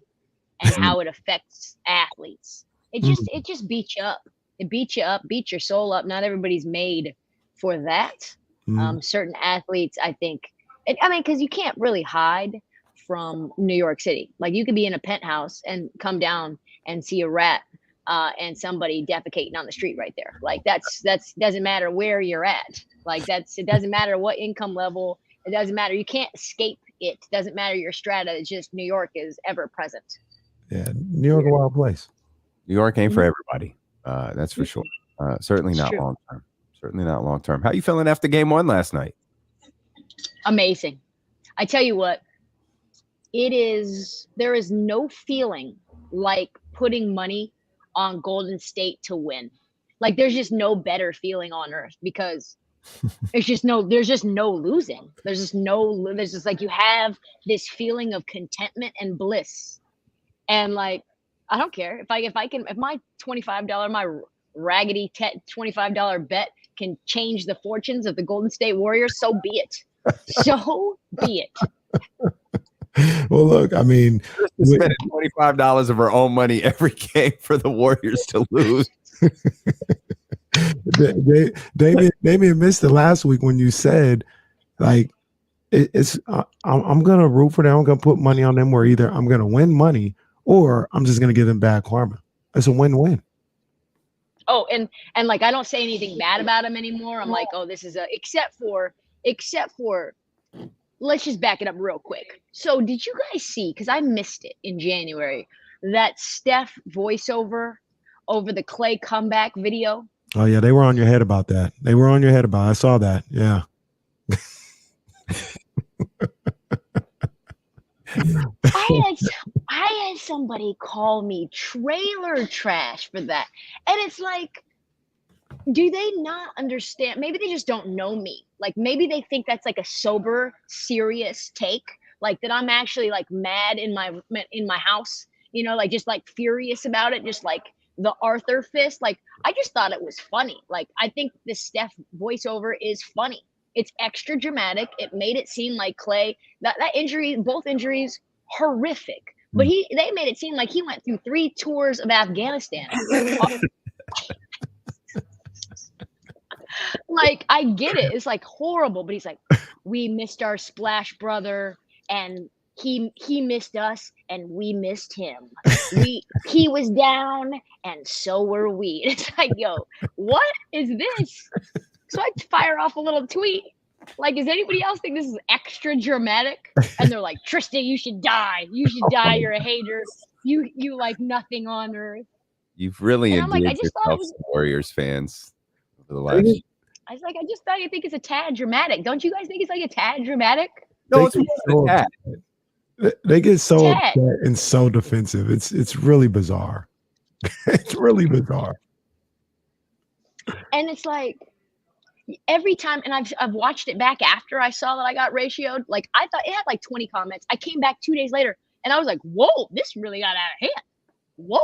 and how it affects athletes. It just beats you up. It beats you up, beats your soul up. Not everybody's made for that. Certain athletes, I think, because you can't really hide from New York City. Like, you could be in a penthouse and come down and see a rat and somebody defecating on the street right there. Like, that's doesn't matter where you're at. Like, it doesn't matter what income level. It doesn't matter. You can't escape it. It doesn't matter your strata. It's just New York is ever present. Yeah, New York, a wild place. New York ain't for everybody. That's for sure. Certainly not long term. Certainly not long term. How you feeling after game one last night? Amazing. I tell you what, there is no feeling like putting money on Golden State to win. Like, there's just no better feeling on earth because there's just no losing. There's just like, you have this feeling of contentment and bliss. And like, I don't care if my $25 my raggedy $25 bet can change the fortunes of the Golden State Warriors. So be it. So be it. Well, look, I mean, We're spending $25 of her own money every game for the Warriors to lose. Damian missed it last week when you said, like, I'm gonna root for them. I'm gonna put money on them where either I'm gonna win money or I'm just gonna give them bad karma. It's a win-win. Oh, and like I don't say anything bad about him anymore. I'm like, oh, this is except for let's just back it up real quick. So did you guys see, because I missed it in January, that Steph voiceover over the Clay comeback video? Oh yeah, they were on your head about that. I saw that. Yeah. I had somebody call me trailer trash for that. And it's like, do they not understand? Maybe they just don't know me. Like maybe they think that's like a sober, serious take, like that I'm actually like mad in my house, you know, like just like furious about it, just like the Arthur fist. Like I just thought it was funny. Like I think the Steph voiceover is funny. It's extra dramatic. It made it seem like Clay, that injury, both injuries, horrific. But they made it seem like he went through 3 tours of Afghanistan. Like, I get it. It's like horrible, but he's like, we missed our splash brother and he missed us and we missed him. He was down and so were we. It's like, yo, what is this? So I fire off a little tweet. Like, does anybody else think this is extra dramatic? And they're like, Trista, you should die. You should die. You're a hater. You like nothing on earth. You've really endeared I just thought it was, yourself to Warriors fans over the last year. I just thought I think it's a tad dramatic. Don't you guys think it's like a tad dramatic? No, it's more than that. They get so upset and so defensive. It's really bizarre. It's really bizarre. And it's like every time, and I've watched it back after I saw that I got ratioed. Like I thought it had like 20 comments. I came back 2 days later and I was like, whoa, this really got out of hand. Whoa.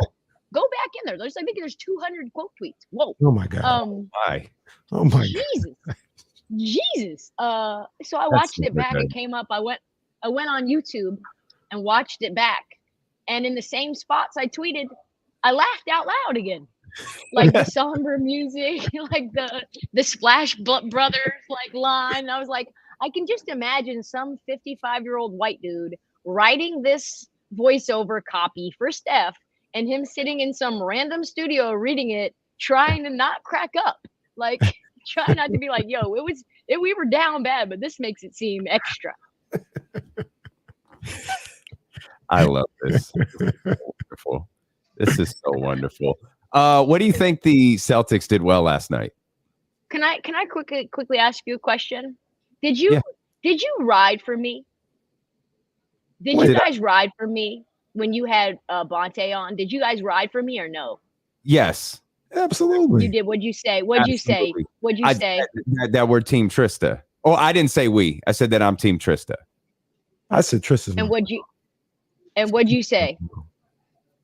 Go back in there. I think there's 200 quote tweets. Whoa. Oh my God. Why? Oh my Jesus. God. Jesus. So I watched it back. It came up. I went on YouTube and watched it back. And in the same spots I tweeted, I laughed out loud again. Like the somber music, like the Splash Brothers like line. I was like, I can just imagine some 55-year-old white dude writing this voiceover copy for Steph and him sitting in some random studio reading it, trying to not crack up. Like trying not to be like, yo, we were down bad, but this makes it seem extra. I love this. This is wonderful. This is so wonderful. What do you think the Celtics did well last night? Can I quickly ask you a question? Did you ride for me? Did you guys ride for me when you had Bonte on? Did you guys ride for me or no? Yes. Absolutely. You did. What'd you say? What'd you say? That we're Team Trista. Oh, I didn't say we. I said that I'm Team Trista. I said Trista's. And what'd you say?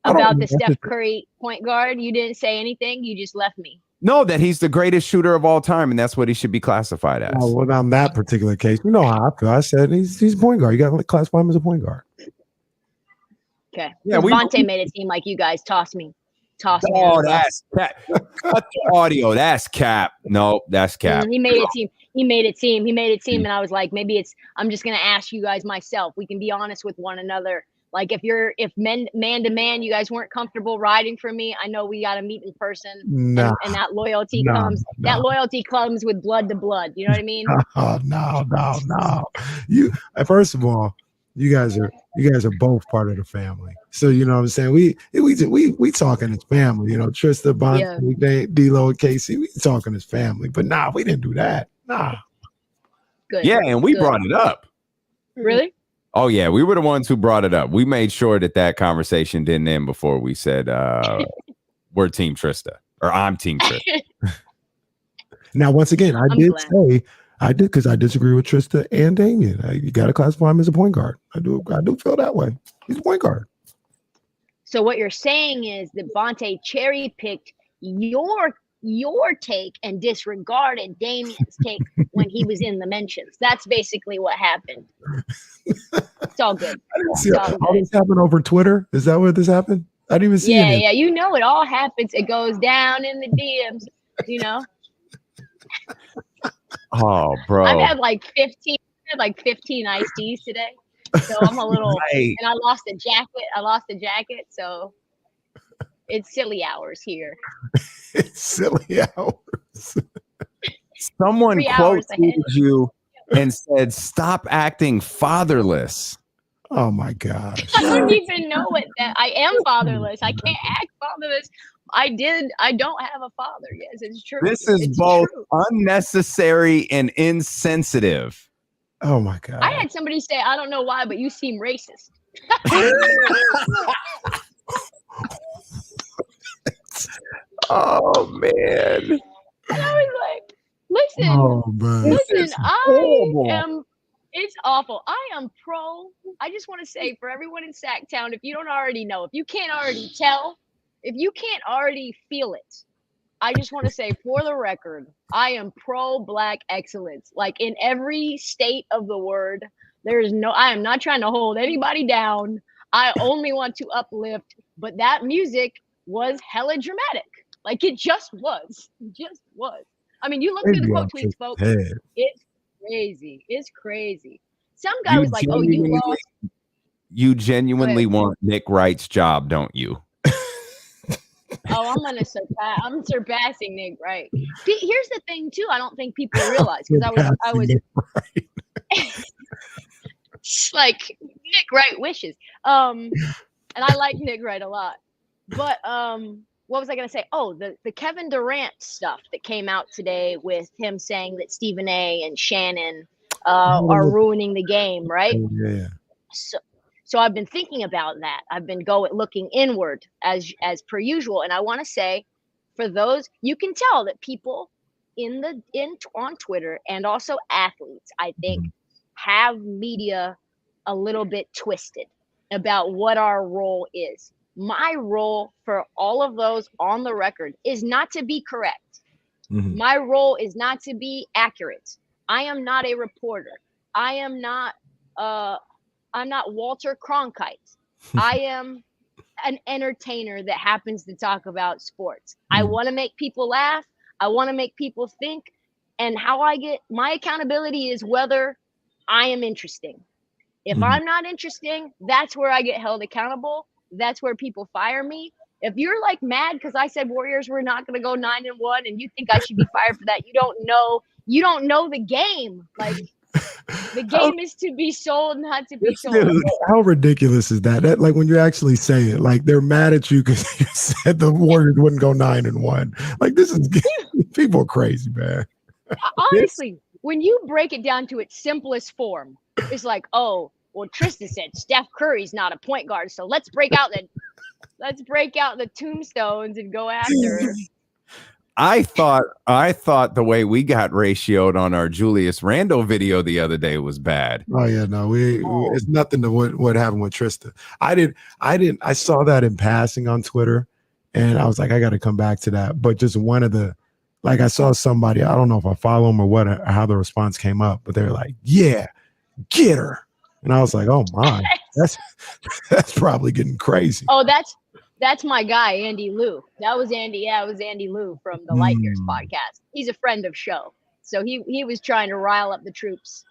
About the Steph Curry point guard, you didn't say anything. You just left me. No, that he's the greatest shooter of all time, and that's what he should be classified as. Oh, well, on that particular case, you know how I feel. I said he's a point guard. You got to classify him as a point guard. Okay. Yeah, Bonte made it seem like you guys tossed me. Oh, that's cap. Cut the audio. That's cap. No, that's cap. He made it seem, and I was like, maybe I'm just gonna ask you guys myself. We can be honest with one another. Like if man to man, you guys weren't comfortable riding for me, I know we got to meet in person. No, and that loyalty comes. No. That loyalty comes with blood to blood. You know what I mean? No. You first of all, you guys are both part of the family. So you know what I'm saying. We talking as family. You know, Trista, Bonte, D-Lo, and Casey. We talking as family. But we didn't do that. Good. Yeah, and we brought it up. Really? Oh, yeah, we were the ones who brought it up. We made sure that conversation didn't end before we said we're Team Trista or I'm Team Trista. Now, once again, I did because I disagree with Trista and Damian. You got to classify him as a point guard. I do feel that way. He's a point guard. So what you're saying is that Bonte cherry picked your take and disregarded Damian's take when he was in the mentions. That's basically what happened. It's all good. See, all this happened over Twitter. Is that where this happened? I didn't even see it. Yeah. You know, it all happens. It goes down in the DMs. You know. Oh, bro. I've had like 15 iced teas today. So I'm a little, and I lost a jacket. So it's silly hours here. It's silly hours. Someone 3 hours quoted you and said, "Stop acting fatherless." Oh my gosh. I don't even know what that. I am fatherless. I can't act fatherless. I don't have a father. Yes, it's true. This is both unnecessary and insensitive. Oh my God. I had somebody say, I don't know why, but you seem racist. Oh man. And I was like, listen, it's awful. I am pro. I just want to say for everyone in Sacktown, if you don't already know, if you can't already tell, if you can't already feel it, I just want to say for the record, I am pro Black excellence. Like in every state of the word, I am not trying to hold anybody down. I only want to uplift, but that music was hella dramatic. Like it just was. I mean, you look through the quote tweets, folks. It's crazy. It's crazy. Some guy was like, "Oh, you lost." You genuinely want Nick Wright's job, don't you? Oh, I'm surpassing Nick Wright. Here's the thing, too. I don't think people realize because I was like Nick Wright wishes. And I like Nick Wright a lot. But what was I gonna say? Oh, the Kevin Durant stuff that came out today with him saying that Stephen A. and Shannon are ruining the game, right? Yeah. So I've been thinking about that. I've been looking inward as per usual, and I want to say, for those, you can tell that people on Twitter and also athletes, I think, have media a little bit twisted about what our role is. My role for all of those on the record is not to be correct. Mm-hmm. My role is not to be accurate. I am not a reporter. I am not I'm not Walter Cronkite. I am an entertainer that happens to talk about sports. I want to make people laugh. I want to make people think. And how I get my accountability is whether I am interesting. If I'm not interesting, that's where I get held accountable. That's where people fire me. If you're like mad because I said Warriors were not going to go 9-1 and you think I should be fired for that, you don't know the game. Like, the game is to be sold, not to be sold. Dude, how ridiculous is that? That, like, when you actually say it, like they're mad at you because you said the Warriors wouldn't go 9-1. Like, this is people are crazy, man. Honestly, when you break it down to its simplest form, it's like, oh, well, Trysta said Steph Curry's not a point guard, so let's break out the tombstones and go after. I thought the way we got ratioed on our Julius Randle video the other day was bad. Oh yeah, no, it's nothing to what happened with Trysta. I saw that in passing on Twitter, and I was like, I got to come back to that. But just one of the, like, I saw somebody, I don't know if I follow them or how the response came up, but they were like, yeah, get her. And I was like, oh my, that's probably getting crazy. Oh, that's my guy, Andy Liu. That was Andy. Yeah, it was Andy Liu from the Light Years podcast. He's a friend of show. So he was trying to rile up the troops.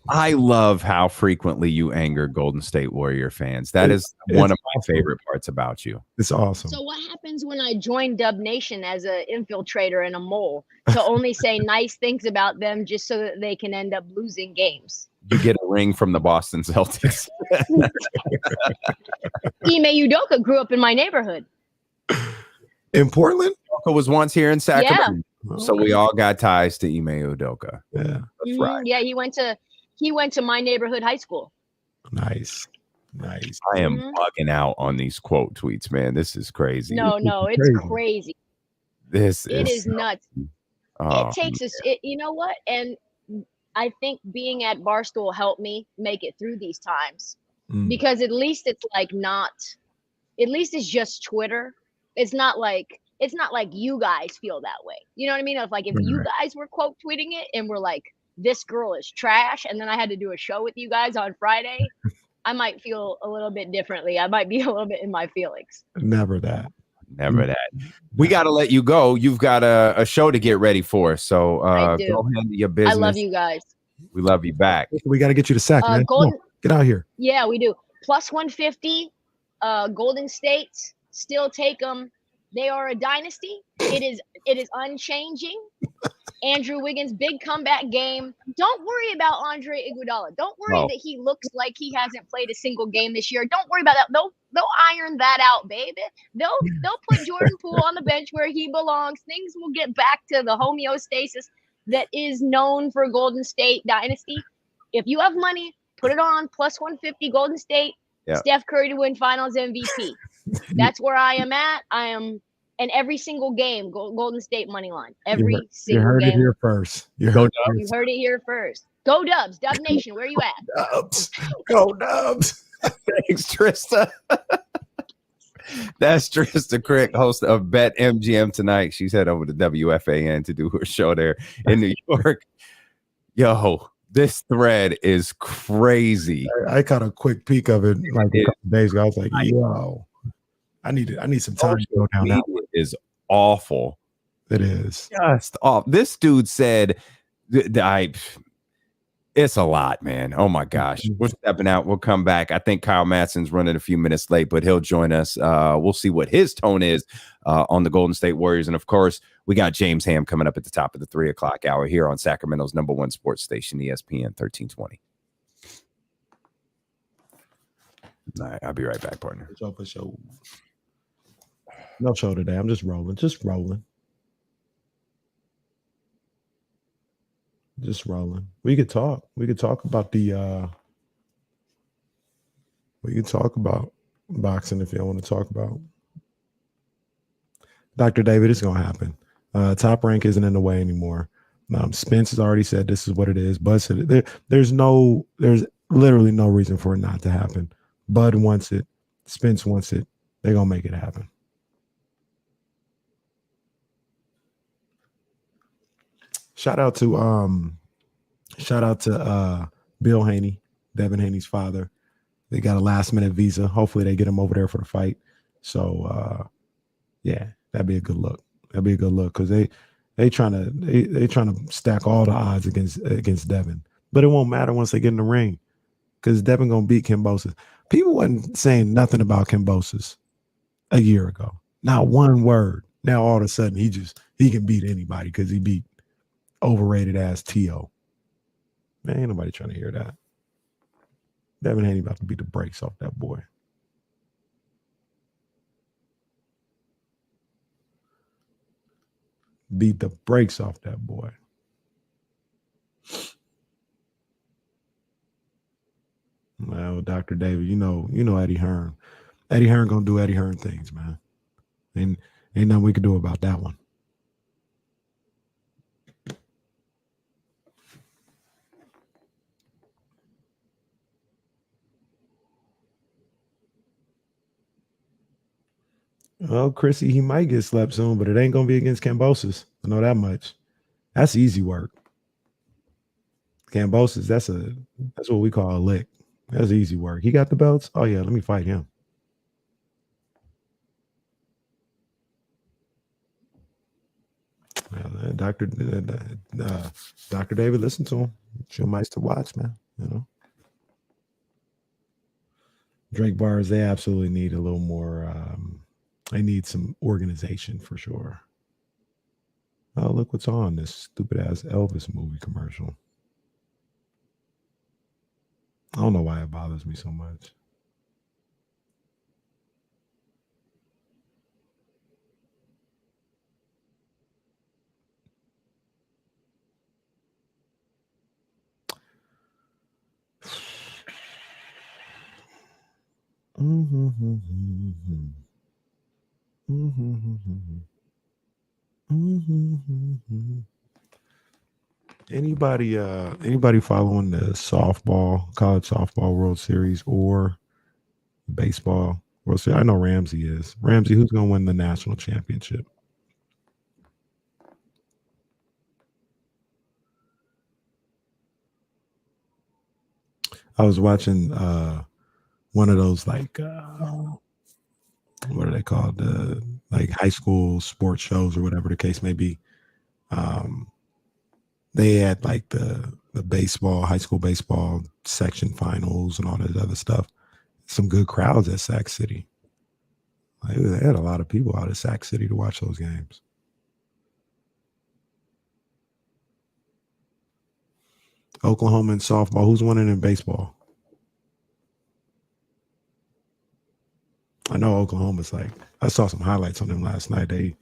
I love how frequently you anger Golden State Warrior fans. That is one of my favorite parts about you. It's awesome. So what happens when I join Dub Nation as an infiltrator and a mole to only say nice things about them just so that they can end up losing games? You get a ring from the Boston Celtics. Ime Udoka grew up in my neighborhood. In Portland? Udoka was once here in Sacramento. Yeah. So we all got ties to Ime Udoka. Yeah. That's right. Yeah, he went to my neighborhood high school. Nice. I am bugging out on these quote tweets, man. This is crazy. No, it's crazy. It is nuts. Oh, it takes us. You know what? And I think being at Barstool helped me make it through these times because at least it's like not at least it's just Twitter. It's not like you guys feel that way. You know what I mean? If you guys were quote tweeting it and were like, this girl is trash, and then I had to do a show with you guys on Friday, I might feel a little bit differently. I might be a little bit in my feelings. Never that. We got to let you go. You've got a show to get ready for. So I do. go handle your business. I love you guys. We love you back. We got to get you to sack, man. Golden, get out here. Yeah, we do. Plus 150. Golden State, still take them. They are a dynasty. It is unchanging. Andrew Wiggins, big comeback game. Don't worry about Andre Iguodala. Don't worry that he looks like he hasn't played a single game this year. Don't worry about that. They'll iron that out, baby. They'll put Jordan Poole on the bench where he belongs. Things will get back to the homeostasis that is known for Golden State dynasty. If you have money, put it on plus 150 Golden State. Yep. Steph Curry to win Finals MVP. That's where I am at. I am in every single game. Golden State money line. Every single game. You heard it here first. You heard it here first. Go Dubs, Dub Nation. Where you at? Dubs. Go Dubs. Thanks, Trysta. That's Trysta Krick, host of Bet MGM tonight. She's head over to WFAN to do her show there in New York. Yo. This thread is crazy. I caught a quick peek of it like a couple days ago. I was like, yo, I need some time to go down that. It is awful. It is. Just off. This dude said, it's a lot, man. Oh my gosh. We're stepping out. We'll come back. I think Kyle Madson's running a few minutes late, but he'll join us. We'll see what his tone is on the Golden State Warriors. And of course, we got James Ham coming up at the top of the 3 o'clock hour here on Sacramento's #1 sports station, ESPN 1320. All right, I'll be right back, partner. For sure. No show today. I'm just rolling. Just rolling. We could talk. We could talk about we could talk about boxing if y'all want to talk about. Dr. David, it's gonna happen. Top Rank isn't in the way anymore. Spence has already said this is what it is. Bud said it. There's literally no reason for it not to happen. Bud wants it. Spence wants it. They're gonna make it happen. Shout out to Bill Haney, Devin Haney's father. They got a last minute visa. Hopefully they get him over there for the fight. So yeah, that'd be a good look. That'd be a good look because they trying to stack all the odds against Devin. But it won't matter once they get in the ring because Devin gonna beat Kambosos. People wasn't saying nothing about Kambosos a year ago. Not one word. Now all of a sudden he can beat anybody because he beat overrated ass T.O. Man, ain't nobody trying to hear that. Devin Haney about to beat the brakes off that boy. Beat the brakes off that boy. Well, Dr. David, you know Eddie Hearn. Eddie Hearn gonna do Eddie Hearn things, man. And ain't nothing we can do about that one. Well, Chrissy, he might get slept soon, but it ain't gonna be against Kambosos. I know that much. That's easy work. Kambosos, that's what we call a lick. That's easy work. He got the belts. Oh yeah, let me fight him. Well, Dr. David, listen to him. Show mice to watch, man. You know, Drake bars, they absolutely need a little more. They need some organization for sure. Oh, look what's on this stupid ass Elvis movie commercial. I don't know why it bothers me so much. Anybody following the college softball World Series or baseball? We'll see. I know Ramsey is. Ramsey, who's going to win the national championship? I was watching one of those like what are they called? Like high school sports shows or whatever the case may be. They had like the baseball, high school baseball section finals and all that other stuff. Some good crowds at Sac City. Like, they had a lot of people out at Sac City to watch those games. Oklahoma in softball. Who's winning in baseball? I know Oklahoma's like, I saw some highlights on them last night. They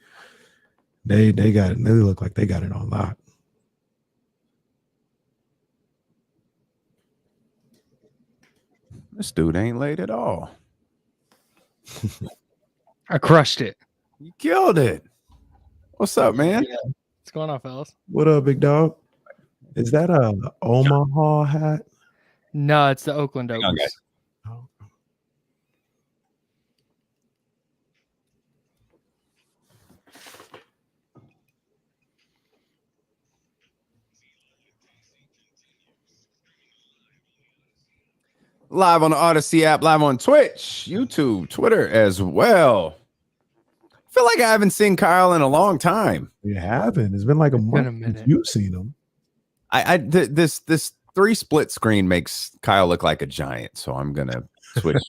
got it. They look like they got it on lock. This dude ain't late at all. I crushed it. You killed it. What's up, man? What's going on, fellas? What up, big dog? Is that a Omaha hat? No, it's the Oakland Oaks. Okay. Live on the Odyssey app, live on Twitch, YouTube, Twitter as well. I feel like I haven't seen Kyle in a long time. You haven't. It's been like a month since you've seen him. This 3 split screen makes Kyle look like a giant, so I'm gonna switch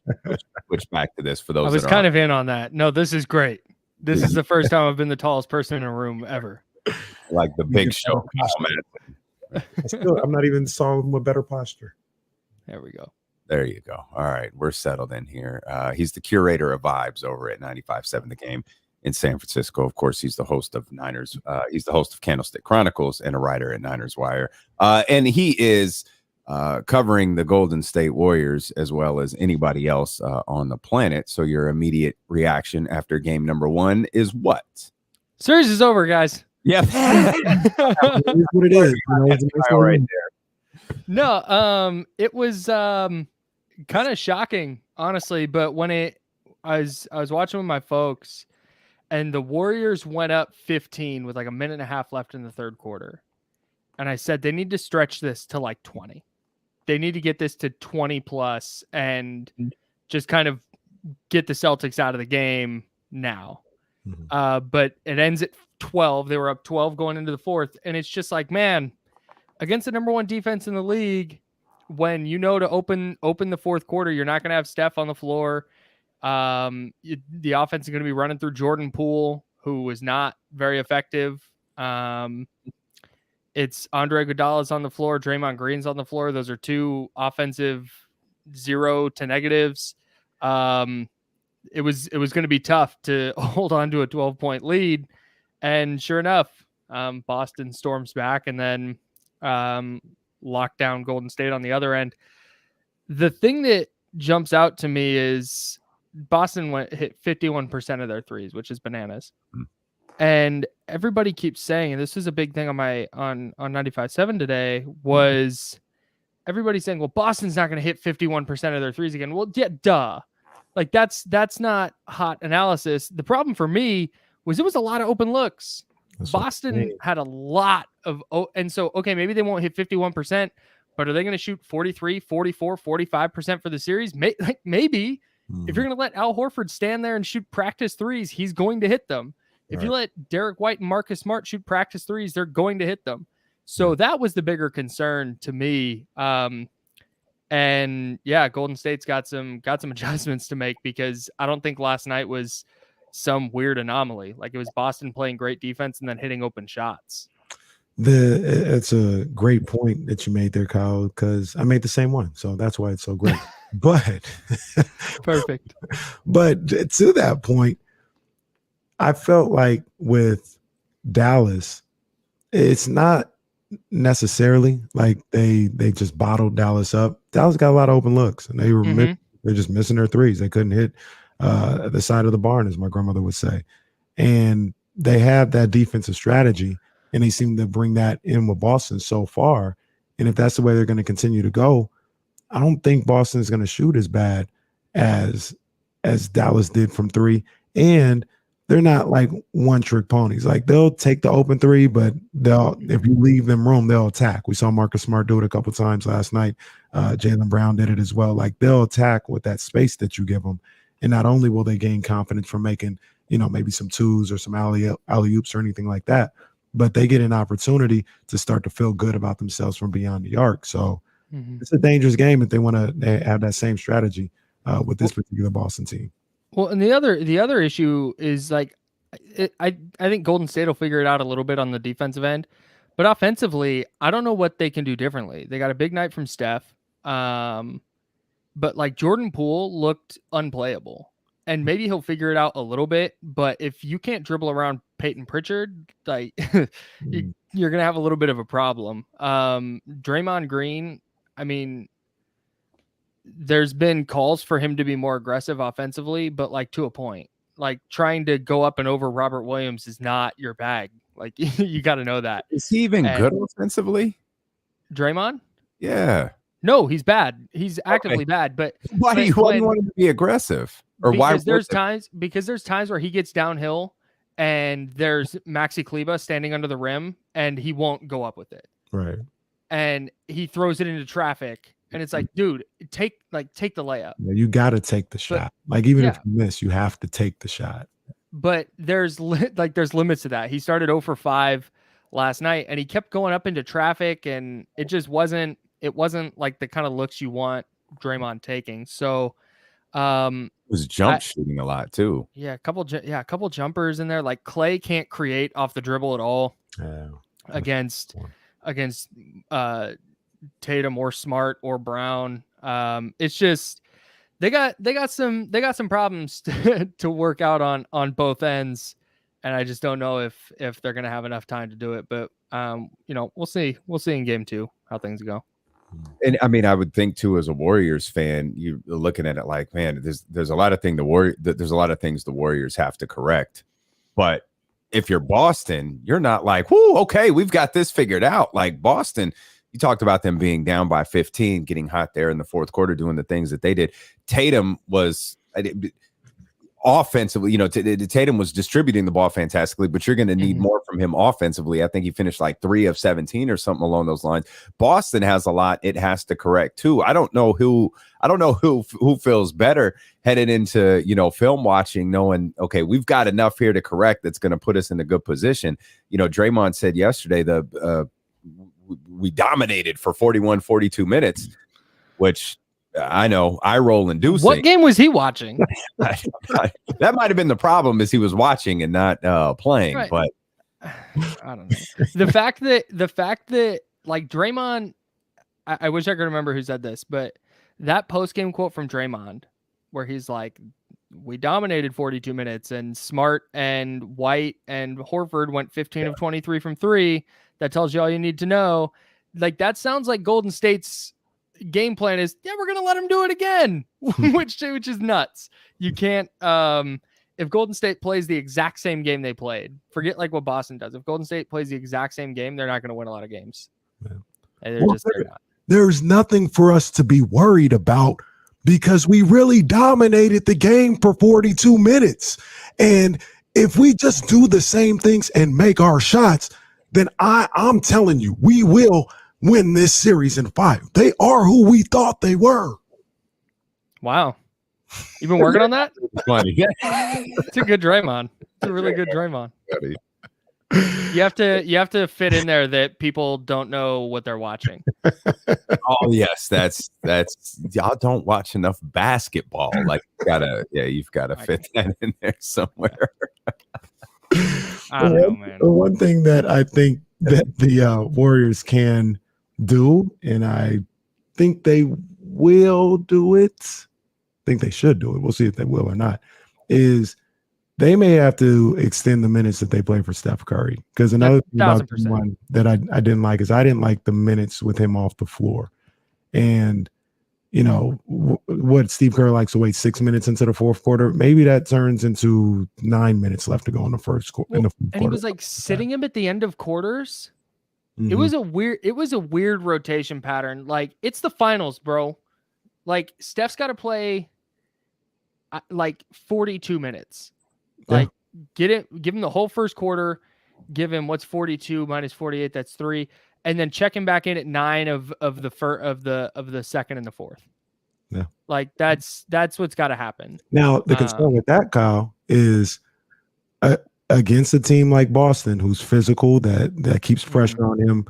back to this for those. I was kind of in on that. No, this is great. This is the first time I've been the tallest person in a room ever. Like the Big Show. I'm not even saw him with better posture. There we go. There you go. All right, we're settled in here. He's the curator of vibes over at 95.7 The Game in San Francisco. Of course, he's the host of Niners. He's the host of Candlestick Chronicles and a writer at Niners Wire. And he is covering the Golden State Warriors as well as anybody else on the planet. So your immediate reaction after game number 1 is what? Series is over, guys. Yeah. It is what it is. Right there. No, it was kind of shocking, honestly. But when I was watching with my folks, and the Warriors went up 15 with like a minute and a half left in the third quarter, and I said they need to stretch this to like 20. They need to get this to 20 plus and just kind of get the Celtics out of the game now. But it ends at 12. They were up 12 going into the fourth, and it's just like, man, against the number 1 defense in the league, when you know to open the fourth quarter, you're not going to have Steph on the floor. The offense is going to be running through Jordan Poole, who was not very effective. It's Andre Iguodala's on the floor, Draymond Green's on the floor. Those are 2 offensive 0 to negatives. It was going to be tough to hold on to a 12-point lead, and sure enough, Boston storms back, and then lock down Golden State on the other end. The thing that jumps out to me is Boston hit 51% of their threes, which is bananas. And everybody keeps saying, and this is a big thing on 95.7 today, was everybody saying, well, Boston's not going to hit 51% of their threes again. Well, yeah, duh. Like that's not hot analysis. The problem for me was it was a lot of open looks. Boston had a lot of, and so, okay, maybe they won't hit 51%, but are they going to shoot 43, 44, 45% for the series? Maybe. If you're going to let Al Horford stand there and shoot practice threes, he's going to hit them. If you let Derek White and Marcus Smart shoot practice threes, they're going to hit them. So that was the bigger concern to me. And yeah, Golden State's got some adjustments to make, because I don't think last night was some weird anomaly. Like, it was Boston playing great defense and then hitting open shots. It's a great point that you made there, Kyle, because I made the same one. So that's why it's so great. But perfect. But to that point, I felt like with Dallas, it's not necessarily like they just bottled Dallas up. Dallas got a lot of open looks, and they were they're just missing their threes. They couldn't hit the side of the barn, as my grandmother would say. And they have that defensive strategy, and they seem to bring that in with Boston so far. And if that's the way they're going to continue to go, I don't think Boston is going to shoot as bad as as Dallas did from three. And they're not like one-trick ponies. Like they'll take the open three, but if you leave them room, they'll attack. We saw Marcus Smart do it a couple times last night. Jaylen Brown did it as well. Like they'll attack with that space that you give them. And not only will they gain confidence from making, maybe some twos or some alley-oops or anything like that, but they get an opportunity to start to feel good about themselves from beyond the arc. So it's a dangerous game if they want to have that same strategy with this particular Boston team. Well, and the other issue is like, I think Golden State will figure it out a little bit on the defensive end, but offensively, I don't know what they can do differently. They got a big night from Steph, but like Jordan Poole looked unplayable, and maybe he'll figure it out a little bit. But if you can't dribble around Peyton Pritchard, like you're gonna have a little bit of a problem. Draymond Green, I mean, there's been calls for him to be more aggressive offensively, but like to a point. Like trying to go up and over Robert Williams is not your bag. Like you got to know that. Is he even good offensively? Draymond? Yeah. No, he's bad. He's actively bad. But why do you want him to be aggressive? Or why? There's times where he gets downhill and there's Maxi Kleba standing under the rim and he won't go up with it. Right. And he throws it into traffic. And it's like, dude, take the layup. Yeah, you got to take the shot. Like even if you miss, you have to take the shot. But there's limits to that. He started 0 for 5 last night, and he kept going up into traffic, and it just wasn't like the kind of looks you want Draymond taking. So, it was jump shooting a lot too. Yeah, a couple jumpers in there. Like Clay can't create off the dribble at all against Tatum or Smart or Brown. It's just they got some problems to work out on both ends, and I just don't know if they're gonna have enough time to do it. But we'll see in game 2 how things go. And I mean, I would think too, as a Warriors fan, you're looking at it like, man, there's a lot of things the Warriors have to correct. But if you're Boston, you're not like, whoo, okay, we've got this figured out. Like Boston, you talked about them being down by 15, getting hot there in the fourth quarter, doing the things that they did. Tatum was offensively, Tatum was distributing the ball fantastically, but you're going to need more from him offensively. I think he finished like 3 of 17 or something along those lines. Boston has a lot it has to correct too. I don't know who feels better headed into, film watching, knowing, okay, we've got enough here to correct that's going to put us in a good position. Draymond said yesterday we dominated for 41, 42 minutes, which I know eye roll inducing. What game was he watching? That might have been the problem, is he was watching and not playing. Right. But I don't know. The fact that like Draymond, I wish I could remember who said this, but that post-game quote from Draymond where he's like, we dominated 42 minutes and Smart and White and Horford went 15 of 23 from 3. That tells you all you need to know. Like that sounds like Golden State's game plan is, we're going to let him do it again, which is nuts. You can't, if Golden State plays the exact same game they played, forget like what Boston does. If Golden State plays the exact same game, they're not going to win a lot of games. They're not. There's nothing for us to be worried about because we really dominated the game for 42 minutes. And if we just do the same things and make our shots, then I'm telling you, we will win this series in 5. They are who we thought they were. Wow. You've been working on that? Funny. It's a good Draymond. It's a really good Draymond. You have to fit in there that people don't know what they're watching. Oh yes, that's y'all don't watch enough basketball. Like you've gotta fit that in there somewhere. I don't know, man. The one thing that I think that the Warriors can do, and I think they will do it, I think they should do it, we'll see if they will or not, is they may have to extend the minutes that they play for Steph Curry. Because another thing about the one that I didn't like is I didn't like the minutes with him off the floor. And what Steve Kerr likes to wait 6 minutes into the fourth quarter. Maybe that turns into 9 minutes left to go in the first quarter. And he was like sitting him at the end of quarters. Mm-hmm. It was a weird rotation pattern. Like it's the finals, bro. Like Steph's got to play like 42 minutes. Yeah. Like give him the whole first quarter, give him what's 42 minus 48, that's 3, and then check him back in at 9 of the second and the fourth. Yeah. Like that's what's got to happen. Now, the concern with that, Kyle, is against a team like Boston, who's physical, that keeps pressure on him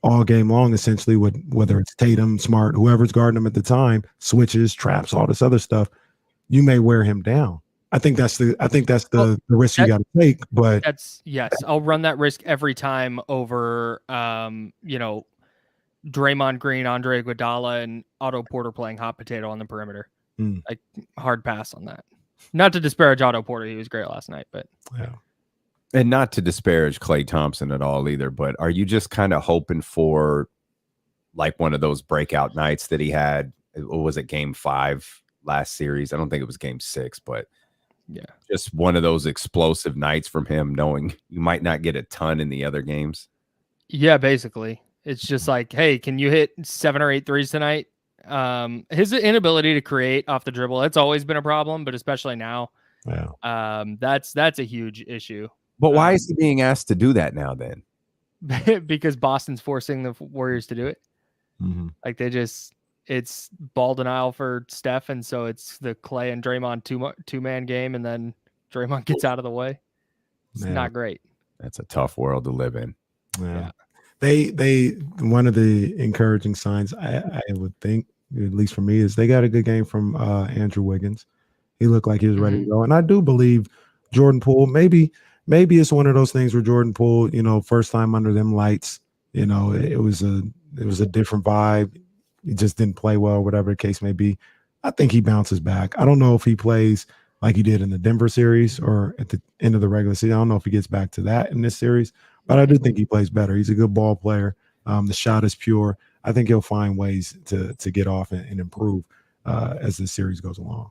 all game long, essentially, with whether it's Tatum, Smart, whoever's guarding him at the time, switches, traps, all this other stuff, you may wear him down. I think that's the risk you got to take. But I'll run that risk every time over Draymond Green, Andre Iguodala, and Otto Porter playing hot potato on the perimeter. Like hard pass on that. Not to disparage Otto Porter, he was great last night, but yeah. And not to disparage Klay Thompson at all either, but are you just kind of hoping for like one of those breakout nights that he had? What was it, game 5 last series? I don't think it was game 6, but yeah, just one of those explosive nights from him, knowing you might not get a ton in the other games. Yeah, basically. It's just like, hey, can you hit 7 or 8 threes tonight? His inability to create off the dribble, that's always been a problem, but especially now. Yeah. That's a huge issue. But why is he being asked to do that now then? Because Boston's forcing the Warriors to do it. Mm-hmm. Like it's ball denial for Steph, and so it's the Klay and Draymond two-man game, and then Draymond gets out of the way. It's not great. That's a tough world to live in. Yeah. They one of the encouraging signs I would think, at least for me, is they got a good game from Andrew Wiggins. He looked like he was ready to go, and I do believe Jordan Poole. Maybe it's one of those things where Jordan Poole, first time under them lights, it was a different vibe. He just didn't play well, whatever the case may be. I think he bounces back. I don't know if he plays like he did in the Denver series or at the end of the regular season. I don't know if he gets back to that in this series, but I do think he plays better. He's a good ball player. The shot is pure. I think he'll find ways to get off and improve as the series goes along.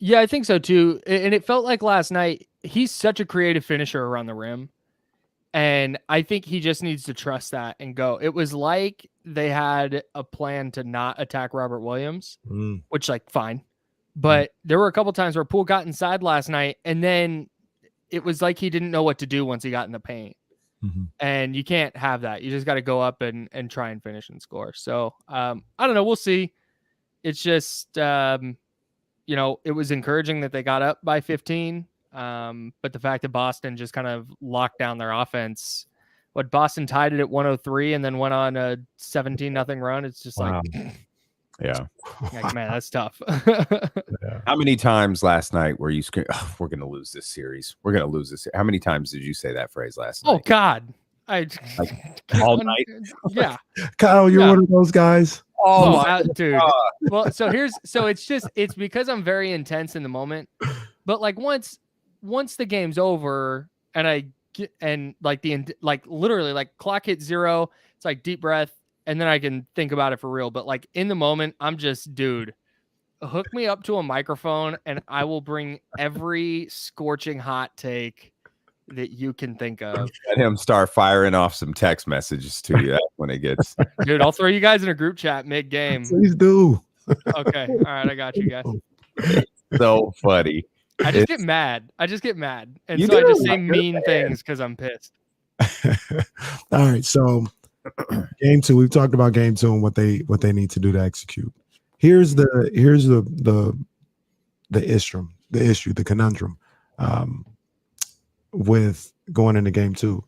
Yeah, I think so too. And it felt like last night, he's such a creative finisher around the rim. And I think he just needs to trust that and go. It was like they had a plan to not attack Robert Williams, which fine. But there were a couple times where Poole got inside last night, and then it was like he didn't know what to do once he got in the paint. Mm-hmm. And you can't have that. You just got to go up and try and finish and score. So I don't know. We'll see. It's just, it was encouraging that they got up by 15. But the fact that Boston just kind of locked down their offense, Boston tied it at 103 and then went on a 17-0 run. It's just wow. Yeah. Like, man, that's tough. How many times last night were you screaming, oh, we're going to lose this series? We're going to lose this. How many times did you say that phrase last night? Oh God. All night. Yeah. Kyle, you're one of those guys. Oh, dude. Well, it's because I'm very intense in the moment, but once the game's over and literally clock hit 0, it's like deep breath. And then I can think about it for real. But in the moment, I'm just, dude, hook me up to a microphone and I will bring every scorching hot take that you can think of. Let him start firing off some text messages to you when it gets. Dude, I'll throw you guys in a group chat mid-game. Please do. Okay. All right. I got you guys. So funny. I just get mad. And so I just say mean things because I'm pissed. All right. So game 2, we've talked about game 2 and what they need to do to execute. Here's the issue, the conundrum with going into game 2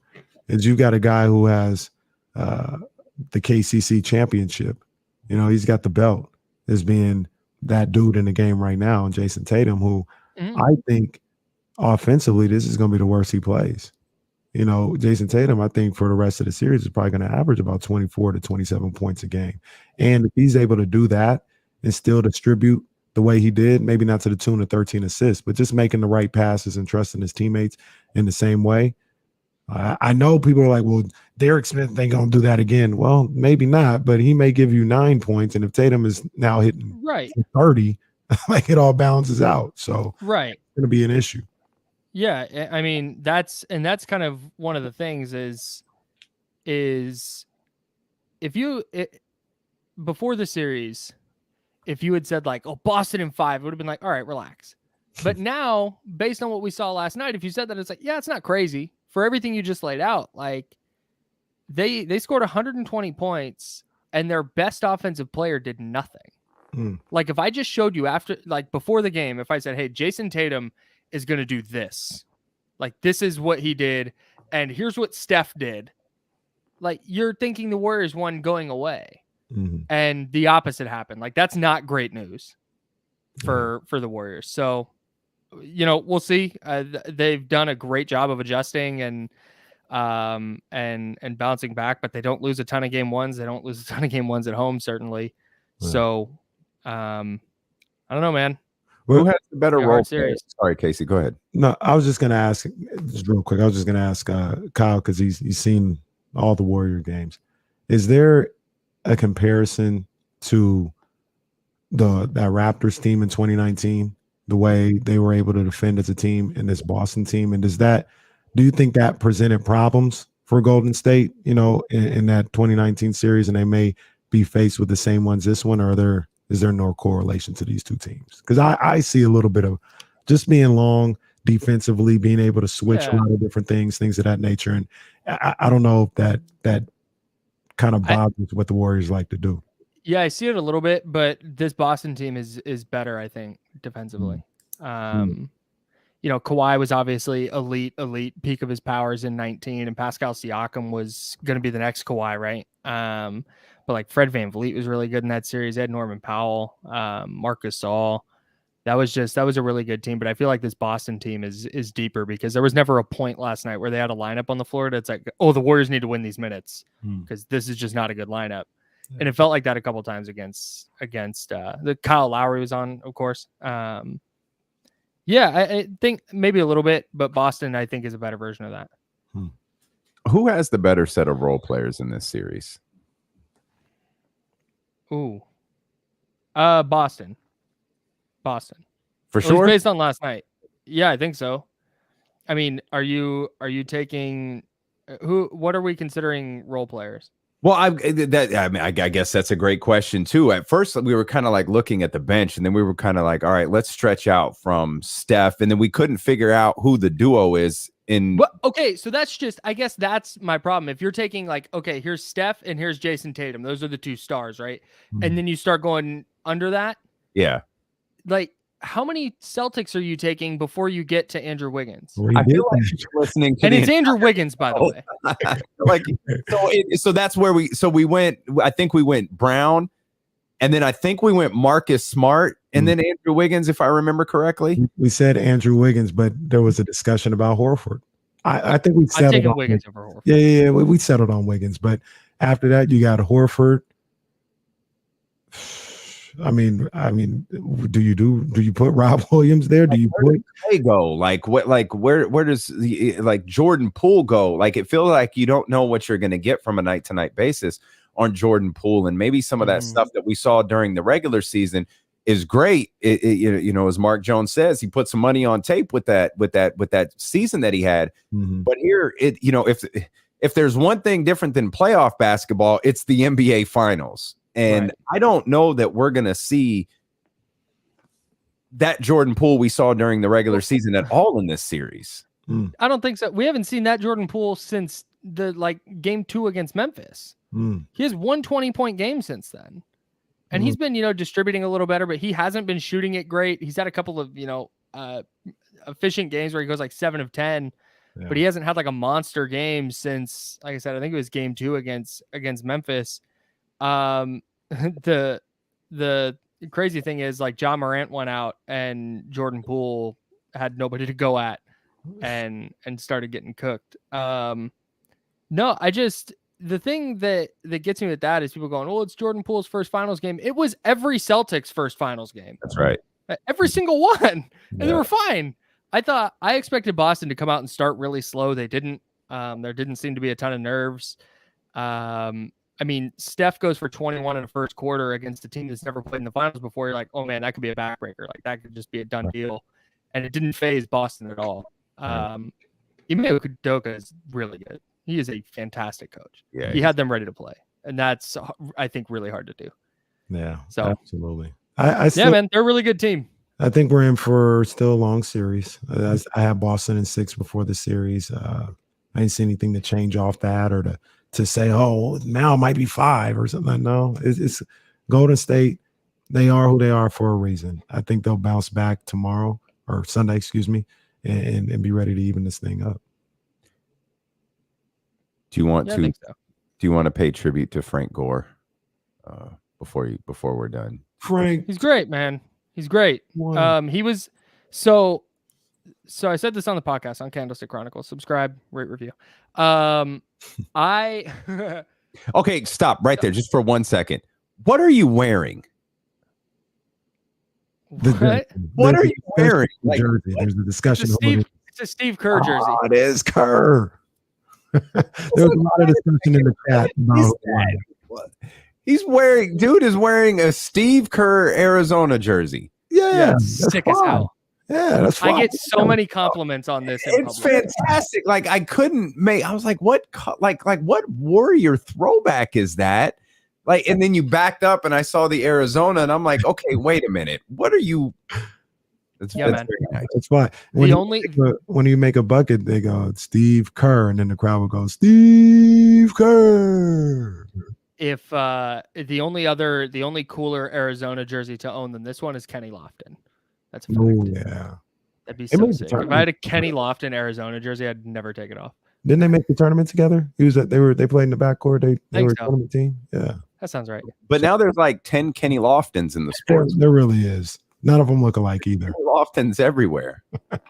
is you got a guy who has the KCC championship. He's got the belt as being that dude in the game right now, and Jason Tatum, who I think offensively this is going to be the worst he plays. Jason Tatum, I think for the rest of the series is probably going to average about 24 to 27 points a game. And if he's able to do that and still distribute the way he did, maybe not to the tune of 13 assists, but just making the right passes and trusting his teammates in the same way. I know people are like, well, Derek Smith ain't going to do that again. Well, maybe not, but he may give you 9 points. And if Tatum is now hitting 30, it all balances out. So it's going to be an issue. Yeah, I mean that's kind of one of the things is if you before the series, if you had said Boston in 5, it would have been all right, relax. But now, based on what we saw last night, if you said that, it's like, yeah, it's not crazy for everything you just laid out. Like they scored 120 points and their best offensive player did nothing. Like if I just showed you before the game, if I said, hey, Jason Tatum is going to do this, like this is what he did. And here's what Steph did. Like you're thinking the Warriors won going away and the opposite happened. Like that's not great news for the Warriors. So, we'll see. They've done a great job of adjusting and bouncing back, but they don't lose a ton of game ones. They don't lose a ton of game ones at home, certainly. Yeah. So, I don't know, man. Who has the better role series? Sorry, Casey, go ahead. No, I was just going to ask, just real quick. I was just going to ask Kyle because he's seen all the Warrior games. Is there a comparison to that Raptors team in 2019? The way they were able to defend as a team in this Boston team, and do you think that presented problems for Golden State, in that 2019 series, and they may be faced with the same ones this one, or is there no correlation to these two teams? Because I see a little bit of just being long defensively, being able to switch a lot of different things of that nature, and I don't know if that kind of bothers what the Warriors like to do. Yeah, I see it a little bit, but this Boston team is better, I think, defensively. Kawhi was obviously elite, peak of his powers in 19, and Pascal Siakam was going to be the next Kawhi, right? But like Fred VanVleet was really good in that series. Ed Norman Powell, Marc Gasol. That was a really good team. But I feel like this Boston team is deeper because there was never a point last night where they had a lineup on the floor that's like, oh, the Warriors need to win these minutes because this is just not a good lineup. And it felt like that a couple times against the Kyle Lowry was on, of course. I think maybe a little bit, but Boston, I think, is a better version of that. Who has the better set of role players in this series? Ooh, Boston. For sure. Based on last night. Yeah, I think so. I mean, are you taking what are we considering role players? Well, I guess that's a great question too. At first, we were kind of like looking at the bench, and then we were kind of like, all right, let's stretch out from Steph, and then we couldn't figure out who the duo is in. Well, okay, so I guess that's my problem. If you're taking like, okay, here's Steph and here's Jason Tatum, those are the two stars, right? And then you start going under that. Yeah. Like, how many Celtics are you taking before you get to Andrew Wiggins? I feel like you're listening to it's Andrew Wiggins, by the way. So that's where we went. I think we went Brown, and then I think we went Marcus Smart, and then Andrew Wiggins, if I remember correctly. We said Andrew Wiggins, but there was a discussion about Horford. I think we settled. I'm taking Wiggins over Horford. Yeah. We settled on Wiggins, but after that, you got Horford. I mean, do you put Rob Williams there? Do you put they go like what? Like where does Jordan Poole go? Like it feels like you don't know what you're going to get from a night to night basis on Jordan Poole, and maybe some of that stuff that we saw during the regular season is great. As Mark Jones says, he put some money on tape with that season that he had. But here, if there's one thing different than playoff basketball, it's the NBA Finals. And I don't know that we're going to see that Jordan Poole we saw during the regular season at all in this series. I don't think so. We haven't seen that Jordan Poole since the game 2 against Memphis. He has 120-point game since then. And he's been, distributing a little better, but he hasn't been shooting it great. He's had a couple of, efficient games where he goes like 7 of 10, but he hasn't had like a monster game since, like I said, I think it was game 2 against Memphis. The crazy thing is like John Morant went out and Jordan Poole had nobody to go at and started getting cooked. The thing that gets me with that is people going, well, it's Jordan Poole's first finals game. It was every Celtics first finals game. That's right. Every single one. And they were fine. I expected Boston to come out and start really slow. They didn't. There didn't seem to be a ton of nerves. Steph goes for 21 in the first quarter against a team that's never played in the finals before. You're like, oh man, that could be a backbreaker. Like that could just be a done deal. And it didn't phase Boston at all. Ime Udoka is really good. He is a fantastic coach. Yeah, he had them ready to play. And that's, I think, really hard to do. Yeah, so absolutely. Man, they're a really good team. I think we're in for still a long series. I have Boston in 6 before the series. I didn't see anything to change off that or to say, oh, now it might be 5 or something. No, it's Golden State. They are who they are for a reason. I think they'll bounce back tomorrow or Sunday, excuse me, and be ready to even this thing up. Do you want Yeah, I to? think so. Do you want to pay tribute to Frank Gore before we're done? Frank, He's great, man. He's great. He was so I said this on the podcast on Candlestick Chronicles. Subscribe, rate, review. I Okay, stop right there just for 1 second. What are you wearing? What are you wearing? Like, jersey. There's a discussion. It's a Steve Kerr jersey. Oh, it is Kerr. There's a lot of discussion in the chat about dude is wearing a Steve Kerr Arizona jersey. Yeah, sick as hell. Yeah, that's fine. I get so many compliments on this. It's fantastic. Like I was like, what Warrior throwback is that? Like, and then you backed up and I saw the Arizona and I'm like, okay, wait a minute. What are you? That's man. very nice. It's fine. When you make a bucket, they go, it's Steve Kerr, and then the crowd will go, Steve Kerr. If the only cooler Arizona jersey to own than this one is Kenny Lofton. That's a fact. Oh yeah, that'd be so sick. If I had a Kenny Lofton Arizona jersey, I'd never take it off. Didn't they make the tournament together? They played in the backcourt. They were a tournament team. Yeah, that sounds right. But now there's like 10 Kenny Loftons in the sports. There really is. None of them look alike either. Loftons everywhere.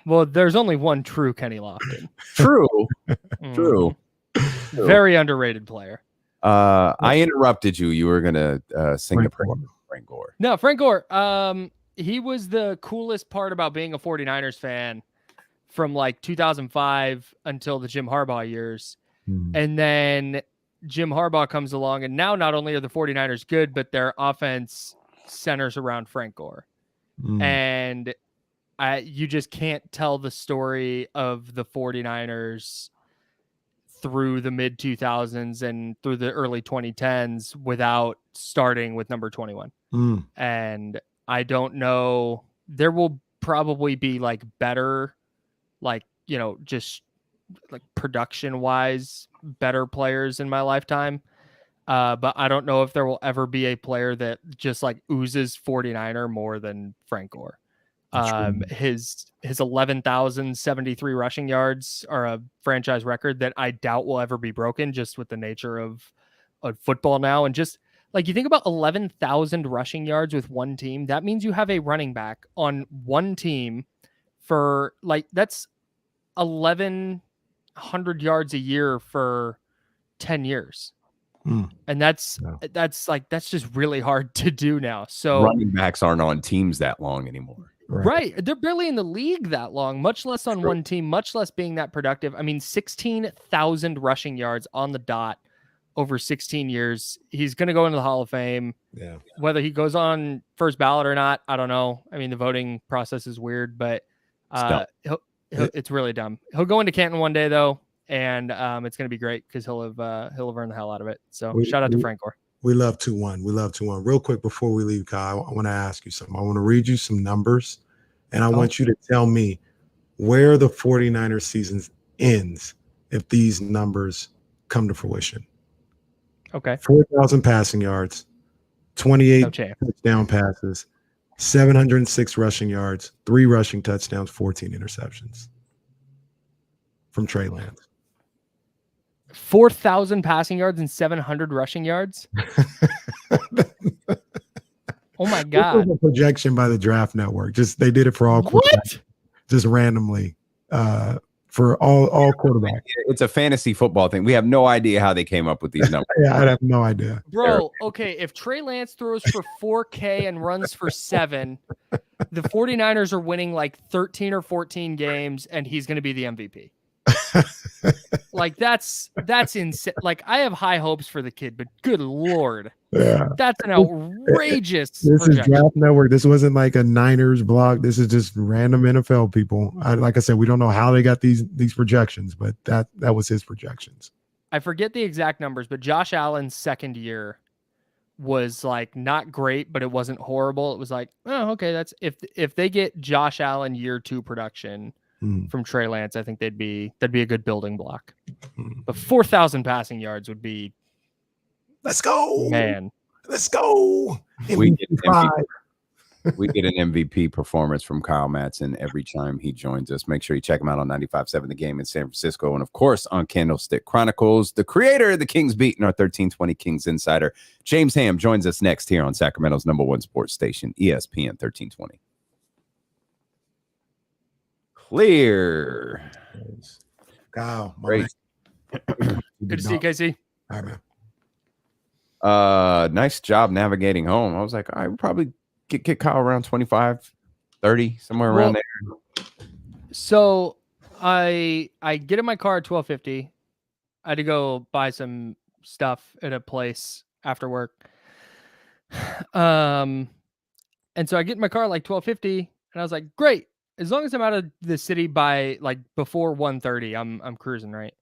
Well, there's only one true Kenny Lofton. True. True. Very underrated player. I interrupted you. You were gonna sing the praise of Frank Gore. No, Frank Gore. He was the coolest part about being a 49ers fan from like 2005 until the Jim Harbaugh years. And then Jim Harbaugh comes along, and now not only are the 49ers good, but their offense centers around Frank Gore. And you just can't tell the story of the 49ers through the mid 2000s and through the early 2010s without starting with number 21. And I don't know, there will probably be like better, like, you know, just like production wise, better players in my lifetime. But I don't know if there will ever be a player that just like oozes 49er more than Frank Gore. His 11,073 rushing yards are a franchise record that I doubt will ever be broken, just with the nature of football now. And just like you think about 11,000 rushing yards with one team, that means you have a running back on one team for like, that's 1,100 yards a year for 10 years. And that's just really hard to do now. So running backs aren't on teams that long anymore. Right. They're barely in the league that long, much less on one team, much less being that productive. I mean, 16,000 rushing yards on the dot over 16 years. He's going to go into the Hall of Fame. Yeah. Whether he goes on first ballot or not, I don't know. I mean, the voting process is weird, but it's really dumb. He'll go into Canton one day though. And it's going to be great because he'll have earned the hell out of it. So shout out to Frank Gore. We love 2-1. We love 2-1. Real quick before we leave, Kyle, I want to ask you something. I want to read you some numbers, and I want you to tell me where the 49ers season ends if these numbers come to fruition. Okay. 4,000 passing yards, 28 touchdown passes, 706 rushing yards, 3 rushing touchdowns, 14 interceptions from Trey Lance. 4,000 passing yards and 700 rushing yards. Oh my God. This was a projection by the Draft Network. They did it for all quarterbacks. Just randomly for all quarterbacks. It's a fantasy football thing. We have no idea how they came up with these numbers. Yeah, I have no idea. Bro, okay, if Trey Lance throws for 4K and runs for 7, the 49ers are winning like 13 or 14 games, and he's going to be the MVP. Like that's insane. Like I have high hopes for the kid, but good Lord, that's an outrageous. This is Draft Network. This wasn't like a Niners blog. This is just random NFL people. Like I said, we don't know how they got these projections, but that was his projections. I forget the exact numbers, but Josh Allen's second year was like not great, but it wasn't horrible. It was like, oh, okay, that's if they get Josh Allen year 2 production from Trey Lance, I think that'd be a good building block. But 4,000 passing yards would be, let's go, man. Let's go. We get an MVP performance from Kyle Madson every time he joins us. Make sure you check him out on 95.7 The Game in San Francisco. And, of course, on Candlestick Chronicles, the creator of the Kings Beat and our 1320 Kings Insider, James Ham, joins us next here on Sacramento's #1 sports station, ESPN 1320. Clear. Kyle, great. Good to see you, Casey. All right, man. Nice job navigating home. I was like, I would probably get Kyle around 25, 30, somewhere around there. So I get in my car at 12:50. I had to go buy some stuff at a place after work. And so I get in my car at like 12:50, and I was like, great. As long as I'm out of the city by like before 1:30, I'm cruising, right?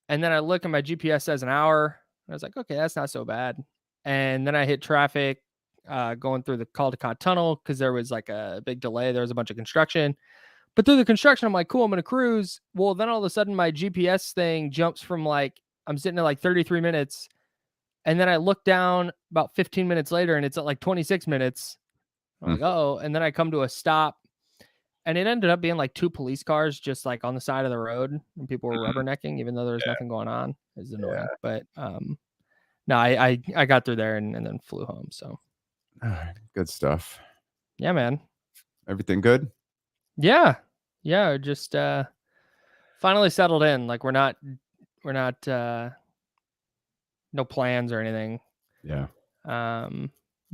And then I look and my GPS says an hour. And I was like, okay, that's not so bad. And then I hit traffic going through the Caldecott Tunnel because there was like a big delay. There was a bunch of construction. But through the construction, I'm like, cool, I'm going to cruise. Well, then all of a sudden my GPS thing jumps from like, I'm sitting at like 33 minutes. And then I look down about 15 minutes later and it's at like 26 minutes. I'm like, oh, and then I come to a stop. And it ended up being like 2 police cars just like on the side of the road, and people were rubbernecking, even though there was nothing going on. It was annoying. But no, I got through there and then flew home. So all right, good stuff. Yeah, man. Everything good? Yeah. Just finally settled in. Like we're not no plans or anything. Yeah.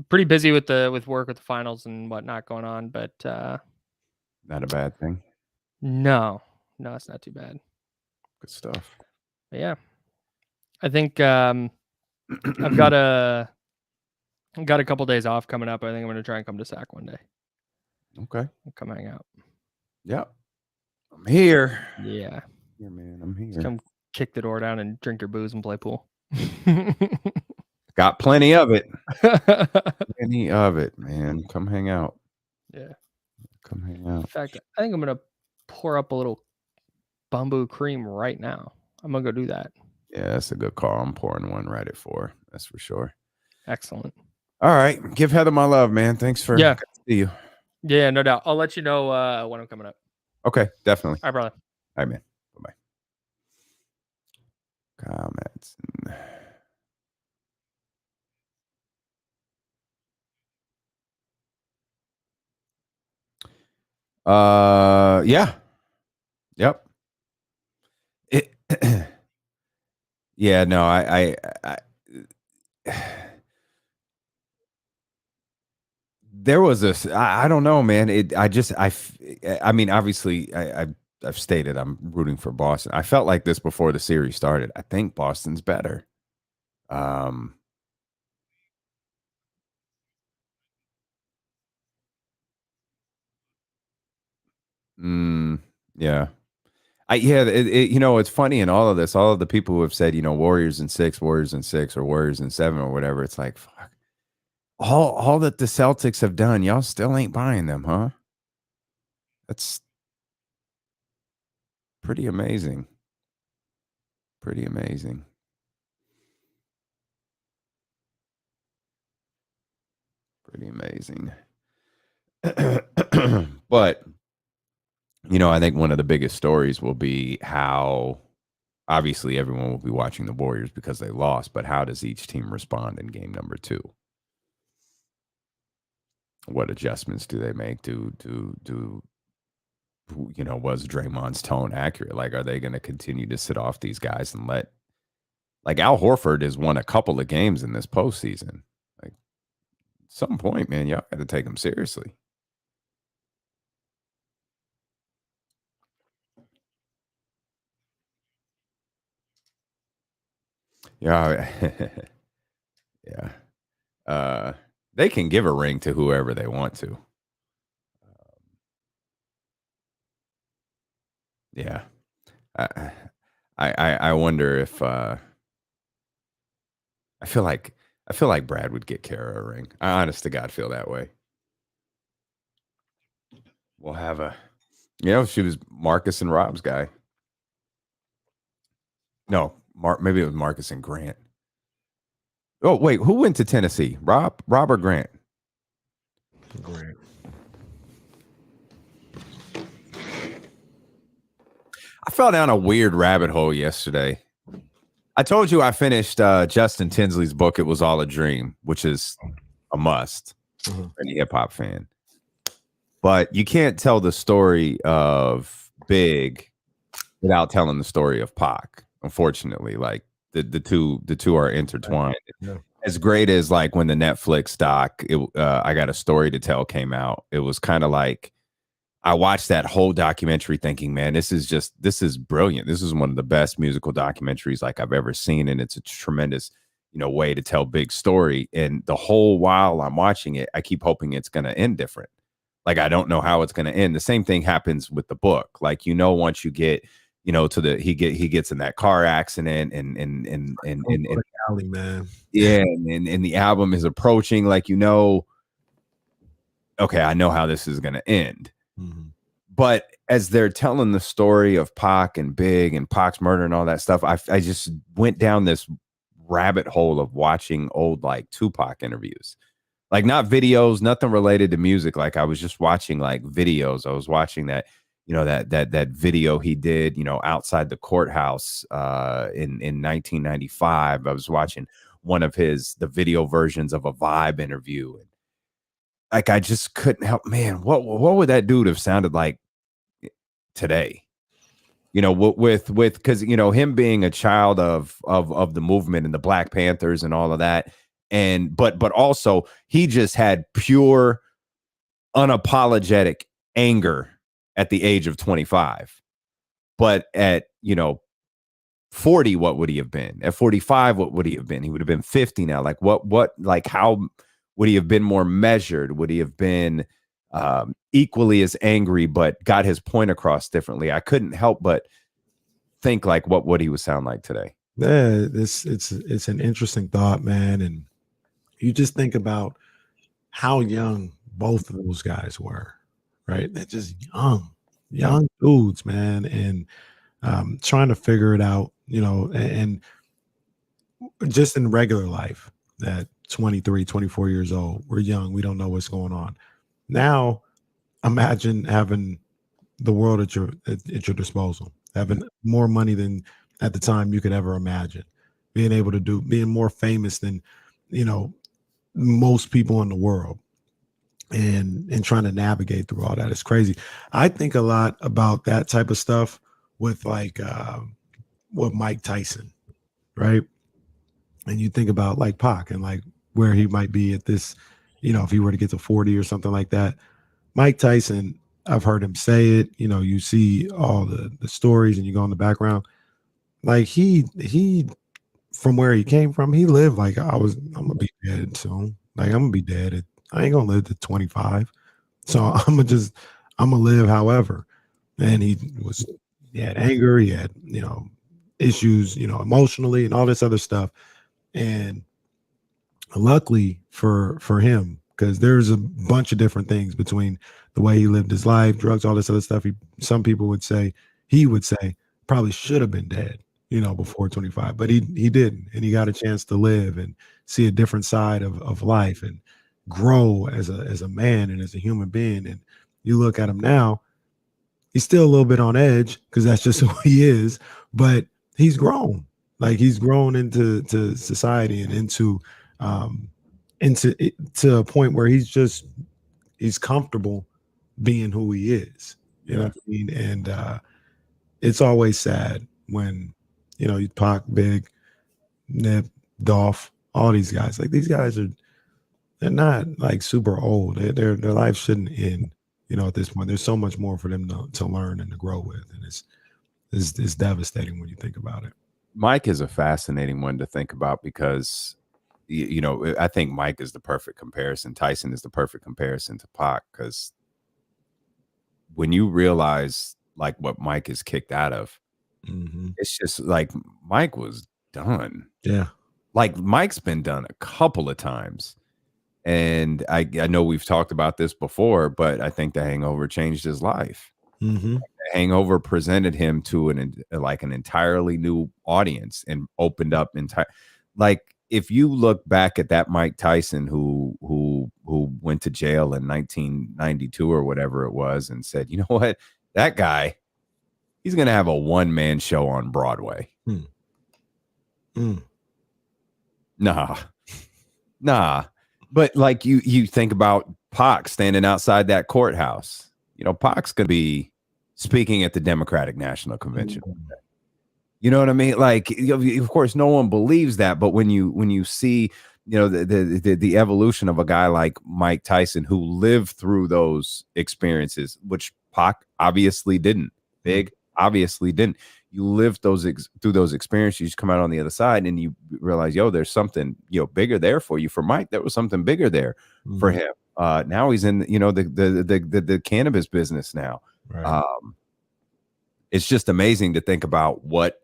Pretty busy with work with the finals and whatnot going on, but not a bad thing. No, it's not too bad. Good stuff. But yeah. I think I've got a couple days off coming up. I think I'm going to try and come to SAC one day. Okay. I'll come hang out. Yep. I'm here. Yeah. Here, man. I'm here. Just come kick the door down and drink your booze and play pool. Got plenty of it. Plenty of it, man. Come hang out. Yeah. Come hang out. In fact, I think I'm going to pour up a little bamboo cream right now. I'm going to go do that. Yeah, that's a good call. I'm pouring one right at 4. That's for sure. Excellent. All right. Give Heather my love, man. Thanks for good to see you. Yeah, no doubt. I'll let you know when I'm coming up. Okay, definitely. All right, brother. All right, man. Bye-bye. Kyle Madson. Yeah. Yep. Yeah, no, I there was this, I don't know, man. I mean, obviously I've stated I'm rooting for Boston. I felt like this before the series started. I think Boston's better. Yeah. It's funny in all of this, all of the people who have said, Warriors in 6 or Warriors in 7 or whatever. It's like, fuck, all that the Celtics have done, y'all still ain't buying them, huh? That's pretty amazing. Pretty amazing. Pretty amazing. But I think one of the biggest stories will be how obviously everyone will be watching the Warriors because they lost, but how does each team respond in game number 2? What adjustments do they make? Was Draymond's tone accurate? Like, are they going to continue to sit off these guys and let, like, Al Horford has won a couple of games in this postseason. Like, at some point, man, y'all got to take him seriously. Yeah. Yeah. They can give a ring to whoever they want to. Yeah. I wonder if I feel like I feel like Brad would get Kara a ring. I honest to God feel that way. We'll have she was Marcus and Rob's guy. No, maybe it was Marcus and Grant. Oh, wait, who went to Tennessee? Rob or Grant? Grant. I fell down a weird rabbit hole yesterday. I told you I finished Justin Tinsley's book, It Was All a Dream, which is a must for any hip-hop fan. But you can't tell the story of Big without telling the story of Pac. Unfortunately, like the two are intertwined. Yeah. As great as like when the Netflix doc, I Got a Story to Tell came out, it was kind of like I watched that whole documentary thinking, man, this is brilliant. This is one of the best musical documentaries like I've ever seen, and it's a tremendous, way to tell Big story. And the whole while I'm watching it, I keep hoping it's going to end different. Like I don't know how it's going to end. The same thing happens with the book. Like once you get to he gets in that car accident and Alley, man. Yeah, and the album is approaching, like okay, I know how this is going to end. Mm-hmm. But as they're telling the story of Pac and Big and Pac's murder and all that stuff, I just went down this rabbit hole of watching old like Tupac interviews. Like not videos, nothing related to music. Like I was just watching like videos. I was watching that, that video he did, outside the courthouse in 1995. I was watching one of the video versions of a Vibe interview. Like I just couldn't help, man. What would that dude have sounded like today? With because him being a child of the movement and the Black Panthers and all of that. And but also he just had pure unapologetic anger at the age of 25. But at 40, what would he have been? At 45, what would he have been? He would have been 50 now. Like what like how would he have been more measured? Would he have been equally as angry but got his point across differently? I couldn't help but think like what would he would sound like today. Yeah, it's an interesting thought, man. And you just think about how young both of those guys were, right? They're just young dudes, man. And trying to figure it out, and just in regular life at 23, 24 years old, we're young. We don't know what's going on. Now, imagine having the world at your disposal, having more money than at the time you could ever imagine, being more famous than, most people in the world, and trying to navigate through all that. It's crazy. I think a lot about that type of stuff with like with Mike Tyson, right? And you think about like Pac and like where he might be at this, if he were to get to 40 or something like that. Mike Tyson, I've heard him say it, you see all the stories and you go in the background. Like he from where he came from, he lived like I'm gonna be dead soon. Like I'm gonna be dead. I ain't gonna live to 25. So I'm gonna live however. And he had anger, he had, issues, emotionally and all this other stuff. And luckily for him, because there's a bunch of different things between the way he lived his life, drugs, all this other stuff. Some people would say, he would say, probably should have been dead, before 25, but he didn't. And he got a chance to live and see a different side of life and grow as a man and as a human being. And you look at him now, he's still a little bit on edge because that's just who he is, but he's grown. Like he's grown into society and into a point where he's comfortable being who he is. You know what I mean? And it's always sad when you Pac, Big, Nip, Dolph, all these guys. Like these guys they're not like super old. Their life shouldn't end. At this point, there's so much more for them to learn and to grow with, and it's devastating when you think about it. Mike is a fascinating one to think about because, I think Mike is the perfect comparison. Tyson is the perfect comparison to Pac because when you realize like what Mike is kicked out of, it's just like Mike was done. Yeah. like Mike's been done a couple of times. And I know we've talked about this before, but I think the hangover changed his life. Mm-hmm. The hangover presented him to an entirely new audience and opened up like if you look back at that Mike Tyson who went to jail in 1992 or whatever it was and said, you know what, that guy, he's gonna have a one-man show on Broadway. Nah. But like you think about Pac standing outside that courthouse. You know, Pac's gonna be speaking at the Democratic National Convention. You know what I mean? Like, of course, no one believes that, but when you see, you know, the evolution of a guy like Mike Tyson who lived through those experiences, which Pac obviously didn't, Big obviously didn't. You live through those experiences, you come out on the other side, and you realize, yo, there's something, you know, bigger there for you. For Mike, there was something bigger there for him. Now he's in, you know, the cannabis business now. Right. It's just amazing to think about what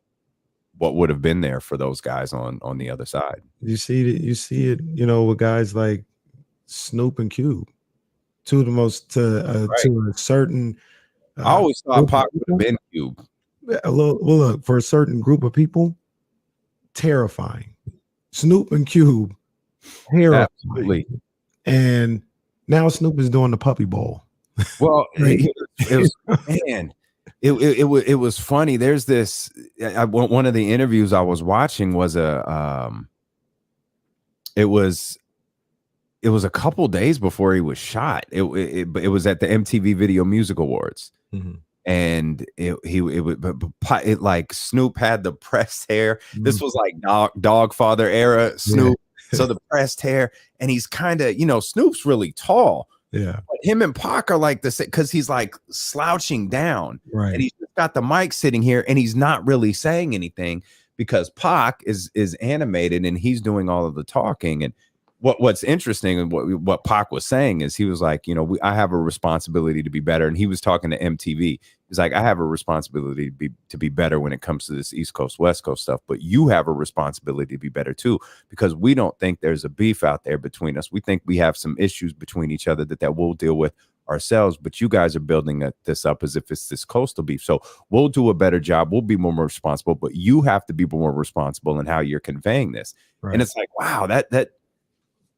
would have been there for those guys on the other side. You see it, you know, with guys like Snoop and Cube, two of the most to a certain. I always thought Pac would have been Cube. Well, look, for a certain group of people, terrifying. Snoop and Cube, terrifying. Absolutely. And now Snoop is doing the Puppy Bowl. Well, it was funny. There's this. One of the interviews I was watching was it was a couple days before he was shot. It was at the MTV Video Music Awards. Mm-hmm. And it like Snoop had the pressed hair. This was like Dogfather era Snoop. Yeah. So the pressed hair, and he's kind of, you know, Snoop's really tall. Yeah. But him and Pac are like this because he's like slouching down. Right. And he's got the mic sitting here and he's not really saying anything because Pac is animated and he's doing all of the talking. And what's interesting and what Pac was saying is he was like, you know, I have a responsibility to be better. And he was talking to MTV. He's like, I have a responsibility to be better when it comes to this East Coast, West Coast stuff. But you have a responsibility to be better, too, because we don't think there's a beef out there between us. We think we have some issues between each other that we'll deal with ourselves. But you guys are building this up as if it's this coastal beef. So we'll do a better job. We'll be more responsible. But you have to be more responsible in how you're conveying this. Right. And it's like, wow,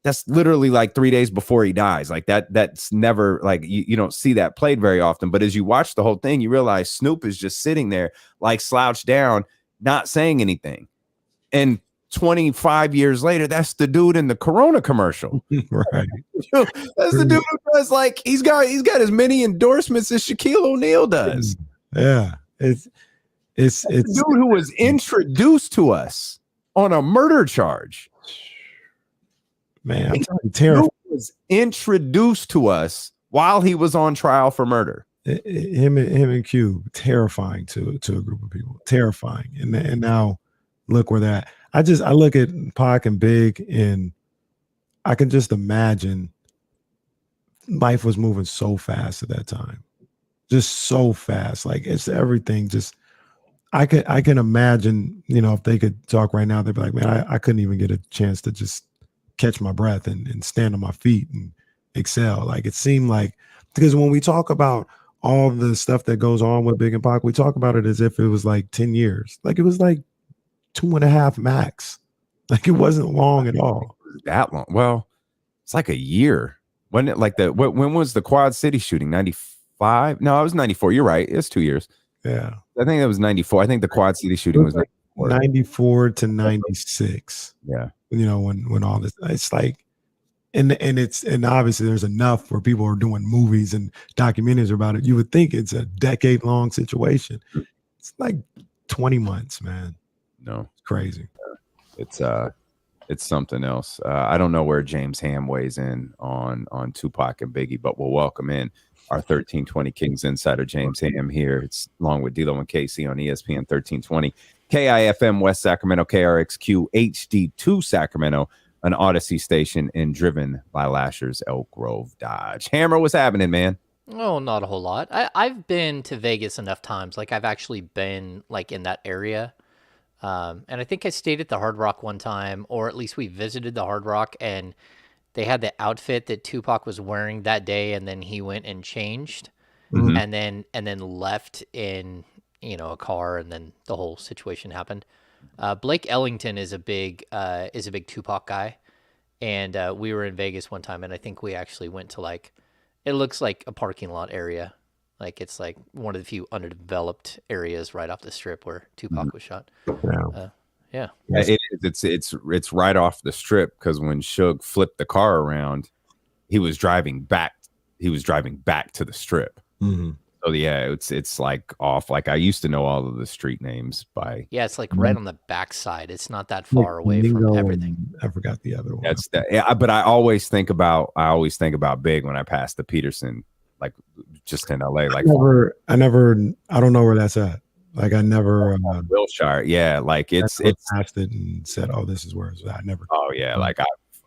that's literally like 3 days before he dies. Like that's never like you don't see that played very often. But as you watch the whole thing, you realize Snoop is just sitting there like slouched down, not saying anything. And 25 years later, that's the dude in the Corona commercial. Right. That's the dude who does like he's got as many endorsements as Shaquille O'Neal does. Yeah. It's the dude who was introduced to us on a murder charge. Man, I'm terrified. He was introduced to us while he was on trial for murder. Him and Cube, terrifying to a group of people, terrifying. And now look where that. I look at Pac and Big, and I can just imagine life was moving so fast at that time, just so fast. Like it's everything. Just I can imagine, you know, if they could talk right now, they'd be like, man, I couldn't even get a chance to just catch my breath and stand on my feet and excel. Like it seemed like, because when we talk about all the stuff that goes on with Big and Pac, we talk about it as if it was like 10 years. Like it was like 2.5 max. Like it wasn't long at all. That long? Well, it's like a year. Wasn't it like when was the Quad City shooting? 95? No, it was 94. You're right. It's 2 years. Yeah. I think that was 94. I think the Quad City shooting was 94 to 96. Yeah. You know, when all this, it's like, and obviously there's enough where people are doing movies and documentaries about it. You would think it's a decade-long situation. It's like 20 months, man. No, it's crazy. It's something else. I don't know where James Ham weighs in on Tupac and Biggie, but we'll welcome in our 1320 Kings insider James Ham here. It's along with D'Lo and KC on ESPN 1320. KIFM West Sacramento, KRXQ HD2 Sacramento, an Odyssey station, and driven by Lasher's Elk Grove Dodge. Hammer, what's happening, man? Oh, not a whole lot. I've been to Vegas enough times. Like I've actually been like in that area. And I think I stayed at the Hard Rock one time, or at least we visited the Hard Rock, and they had the outfit that Tupac was wearing that day, and then he went and changed, Mhm. and then left in a car, and then the whole situation happened. Blake Ellington is a big Tupac guy, and we were in Vegas one time, and I think we actually went to it looks like a parking lot area, like it's like one of the few underdeveloped areas right off the strip where Tupac was shot. Yeah. Yeah. Yeah, it is. It's right off the strip, because when Suge flipped the car around, he was driving back. He was driving back to the strip. Mhm. So yeah, it's like off. Like I used to know all of the street names by. Yeah, it's like right on the backside. It's not that far away from Mingo everything. and I forgot the other one. That's that. Yeah, but I always think about Big when I pass the Peterson, like just in LA. Like I don't know where that's at. Like I never Wilshire. Yeah, like it's passed it and said, "Oh, this is where it's at." I never. Oh yeah, like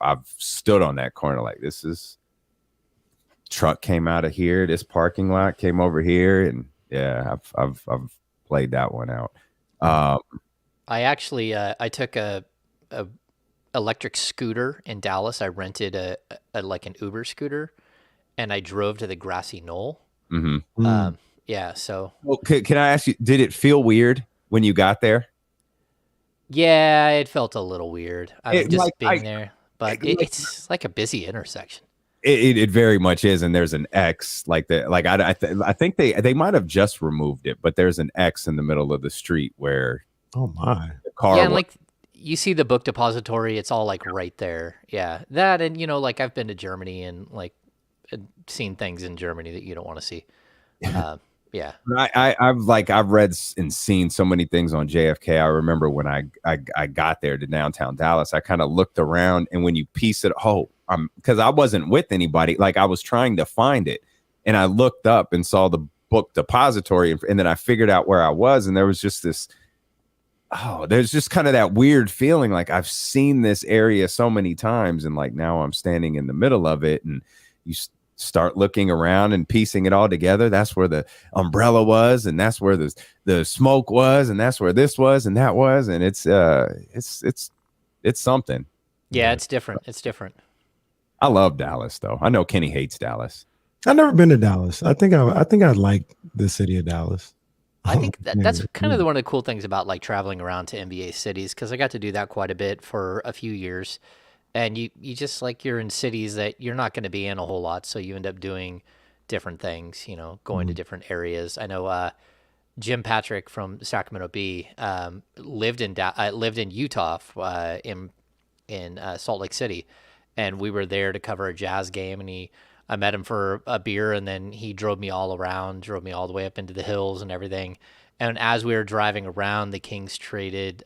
I've stood on that corner, like this is. Truck came out of here. This parking lot came over here, and yeah, I've played that one out. I actually I took a electric scooter in Dallas. I rented a like an Uber scooter, and I drove to the grassy knoll. Mm-hmm. Yeah. So. Well, can I ask you? Did it feel weird when you got there? Yeah, it felt a little weird. I mean, just being there, but it's like a busy intersection. It very much is, and there's an X like that. Like I think they might have just removed it, but there's an X in the middle of the street where oh my the car. Yeah, and like you see the book depository, it's all like right there. Yeah, that and like I've been to Germany and like seen things in Germany that you don't want to see. Yeah, I've read and seen so many things on JFK. I remember when I got there to downtown Dallas, I kind of looked around, and when you piece it, because I wasn't with anybody, like I was trying to find it, and I looked up and saw the book depository, and then I figured out where I was, and there was just this. Oh, there's just kind of that weird feeling, like I've seen this area so many times, and like now I'm standing in the middle of it, and you start looking around and piecing it all together. That's where the umbrella was, and that's where the smoke was, and that's where this was and that was, and it's something. Yeah, it's different. It's different. I love Dallas, though. I know Kenny hates Dallas. I've never been to Dallas. I think I like the city of Dallas. I think that's kind of one of the cool things about like traveling around to NBA cities, because I got to do that quite a bit for a few years. And you just like you're in cities that you're not going to be in a whole lot, so you end up doing different things, going to different areas. I know Jim Patrick from Sacramento Bee lived in Utah in Salt Lake City, and we were there to cover a Jazz game, and I met him for a beer, and then he drove me all the way up into the hills and everything. And as we were driving around, the Kings traded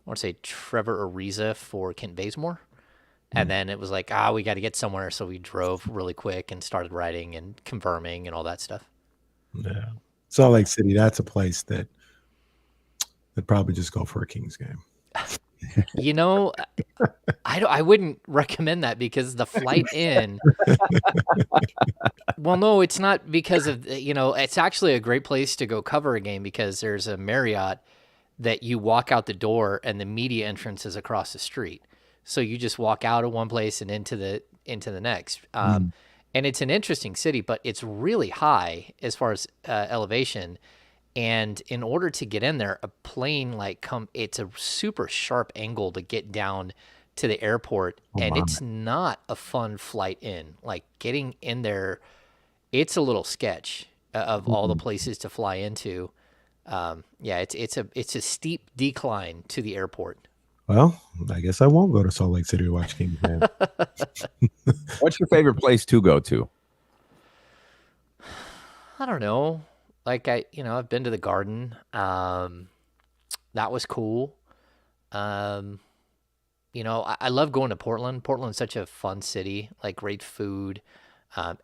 I want to say Trevor Ariza for Kent Bazemore. And then it was like, we got to get somewhere. So we drove really quick and started writing and confirming and all that stuff. Yeah. Salt Lake City, that's a place that I'd probably just go for a Kings game. I wouldn't recommend that, because the flight in, well, no, it's not because of, it's actually a great place to go cover a game, because there's a Marriott that you walk out the door and the media entrance is across the street. So you just walk out of one place and into the next. And it's an interesting city, but it's really high as far as elevation. And in order to get in there, a plane it's a super sharp angle to get down to the airport. It's not a fun flight in. Like getting in there, it's a little sketch of all the places to fly into. It's a steep decline to the airport. Well, I guess I won't go to Salt Lake City to watch Kings game. What's your favorite place to go to? I don't know. Like I've been to the Garden. That was cool. I love going to Portland. Portland's such a fun city. Like great food.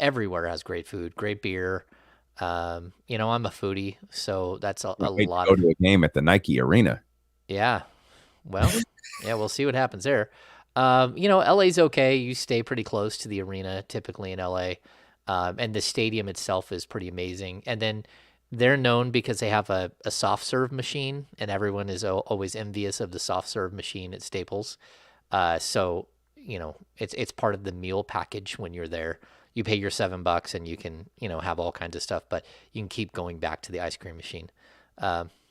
Everywhere has great food, great beer. I'm a foodie, so that's a lot. Go to a game at the Nike Arena. Yeah. Well, yeah, we'll see what happens there. LA's okay. You stay pretty close to the arena typically in LA. And the stadium itself is pretty amazing. And then they're known because they have a soft serve machine, and everyone is always envious of the soft serve machine at Staples. So it's part of the meal package when you're there. You pay your $7 and you can have all kinds of stuff, but you can keep going back to the ice cream machine.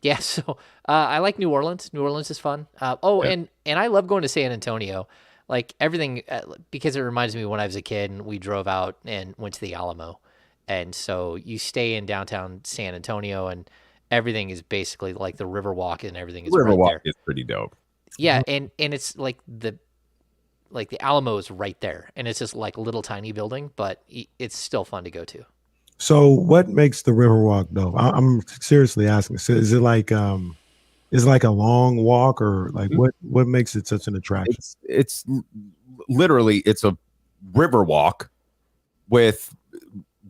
Yeah, so I like New Orleans. New Orleans is fun. And I love going to San Antonio. Like everything, because it reminds me of when I was a kid and we drove out and went to the Alamo. And so you stay in downtown San Antonio and everything is basically like the Riverwalk and everything is right Riverwalk there. is pretty dope. Yeah, and it's like the Alamo is right there. And it's just like a little tiny building, but it's still fun to go to. So what makes the Riverwalk dope? I'm seriously asking. So is it like a long walk, or like what makes it such an attraction? It's literally it's a river walk with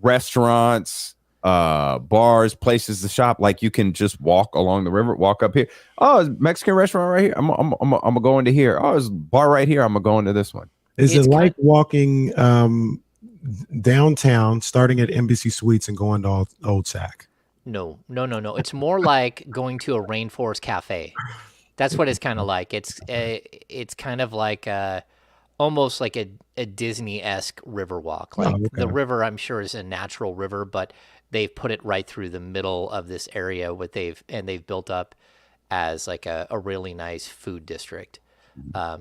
restaurants, bars, places to shop. Like you can just walk along the river, walk up here. Oh, it's a Mexican restaurant right here. I'm gonna go into here. Oh, there's a bar right here. I'm gonna go into this one. Is it like walking downtown, starting at Embassy Suites and going to Old Sac? No. It's more like going to a rainforest cafe. That's what it's kind of like. It's kind of like almost like a Disney-esque river walk. Like the river, I'm sure, is a natural river, but they've put it right through the middle of this area. They've built up as like a really nice food district.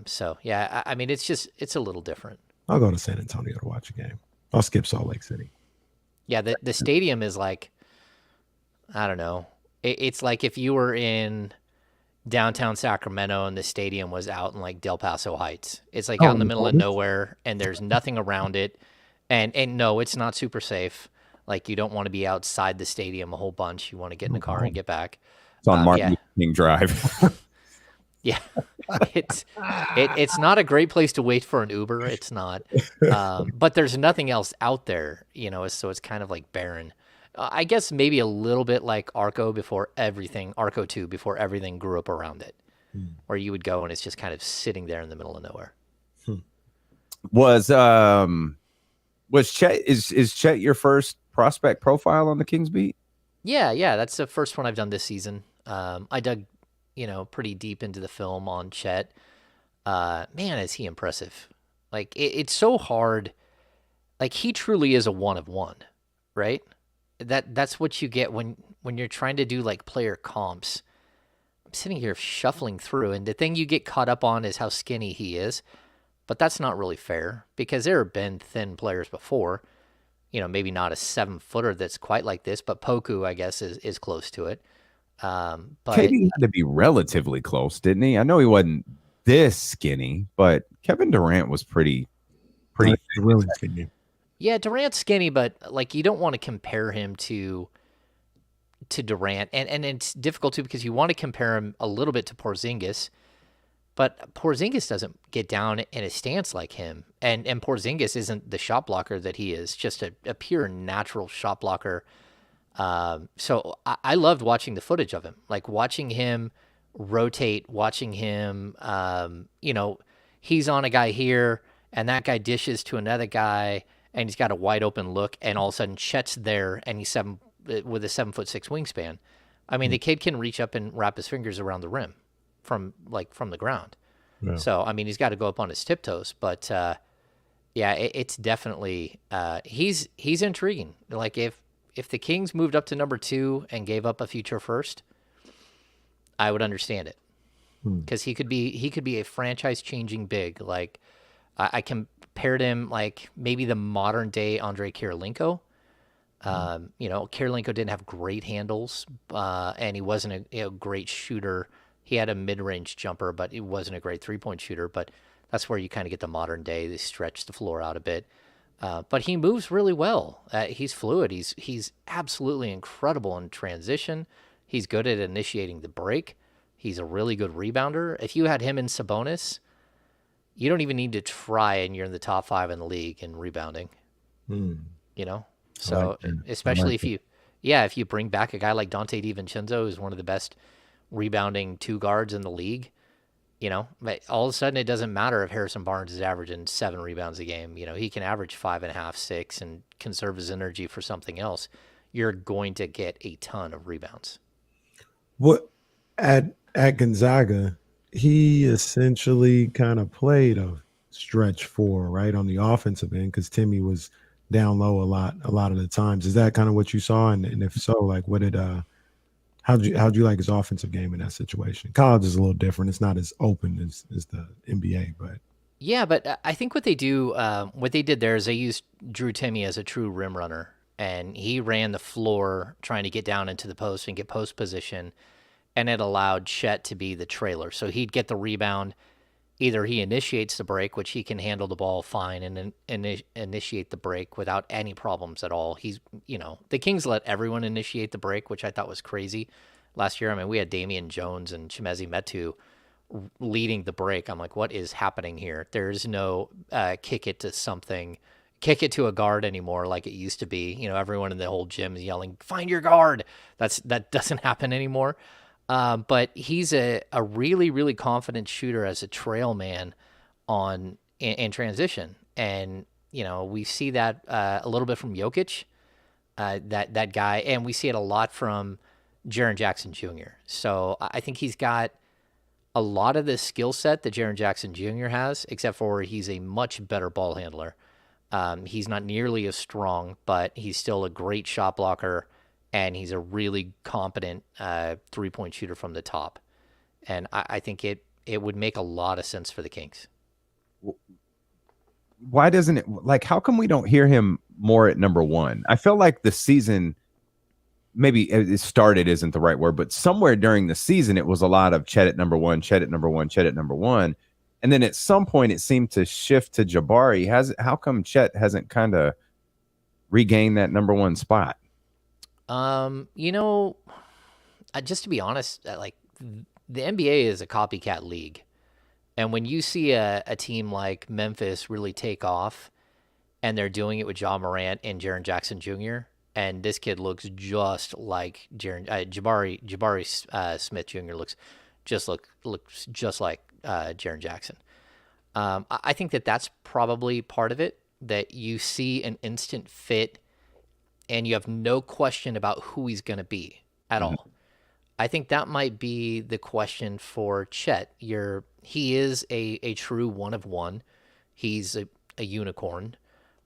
So yeah, I mean, it's a little different. I'll go to San Antonio to watch a game. I'll skip Salt Lake City. Yeah, the stadium is like, I don't know. It's like if you were in downtown Sacramento and the stadium was out in like Del Paso Heights. It's like out in the middle of nowhere and there's nothing around it. And no, it's not super safe. Like you don't want to be outside the stadium a whole bunch. You want to get in the car and get back. It's on Martin Luther King Drive. Yeah. It's not a great place to wait for an Uber. It's not. But there's nothing else out there, so it's kind of like barren. I guess maybe a little bit like Arco 2 before everything grew up around it, where you would go and it's just kind of sitting there in the middle of nowhere. Was Chet is Chet your first prospect profile on the Kings beat? Yeah, that's the first one I've done this season. I dug, pretty deep into the film on Chet. Man, is he impressive. Like it's so hard. Like he truly is a one of one, right? That's what you get when you're trying to do like player comps. I'm sitting here shuffling through, and the thing you get caught up on is how skinny he is, but that's not really fair because there have been thin players before. Maybe not a 7-footer that's quite like this, but Poku, I guess, is close to it. But KD had to be relatively close, didn't he? I know he wasn't this skinny, but Kevin Durant was pretty really skinny. Yeah, Durant's skinny, but like you don't want to compare him to Durant, and it's difficult too because you want to compare him a little bit to Porzingis, but Porzingis doesn't get down in a stance like him, and Porzingis isn't the shot blocker that he is, just a pure natural shot blocker. So I loved watching the footage of him, like watching him rotate, watching him. He's on a guy here, and that guy dishes to another guy. And he's got a wide open look, and all of a sudden Chet's there, and he's with a 7'6" wingspan. I mean, the kid can reach up and wrap his fingers around the rim from the ground. Yeah. So I mean, he's got to go up on his tiptoes, but it's definitely he's intriguing. Like if the Kings moved up to number 2 and gave up a future first, I would understand it because he could be a franchise changing big. Like I compared him like maybe the modern day Andrei Kirilenko. Kirilenko didn't have great handles, and he wasn't a great shooter. He had a mid-range jumper, but he wasn't a great three-point shooter. But that's where you kind of get the modern day. They stretch the floor out a bit. But he moves really well. He's fluid. He's absolutely incredible in transition. He's good at initiating the break. He's a really good rebounder. If you had him in Sabonis, you don't even need to try, and you're in the top 5 in the league in rebounding. So especially if you bring back a guy like Dante DiVincenzo, who's one of the best rebounding 2 guards in the league, all of a sudden it doesn't matter if Harrison Barnes is averaging 7 rebounds a game. He can average 5.5, 6, and conserve his energy for something else. you're going to get a ton of rebounds. What at Gonzaga, he essentially kind of played a stretch four, right, on the offensive end because Timmy was down low a lot of the times. Is that kind of what you saw? And if so, like, what did how'd you like his offensive game in that situation? College is a little different. It's not as open as the NBA, but Yeah, but I think what they did there is they used Drew Timmy as a true rim runner, and he ran the floor trying to get down into the post and get post position, and it allowed Chet to be the trailer. So he'd get the rebound. Either he initiates the break, which he can handle the ball fine and initiate the break without any problems at all. He's, the Kings let everyone initiate the break, which I thought was crazy last year. I mean, we had Damian Jones and Chimezie Metu leading the break. I'm like, what is happening here? There's no kick it to a guard anymore like it used to be. Everyone in the whole gym is yelling, find your guard. That doesn't happen anymore. But he's a really, really confident shooter as a trail man in transition. And, we see that a little bit from Jokic, that guy, and we see it a lot from Jaren Jackson Jr. So I think he's got a lot of the skill set that Jaren Jackson Jr. has, except for he's a much better ball handler. He's not nearly as strong, but he's still a great shot blocker, and he's a really competent three-point shooter from the top. And I think it would make a lot of sense for the Kings. Why doesn't it, like, how come we don't hear him more at number one? I feel like the season, maybe it started isn't the right word, but somewhere during the season, it was a lot of Chet at number one, Chet at number one, Chet at number one. And then at some point, it seemed to shift to Jabari. How come Chet hasn't kind of regained that number one spot? Just to be honest, like the NBA is a copycat league. And when you see a team like Memphis really take off and they're doing it with Ja Morant and Jaren Jackson Jr., and this kid looks just like Jabari Smith Jr. looks just like Jaren Jackson. I think that's probably part of it, that you see an instant fit and you have no question about who he's going to be at all. I think that might be the question for Chet. He is a true one of one. He's a unicorn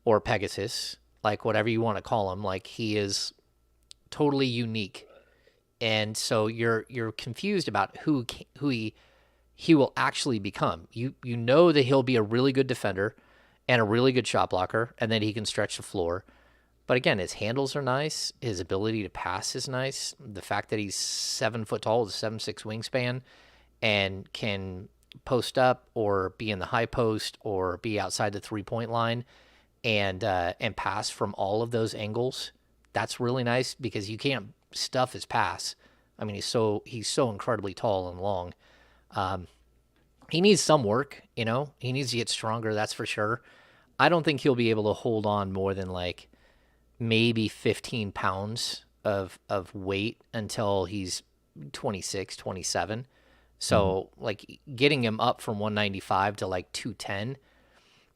or Pegasus, like whatever you want to call him. Like, he is totally unique. And so you're confused about who he will actually become. You know that he'll be a really good defender and a really good shot blocker, and then he can stretch the floor. But again, his handles are nice. His ability to pass is nice. The fact that he's 7 foot tall with a 7'6" wingspan and can post up or be in the high post or be outside the 3-point line and pass from all of those angles. That's really nice because you can't stuff his pass. I mean, he's so incredibly tall and long. He needs some work, He needs to get stronger, that's for sure. I don't think he'll be able to hold on more than like maybe 15 pounds of weight until he's 26, 27. So like getting him up from 195 to like 210,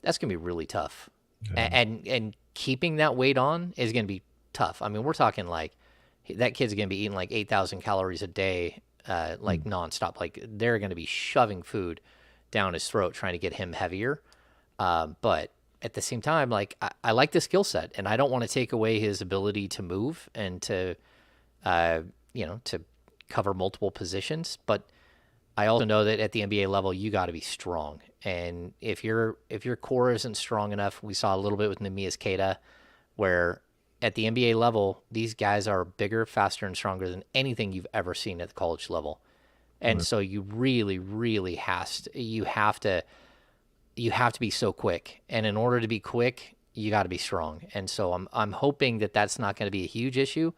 that's going to be really tough. Yeah. And keeping that weight on is going to be tough. I mean, we're talking like that kid's going to be eating like 8,000 calories a day, like nonstop. Like, they're going to be shoving food down his throat trying to get him heavier. But at the same time, like, I like the skill set, and I don't want to take away his ability to move and to cover multiple positions. But I also know that at the NBA level, you got to be strong. And if your core isn't strong enough, we saw a little bit with Neemias Queta, where at the NBA level, these guys are bigger, faster, and stronger than anything you've ever seen at the college level. And so you really, really have to be so quick. And in order to be quick, you got to be strong. And so I'm hoping that that's not going to be a huge issue,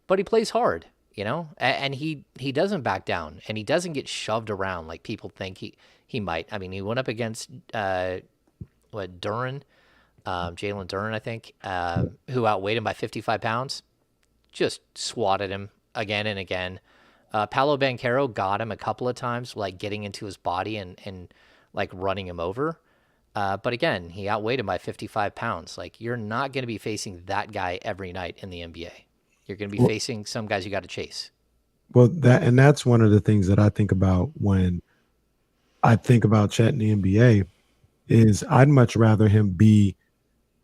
but he plays hard, and he doesn't back down, and he doesn't get shoved around like people think he might. I mean, he went up against Duren, Jalen Duren, I think, who outweighed him by 55 pounds, just swatted him again and again. Paolo Banchero got him a couple of times, like getting into his body and like running him over. But again, he outweighed him by 55 pounds. Like, you're not going to be facing that guy every night in the NBA. You're going to be facing some guys you got to chase. Well, that's one of the things that I think about when I think about Chet in the NBA is I'd much rather him be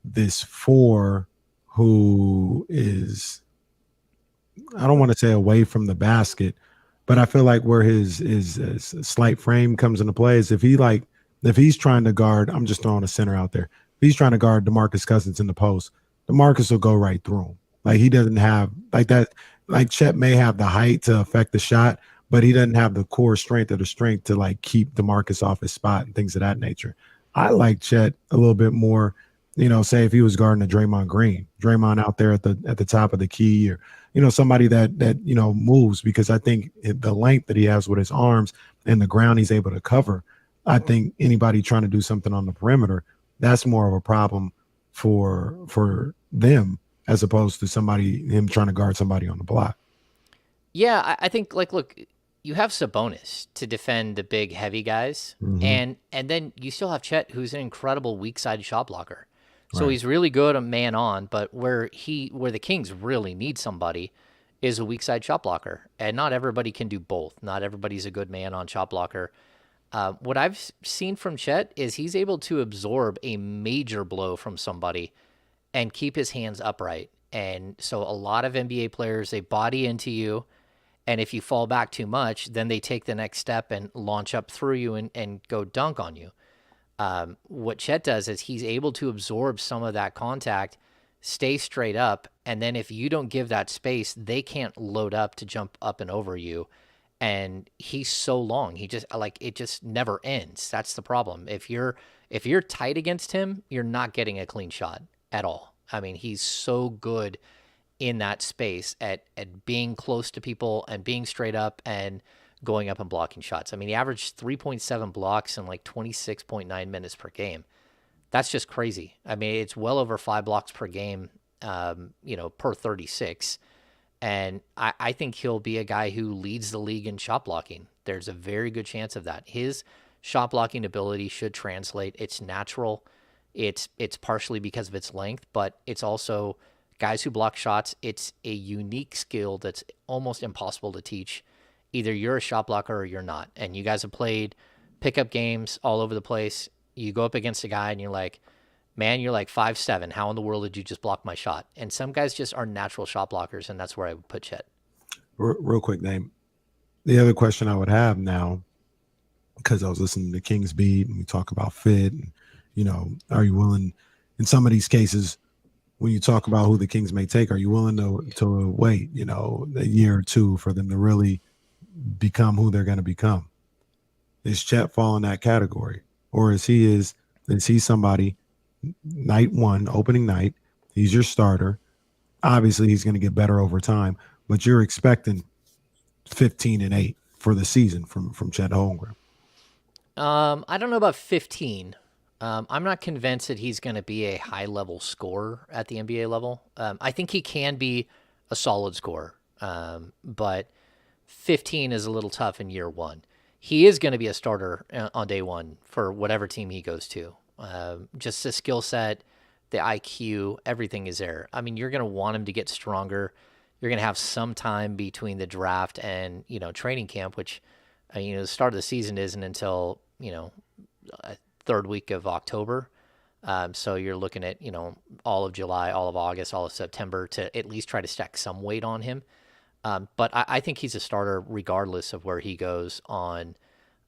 this 4 who is, I don't want to say away from the basket, but I feel like where his slight frame comes into play is if he's trying to guard, I'm just throwing a center out there. If he's trying to guard DeMarcus Cousins in the post, DeMarcus will go right through him. Like he doesn't have like that. Like Chet may have the height to affect the shot, but he doesn't have the core strength or the strength to like keep DeMarcus off his spot and things of that nature. I like Chet a little bit more, say if he was guarding a Draymond Green, Draymond out there at the top of the key, or, somebody that moves, because I think the length that he has with his arms and the ground he's able to cover, I think anybody trying to do something on the perimeter, that's more of a problem for them as opposed to him trying to guard somebody on the block. Yeah, I think look, you have Sabonis to defend the big heavy guys, and then you still have Chet, who's an incredible weak side shot blocker. So he's really good a man on, but where the Kings really need somebody is a weak side shot blocker, and not everybody can do both. Not everybody's a good man on shot blocker. What I've seen from Chet is he's able to absorb a major blow from somebody and keep his hands upright. And so a lot of NBA players, they body into you, and if you fall back too much, then they take the next step and launch up through you and go dunk on you. What Chet does is he's able to absorb some of that contact, stay straight up, and then if you don't give that space, they can't load up to jump up and over you. And he's so long, it just never ends. That's the problem. If you're tight against him, you're not getting a clean shot at all. I mean, he's so good in that space at being close to people and being straight up and going up and blocking shots. I mean, he averaged 3.7 blocks in like 26.9 minutes per game. That's just crazy. I mean, it's well over 5 blocks per game, per 36. And I think he'll be a guy who leads the league in shot blocking. There's a very good chance of that. His shot blocking ability should translate. It's natural. It's partially because of its length, but it's also guys who block shots. It's a unique skill that's almost impossible to teach. Either you're a shot blocker or you're not. And you guys have played pickup games all over the place. You go up against a guy and you're like, man, you're like 5'7". How in the world did you just block my shot? And some guys just are natural shot blockers, and that's where I would put Chet. Real quick, Name. The other question I would have now, because I was listening to King's Beat and we talk about fit, and, are you willing, in some of these cases, when you talk about who the Kings may take, are you willing to wait, a year or two for them to really become who they're going to become? Is Chet fall in that category? Or is he somebody night one, opening night, he's your starter. Obviously, he's going to get better over time, but you're expecting 15-8 for the season from Chet Holmgren. I don't know about 15. I'm not convinced that he's going to be a high-level scorer at the NBA level. I think he can be a solid scorer, but 15 is a little tough in year one. He is going to be a starter on day one for whatever team he goes to. Just the skill set, the IQ, everything is there. I mean, you're going to want him to get stronger. You're going to have some time between the draft and, training camp, which, the start of the season isn't until, third week of October. So you're looking at, all of July, all of August, all of September to at least try to stack some weight on him. But I think he's a starter regardless of where he goes on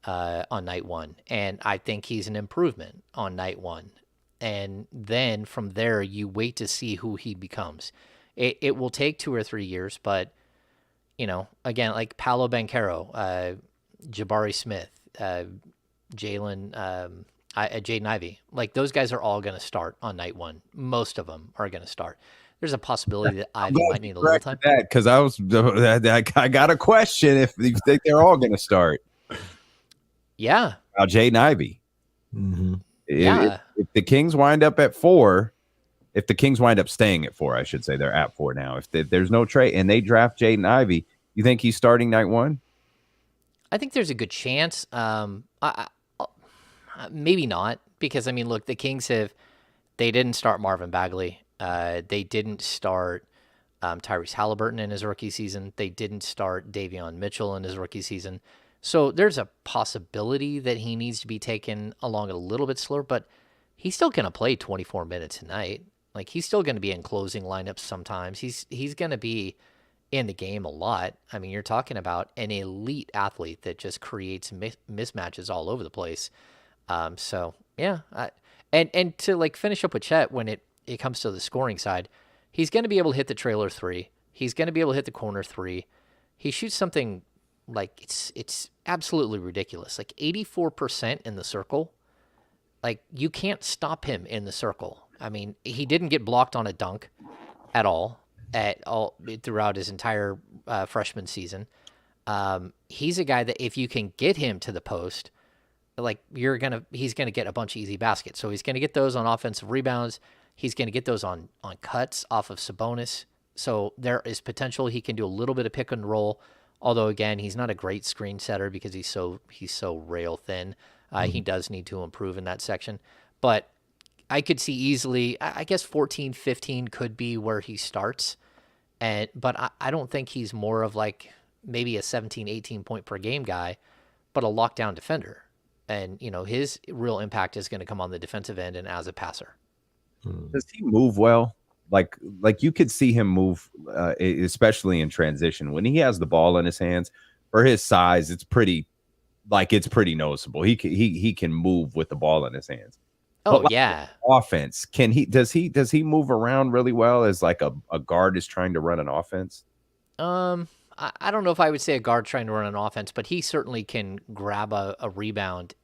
night one. And I think he's an improvement on night one. And then from there, you wait to see who he becomes. It will take 2 or 3 years, but, again, like Paolo Banchero, Jabari Smith, Jaden Ivey, like those guys are all going to start on night one. Most of them are going to start. There's a possibility that Ivy might need a little time. Because I got a question if you think they're all going to start. Yeah. About Jaden Ivey. Mm-hmm. Yeah. If the Kings wind up at 4, if the Kings wind up staying at 4, I should say they're at 4 now. If there's no trade and they draft Jaden Ivey, you think he's starting night one? I think there's a good chance. Maybe not, because look, the Kings they didn't start Marvin Bagley. They didn't start Tyrese Halliburton in his rookie season. They didn't start Davion Mitchell in his rookie season. So there's a possibility that he needs to be taken along a little bit slower, but he's still going to play 24 minutes a night. Like, he's still going to be in closing lineups sometimes. He's going to be in the game a lot. I mean, you're talking about an elite athlete that just creates mismatches all over the place. So yeah, and to like finish up with Chet, when it comes to the scoring side, he's going to be able to hit the trailer three. He's going to be able to hit the corner three. He shoots something like it's absolutely ridiculous, like 84% in the circle. Like, you can't stop him in the circle. I mean, he didn't get blocked on a dunk at all throughout his entire freshman season. He's a guy that if you can get him to the post, like, he's gonna get a bunch of easy baskets. So he's gonna get those on offensive rebounds. He's gonna get those on cuts off of Sabonis. So there is potential he can do a little bit of pick and roll. Although again, he's not a great screen setter because he's so rail thin. He does need to improve in that section. But I could see easily, I guess 14, 15 could be where he starts. But I don't think he's more of like maybe a 17, 18 point per game guy, but a lockdown defender. And, you know, his real impact is going to come on the defensive end and as a passer. Does he move well? Like you could see him move, especially in transition. When he has the ball in his hands, for his size, it's pretty noticeable. He can move with the ball in his hands. Oh, like, yeah. Offense. Does he move around really well as like a guard is trying to run an offense? I don't know if I would say a guard trying to run an offense, but he certainly can grab a rebound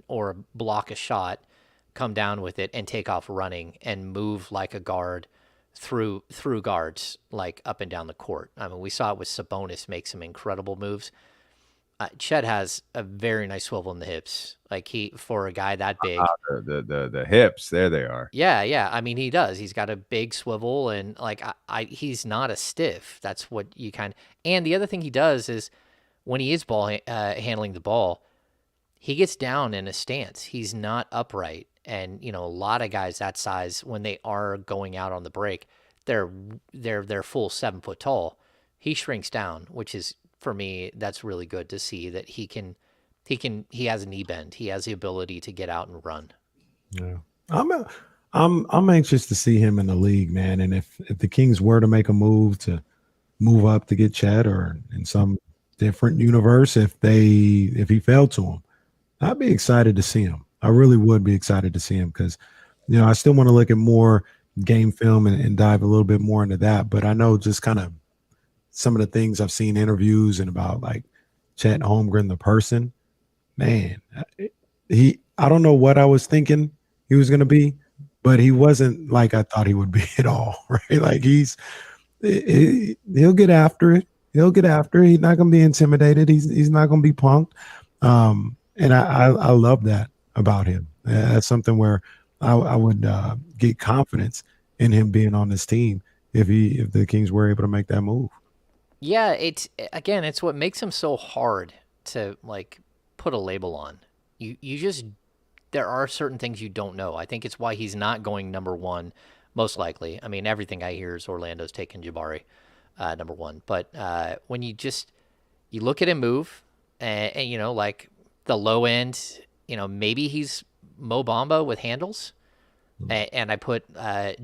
or block a shot, come down with it and take off running and move like a guard through guards, like up and down the court. I mean, we saw it with Sabonis make some incredible moves. Chet has a very nice swivel in the hips. Like, for a guy that big, the hips, there they are. Yeah. I mean, he does. He's got a big swivel, and like he's not a stiff. That's what you and the other thing he does is when he is handling the ball, he gets down in a stance. He's not upright. And, you know, a lot of guys that size, when they are going out on the break, they're full 7 foot tall. He shrinks down, which is, for me, that's really good to see that he has a knee bend. He has the ability to get out and run. Yeah. I'm anxious to see him in the league, man. And if the Kings were to make a move up to get Chet, or in some different universe, if he fell to him, I'd be excited to see him. I really would be excited to see him because, you know, I still want to look at more game film and dive a little bit more into that. But I know just kind of some of the things I've seen interviews and about like Chet Holmgren, the person, man, I don't know what I was thinking he was going to be, but he wasn't like I thought he would be at all. Right. Like he'll get after it. He'll get after it. He's not going to be intimidated. He's not going to be punked. And I love that about him. That's something where I would get confidence in him being on this team if the Kings were able to make that move. Yeah, it's what makes him so hard to like put a label on. You just, there are certain things you don't know. I think it's why he's not going number one, most likely. I mean, everything I hear is Orlando's taking Jabari number one. But when you look at him move, and you know, like the low end, you know, maybe he's Mo Bamba with handles. And I put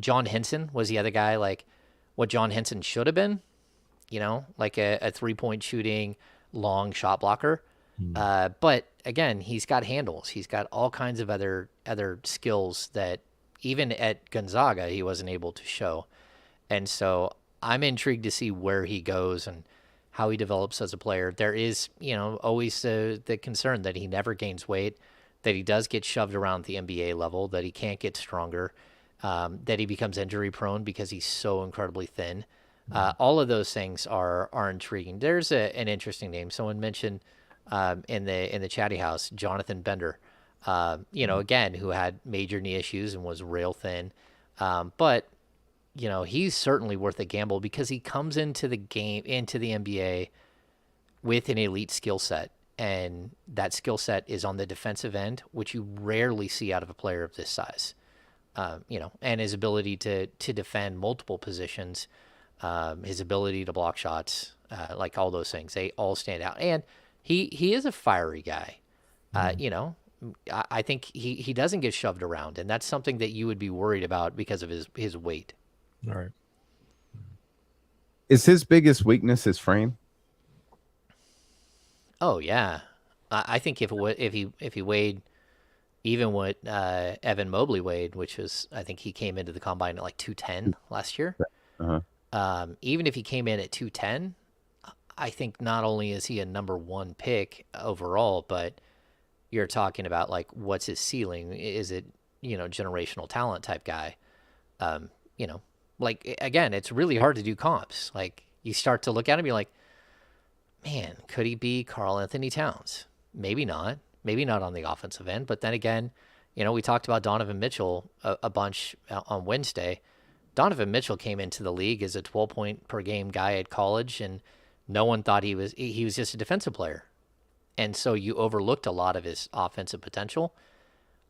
John Henson was the other guy, like what John Henson should have been, you know, like a 3-point shooting, long shot blocker. But again, he's got handles. He's got all kinds of other skills that even at Gonzaga, he wasn't able to show. And so I'm intrigued to see where he goes and how he develops as a player. There is, you know, always the concern that he never gains weight, that he does get shoved around the NBA level, that he can't get stronger, that he becomes injury prone because he's so incredibly thin. All of those things are intriguing. There's an interesting name. Someone mentioned in the chatty house, Jonathan Bender, you know, again, who had major knee issues and was rail thin. But, you know, he's certainly worth a gamble because he comes into the NBA with an elite skill set. And that skill set is on the defensive end, which you rarely see out of a player of this size. You know, and his ability to defend multiple positions his ability to block shots, like all those things, they all stand out. And he is a fiery guy. You know, I think he doesn't get shoved around, and that's something that you would be worried about because of his weight. All right. Is his biggest weakness his frame? Oh yeah, I think if he weighed even what Evan Mobley weighed, which was, I think he came into the combine at like 210 last year. Even if he came in at 210, I think not only is he a number 1 pick overall, but you're talking about like, what's his ceiling? Is it, you know, generational talent type guy? You know, like, again, it's really hard to do comps. Like, you start to look at him, you're like, man, could he be Karl Anthony Towns? Maybe not on the offensive end. But then again, you know, we talked about Donovan Mitchell a bunch on Wednesday. Donovan Mitchell came into the league as a 12-point per game guy at college, and no one thought he was just a defensive player. And so you overlooked a lot of his offensive potential.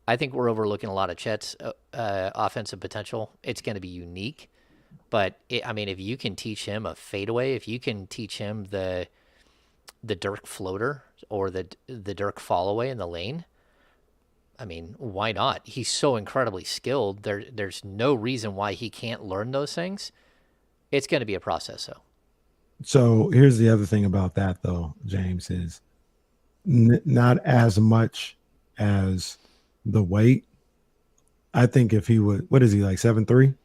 I think we're overlooking a lot of Chet's offensive potential. It's going to be unique. But, I mean, if you can teach him a fadeaway, if you can teach him the Dirk floater or the Dirk fallaway in the lane, I mean, why not? He's so incredibly skilled. There's no reason why he can't learn those things. It's going to be a process, though. So here's the other thing about that, though, James, is not as much as the weight. I think if he would, what is he, like 7'3"?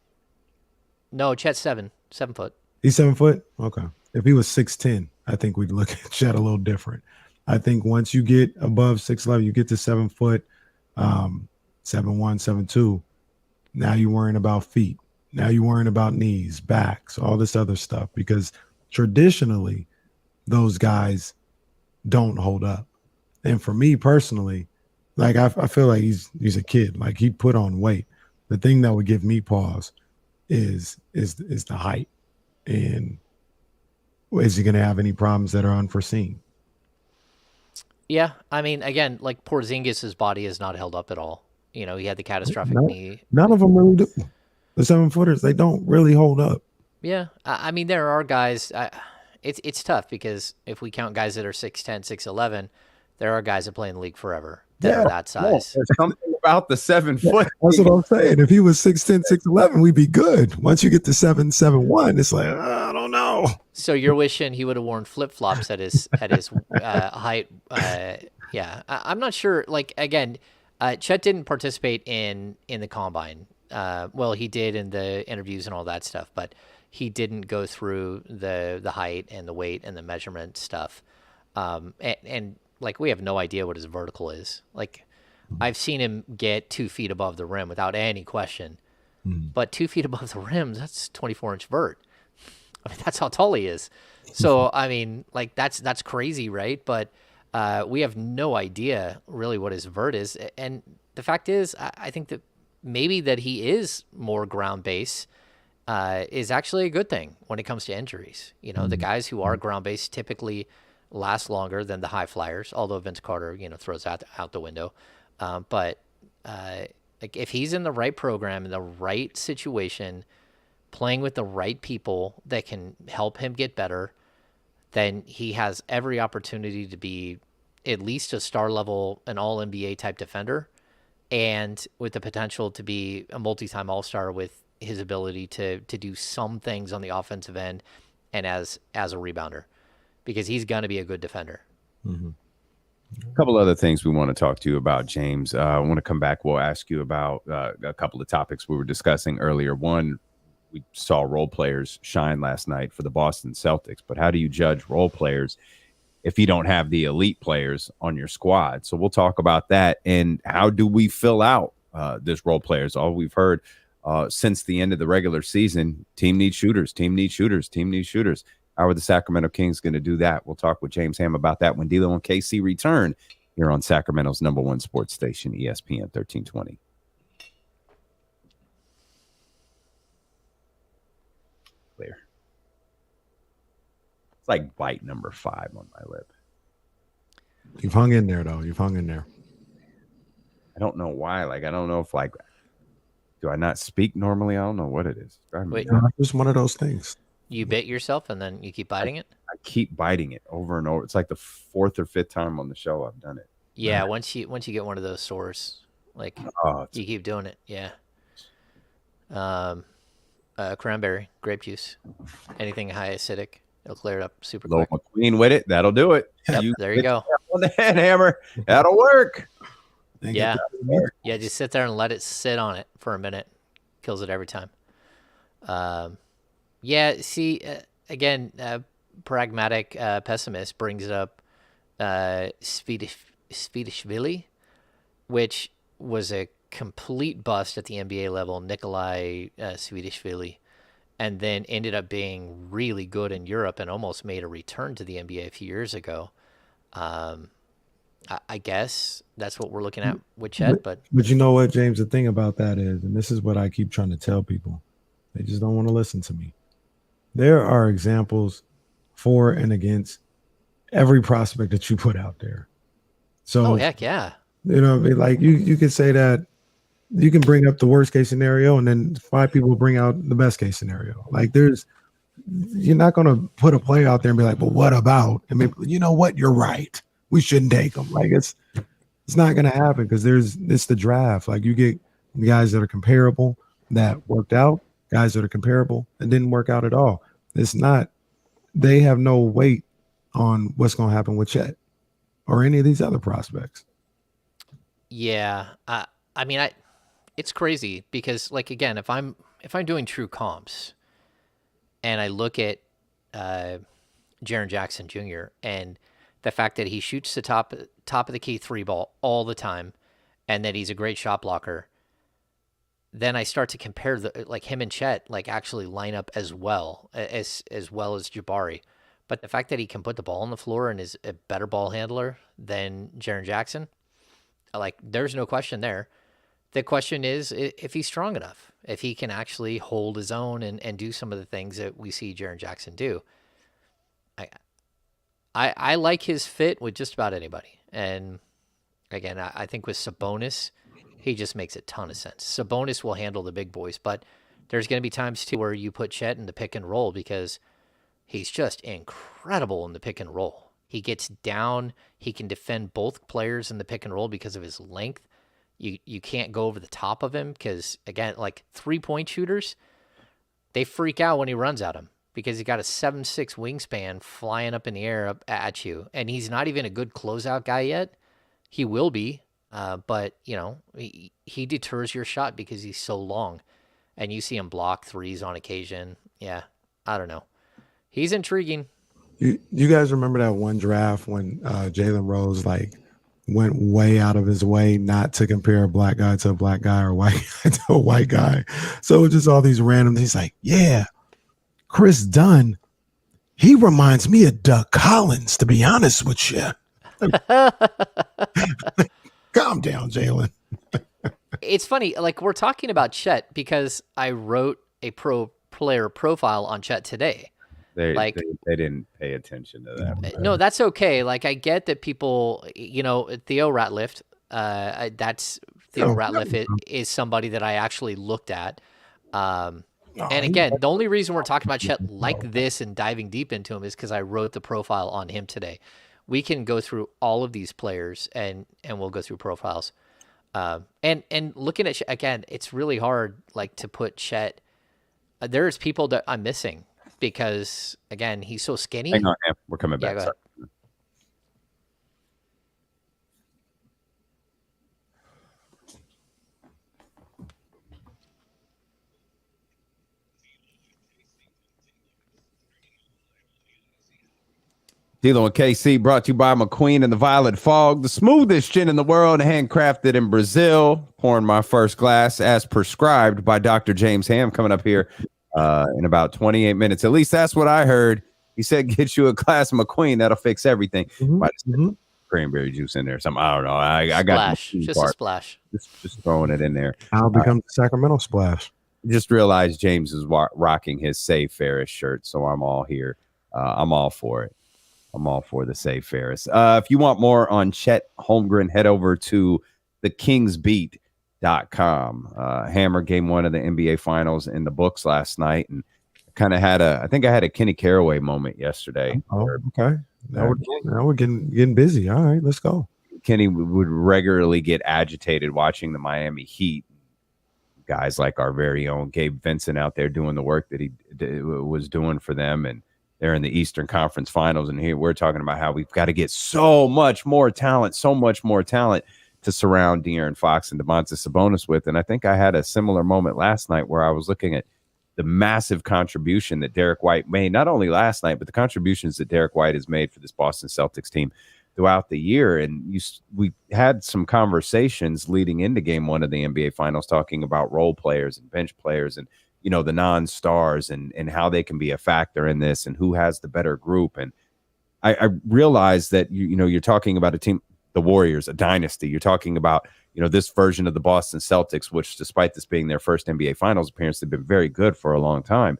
No, Chet's 7 foot. He's 7 foot? Okay. If he was 6'10", I think we'd look at Chet a little different. I think once you get above 6'11", you get to 7 foot, 7'1", 7'2", now you're worrying about feet. Now you're worrying about knees, backs, all this other stuff, because traditionally those guys don't hold up. And for me personally, like I feel like he's a kid. Like, he put on weight. The thing that would give me pause is the height. And is he going to have any problems that are unforeseen? Yeah, I mean, again, like Porzingis' body is not held up at all. You know, he had the catastrophic knee. None of them really do. The 7-footers, they don't really hold up. Yeah, I mean, there are guys. It's tough because if we count guys that are 6'10", 6'11", there are guys that play in the league forever that are that size. There's something about the 7 foot. That's what I'm saying. If he was 6'10", 6'11", we'd be good. Once you get to 7'1", it's like, I don't know. So you're wishing he would have worn flip-flops at his height. Yeah, I'm not sure. Like, again, Chet didn't participate in the combine. Well, he did in the interviews and all that stuff, but he didn't go through the height and the weight and the measurement stuff. And like, we have no idea what his vertical is. Like, I've seen him get 2 feet above the rim without any question. But 2 feet above the rim, that's 24-inch vert. I mean, that's how tall he is. So, I mean, like, that's crazy, right? But we have no idea really what his vert is. And the fact is, I think that maybe that he is more ground-based is actually a good thing when it comes to injuries. You know, the guys who are ground-based typically last longer than the high flyers, although Vince Carter, you know, throws that out the window. But like, if he's in the right program, in the right situation, playing with the right people that can help him get better, then he has every opportunity to be at least a star level, an all-NBA type defender, and with the potential to be a multi-time all-star with his ability to do some things on the offensive end and as a rebounder, because he's going to be a good defender. A couple other things we want to talk to you about, James. I want to come back. We'll ask you about a couple of topics we were discussing earlier. One, we saw role players shine last night for the Boston Celtics, but how do you judge role players if you don't have the elite players on your squad? So we'll talk about that. And how do we fill out this role players? All we've heard since the end of the regular season, team needs shooters, team needs shooters, team needs shooters. How are the Sacramento Kings going to do that? We'll talk with James Ham about that when D'Lo and KC return here on Sacramento's #1 sports station, ESPN 1320. Clear. It's like bite number 5 on my lip. You've hung in there, though. You've hung in there. I don't know why. Like, I don't know if, like, do I not speak normally? I don't know what it is. Wait, It's just one of those things. You bit yourself and then you keep biting it? I keep biting it over and over. It's like the 4th or 5th time on the show I've done it. Yeah, once you get one of those sores, like you keep doing it. Yeah. Cranberry, grape juice, anything high acidic, it'll clear it up super quick. McQueen with it, that'll do it. Yep, there you go. On the head hammer, that'll work. Yeah, just sit there and let it sit on it for a minute. Kills it every time. Again, pragmatic pessimist brings up Svidishvili, which was a complete bust at the NBA level, Nikolai Svidishvili, and then ended up being really good in Europe and almost made a return to the NBA a few years ago. I guess that's what we're looking at with Chet. But you know what, James, the thing about that is, and this is what I keep trying to tell people, they just don't want to listen to me. There are examples for and against every prospect that you put out there. So, heck yeah. Like you could say that you can bring up the worst case scenario and then 5 people will bring out the best case scenario. Like you're not going to put a player out there and be like, but what about? I mean, you know what? You're right. We shouldn't take them. Like it's not going to happen because it's the draft. Like you get guys that are comparable that worked out, guys that are comparable and didn't work out at all. They have no weight on what's going to happen with Chet or any of these other prospects. Yeah. It's crazy because, like, again, if I'm doing true comps and I look at Jaren Jackson Jr. and the fact that he shoots the top of the key 3 ball all the time and that he's a great shot blocker, then I start to compare him and Chet actually line up as well as Jabari. But the fact that he can put the ball on the floor and is a better ball handler than Jaren Jackson, there's no question there. The question is if he's strong enough, if he can actually hold his own and do some of the things that we see Jaren Jackson do. I like his fit with just about anybody. And again, I think with Sabonis, he just makes a ton of sense. Sabonis will handle the big boys, but there's going to be times too where you put Chet in the pick and roll because he's just incredible in the pick and roll. He gets down. He can defend both players in the pick and roll because of his length. You can't go over the top of him because, again, 3-point shooters, they freak out when he runs at them because he got a 7'6" wingspan flying up in the air up at you. And he's not even a good closeout guy yet. He will be, but, he deters your shot because he's so long. And you see him block threes on occasion. Yeah, I don't know. He's intriguing. You guys remember that one draft when Jalen Rose went way out of his way not to compare a black guy to a black guy or a white guy to a white guy? So just all these random, he's like, yeah, Chris Dunn, he reminds me of Doug Collins, to be honest with you. Calm down, Jalen. It's funny, we're talking about Chet because I wrote a pro player profile on Chet today. They didn't pay attention to that. No, that's okay. I get that people, Theo Ratliff, Ratliff is somebody that I actually looked at. And again, the only reason we're talking about Chet like this and diving deep into him is because I wrote the profile on him today. We can go through all of these players and we'll go through profiles. And looking at Chet, again, it's really hard to put Chet. There's people that I'm missing. Because, again, he's so skinny. Hang on, we're coming back. Go ahead. Dealing with KC, brought to you by McQueen and the Violet Fog, the smoothest gin in the world, handcrafted in Brazil. Pouring my first glass as prescribed by Dr. James Ham, coming up here in about 28 minutes. At least that's what I heard. He said, get you a glass of McQueen. That'll fix everything. Cranberry juice in there. Something. I don't know. I got just a splash. Just throwing it in there. I'll become the Sacramento Splash. Just realized James is rocking his Save Ferris shirt. So I'm all here. I'm all for it. I'm all for the Save Ferris. If you want more on Chet Holmgren, head over to thekingsbeat.com. Hammer game 1 of the NBA Finals in the books last night. And kind of I think I had a Kenny Caraway moment yesterday. Oh, okay. Now we're getting busy. All right, let's go. Kenny would regularly get agitated watching the Miami Heat. Guys like our very own Gabe Vincent out there doing the work that he was doing for them, and they're in the Eastern Conference Finals. And here we're talking about how we've got to get so much more talent to surround De'Aaron Fox and Domantas Sabonis with. And I think I had a similar moment last night where I was looking at the massive contribution that Derek White made, not only last night, but the contributions that Derek White has made for this Boston Celtics team throughout the year. And we had some conversations leading into game one of the NBA Finals talking about role players and bench players and, the non-stars and how they can be a factor in this and who has the better group. And I realized that, you're talking about a team, the Warriors, a dynasty. You're talking about, this version of the Boston Celtics, which despite this being their first NBA Finals appearance, they've been very good for a long time.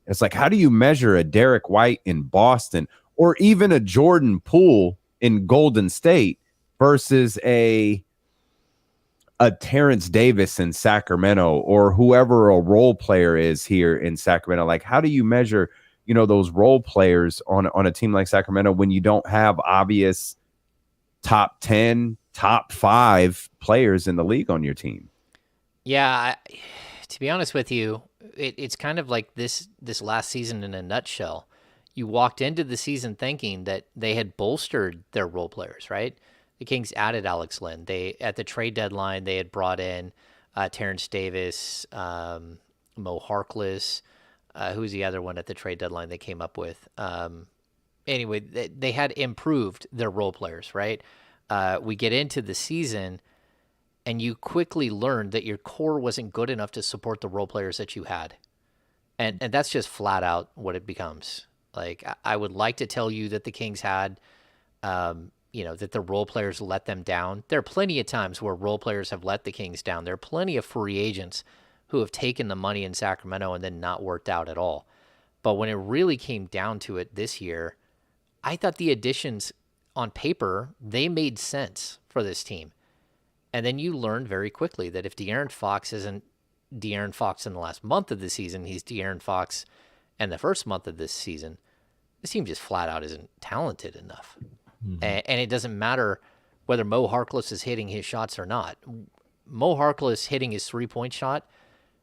It's like, how do you measure a Derek White in Boston or even a Jordan Poole in Golden State versus a Terrence Davis in Sacramento or whoever a role player is here in Sacramento? Like, how do you measure, those role players on a team like Sacramento when you don't have obvious top 10, top 5 players in the league on your team? Yeah, to be honest with you, it's kind of like this last season in a nutshell. You walked into the season thinking that they had bolstered their role players, right? The Kings added Alex Len. At the trade deadline, they had brought in Terrence Davis, Mo Harkless. Who's the other one at the trade deadline they came up with? Anyway, they had improved their role players, right? We get into the season, and you quickly learned that your core wasn't good enough to support the role players that you had. And that's just flat out what it becomes. Like, I would like to tell you that the Kings had, that the role players let them down. There are plenty of times where role players have let the Kings down. There are plenty of free agents who have taken the money in Sacramento and then not worked out at all. But when it really came down to it this year, I thought the additions on paper, they made sense for this team. And then you learn very quickly that if De'Aaron Fox isn't De'Aaron Fox in the last month of the season, he's De'Aaron Fox in the first month of this season. This team just flat out isn't talented enough. Mm-hmm. And it doesn't matter whether Mo Harkless is hitting his shots or not. Mo Harkless hitting his three-point shot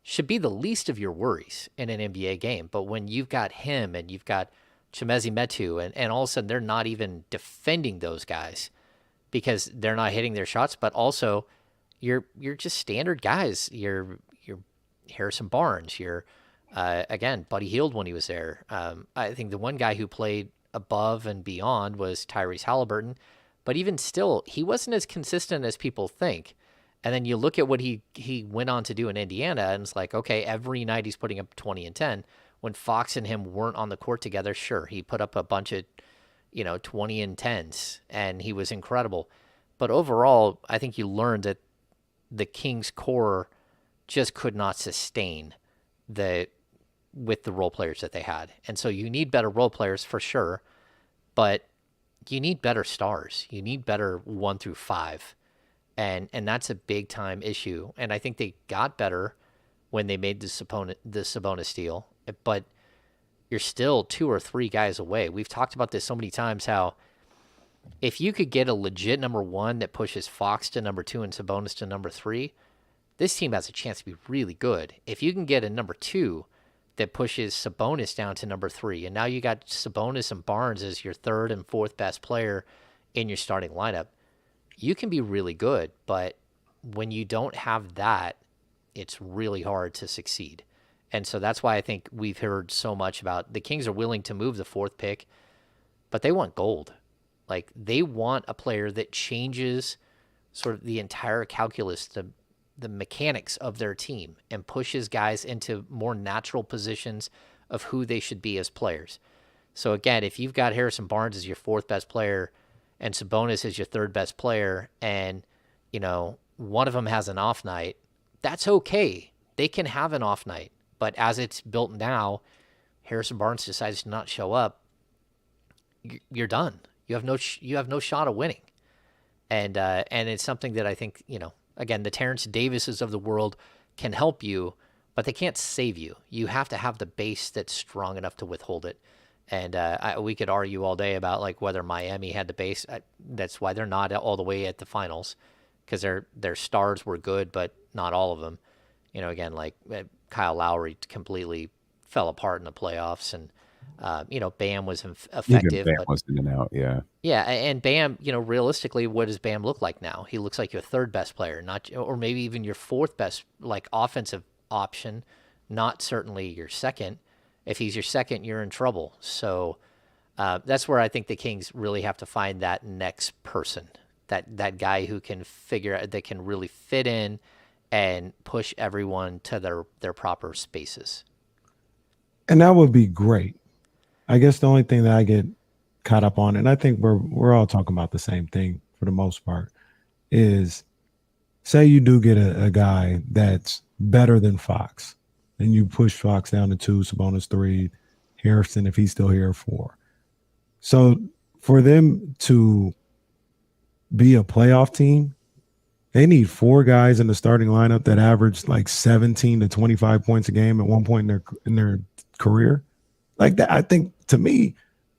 should be the least of your worries in an NBA game. But when you've got him and you've got Chimezie Metu, and all of a sudden they're not even defending those guys because they're not hitting their shots, but also you're just standard guys. You're Harrison Barnes. You're again, Buddy Hield when he was there. I think the one guy who played above and beyond was Tyrese Halliburton, but even still, he wasn't as consistent as people think. And then you look at what he went on to do in Indiana, and it's like, okay, every night he's putting up 20 and 10. When Fox and him weren't on the court together, sure, he put up a bunch of, 20 and 10s, and he was incredible. But overall, I think you learned that the Kings core just could not sustain with the role players that they had. And so you need better role players for sure, but you need better stars. You need better 1 through 5. And that's a big time issue. And I think they got better when they made the Sabonis deal, but you're still 2 or 3 guys away. We've talked about this so many times, how if you could get a legit number 1 that pushes Fox to number 2 and Sabonis to number 3, this team has a chance to be really good. If you can get a number 2 that pushes Sabonis down to number 3, and now you got Sabonis and Barnes as your 3rd and 4th best player in your starting lineup, you can be really good. But when you don't have that, it's really hard to succeed. And so that's why I think we've heard so much about the Kings are willing to move the 4th pick, but they want gold. Like, they want a player that changes sort of the entire calculus, the mechanics of their team, and pushes guys into more natural positions of who they should be as players. So again, if you've got Harrison Barnes as your 4th best player and Sabonis as your 3rd best player, and, one of them has an off night, that's okay. They can have an off night. But as it's built now, Harrison Barnes decides to not show up, you're done. You have no shot of winning. And it's something that I think, again, the Terrence Davises of the world can help you, but they can't save you. You have to have the base that's strong enough to withhold it. And we could argue all day about like whether Miami had the base. That's why they're not all the way at the finals, because their stars were good, but not all of them. Again, like Kyle Lowry completely fell apart in the playoffs, and Bam was effective. Even Bam was in and out, yeah. Yeah, and Bam, realistically, what does Bam look like now? He looks like your third best player, or maybe even your fourth best, like offensive option, not certainly your second. If he's your second, you're in trouble. So that's where I think the Kings really have to find that next person, that guy who can that can really fit in and push everyone to their proper spaces. And that would be great. I guess the only thing that I get caught up on, and I think we're all talking about the same thing for the most part, is say you do get a guy that's better than Fox, and you push Fox down to 2, Sabonis 3, Harrison, if he's still here, 4. So for them to be a playoff team, they need 4 guys in the starting lineup that average like 17 to 25 points a game at one point in their career. Like that, I think to me,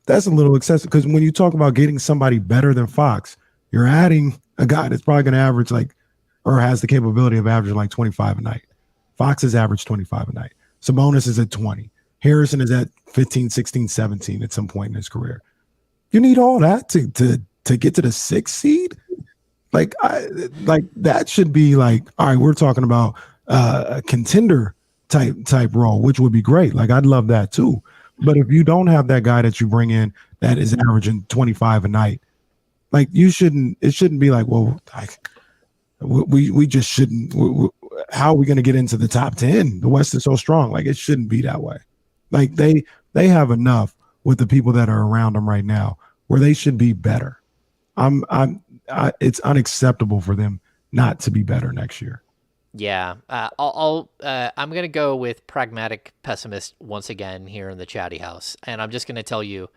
that's a little excessive, because when you talk about getting somebody better than Fox, you're adding a guy that's probably going to average like, or has the capability of averaging like 25 a night. Fox has averaged 25 a night. Sabonis is at 20. Harrison is at 15, 16, 17 at some point in his career. You need all that to get to the 6th seed? Like that should be like, all right, we're talking about a contender type role, which would be great. Like I'd love that too. But if you don't have that guy that you bring in that is averaging 25 a night, like it shouldn't be like, well, like we just shouldn't. How are we going to get into the top 10? The West is so strong. Like it shouldn't be that way. Like they have enough with the people that are around them right now where they should be better. It's unacceptable for them not to be better next year. Yeah, I'm going to go with pragmatic pessimist once again here in the chatty house. And I'm just going to tell you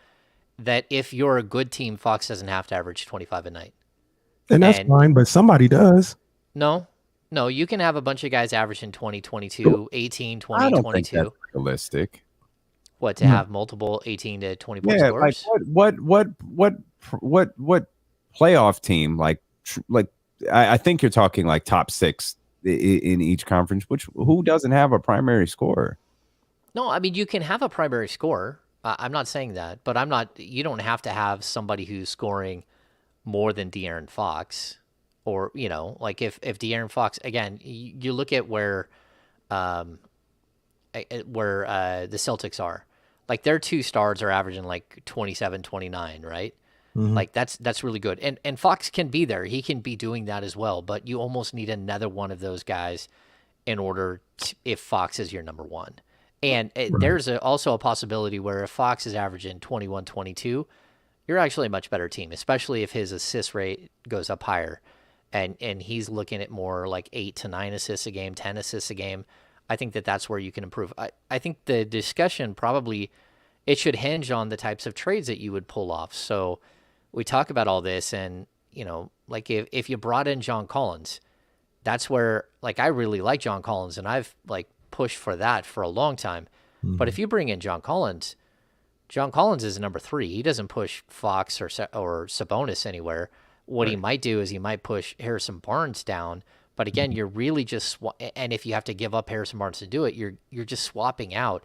that if you're a good team, Fox doesn't have to average 25 a night. And that's fine, but somebody does. No, you can have a bunch of guys averaging 20, 22, 18, 20, I don't 22. think that's realistic. What, to have multiple 18 to 20 point scores? Like what playoff team? Like I think you're talking like top 6 in each conference. Who doesn't have a primary scorer? No, I mean you can have a primary scorer. I'm not saying that, but you don't have to have somebody who's scoring more than De'Aaron Fox, or like if De'Aaron Fox, again, you look at where the Celtics are, like their 2 stars are averaging like 27, 29, right? Mm-hmm. Like that's really good. And Fox can be there. He can be doing that as well, but you almost need another one of those guys in order if Fox is your number 1. And there's also a possibility where if Fox is averaging 21, 22, you're actually a much better team, especially if his assist rate goes up higher and he's looking at more like 8 to 9 assists a game, 10 assists a game. I think that's where you can improve. I think the discussion probably, it should hinge on the types of trades that you would pull off. So we talk about all this, and like if you brought in John Collins, that's where, like, I really like John Collins, and I've like pushed for that for a long time. Mm-hmm. But if you bring in John Collins is number 3. He doesn't push Fox or Sabonis anywhere. What he might do is he might push Harrison Barnes down. But again, you're really just and if you have to give up Harrison Barnes to do it, you're just swapping out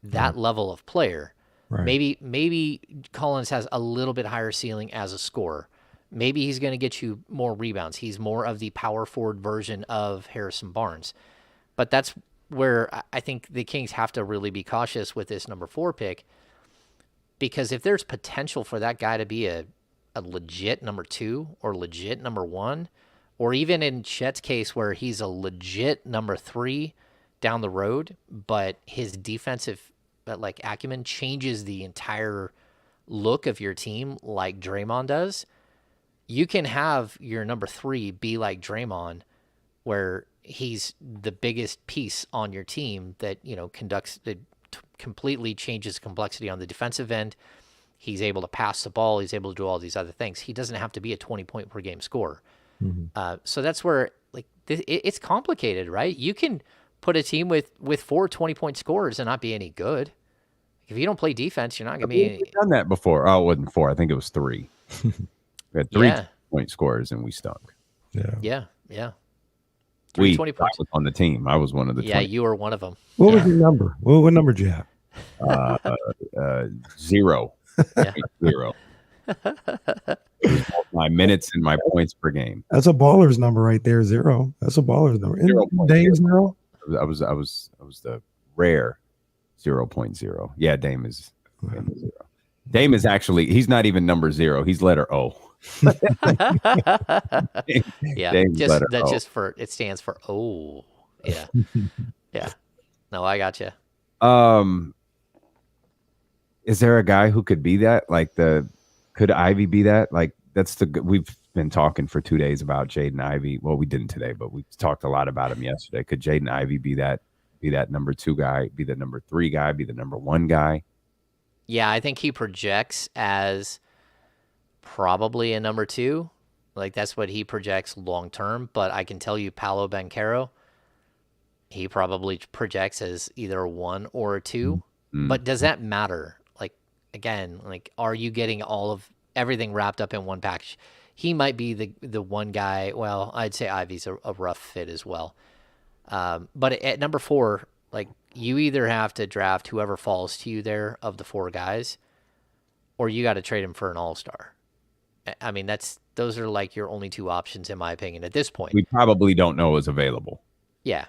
that level of player. Right. Maybe Collins has a little bit higher ceiling as a scorer. Maybe he's going to get you more rebounds. He's more of the power forward version of Harrison Barnes. But that's where I think the Kings have to really be cautious with this number 4 pick, because if there's potential for that guy to be a legit number 2 or legit number 1, or even in Chet's case where he's a legit number 3 down the road, but his defensive like acumen changes the entire look of your team like Draymond does, you can have your number 3 be like Draymond, where he's the biggest piece on your team that, completely changes complexity on the defensive end. He's able to pass the ball. He's able to do all these other things. He doesn't have to be a 20-point per game scorer. Mm-hmm. So that's where, like, it's complicated, right? You can put a team with 4 20-point scorers and not be any good. If you don't play defense, you're not going to be. We've done that before. Oh, it wasn't 4. I think it was 3. We had 3 point scorers and we stunk. Yeah. We 20 points. was on the team. I was one of the. Yeah, 20. you were one of them. What was your number? What number did you have? 0. Yeah. 0. My minutes and my points per game. That's a baller's number right there. 0. That's a baller's number. 0.0. I was the rare 0.0. Yeah, Dame is 0. Dame is actually, he's not even number 0. He's letter O. Yeah, it stands for O. Yeah. Yeah. No, I got you. Is there a guy who could be that? Could Ivy be that? We've been talking for 2 days about Jaden Ivey. Well, we didn't today, but we talked a lot about him yesterday. Could Jaden Ivey be that number 2 guy, be the number 3 guy, be the number 1 guy? Yeah, I think he projects as probably a number 2. That's what he projects long term. But I can tell you, Paolo Banchero, he probably projects as either a 1 or a 2. But does that matter? Are you getting all of everything wrapped up in one package? He might be the one guy. Well, I'd say Ivy's a rough fit as well. But at number 4, you either have to draft whoever falls to you there of the 4 guys, or you got to trade him for an all-star. I mean, those are your only 2 options, in my opinion, at this point. We probably don't know is available. Yeah.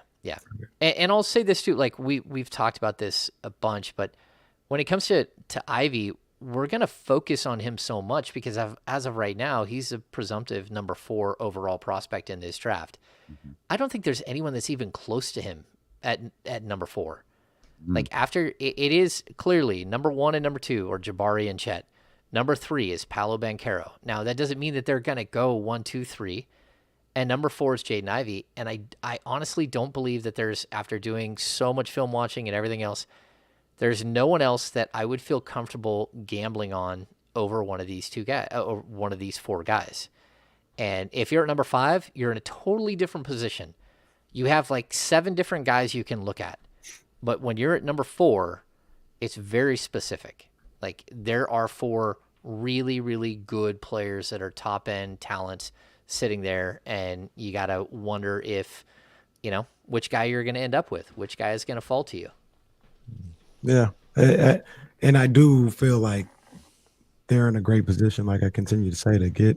And I'll say this too, we've talked about this a bunch, but when it comes to Ivy, we're going to focus on him so much because as of right now, he's a presumptive number 4 overall prospect in this draft. Mm-hmm. I don't think there's anyone that's even close to him at number 4. After it is clearly number 1 and number 2 are Jabari and Chet. Number 3 is Paolo Banchero. Now that doesn't mean that they're going to go 1, 2, 3. And number 4 is Jaden Ivey. And I honestly don't believe that there's, after doing so much film watching and everything else, there's no one else that I would feel comfortable gambling on over one of these 2 guys, or one of these 4 guys. And if you're at number 5, you're in a totally different position. You have 7 different guys you can look at. But when you're at number 4, it's very specific. There are 4 really, really good players that are top end talents sitting there, and you got to wonder if, which guy you're going to end up with, which guy is going to fall to you. Yeah. And I do feel like they're in a great position, like I continue to say, to get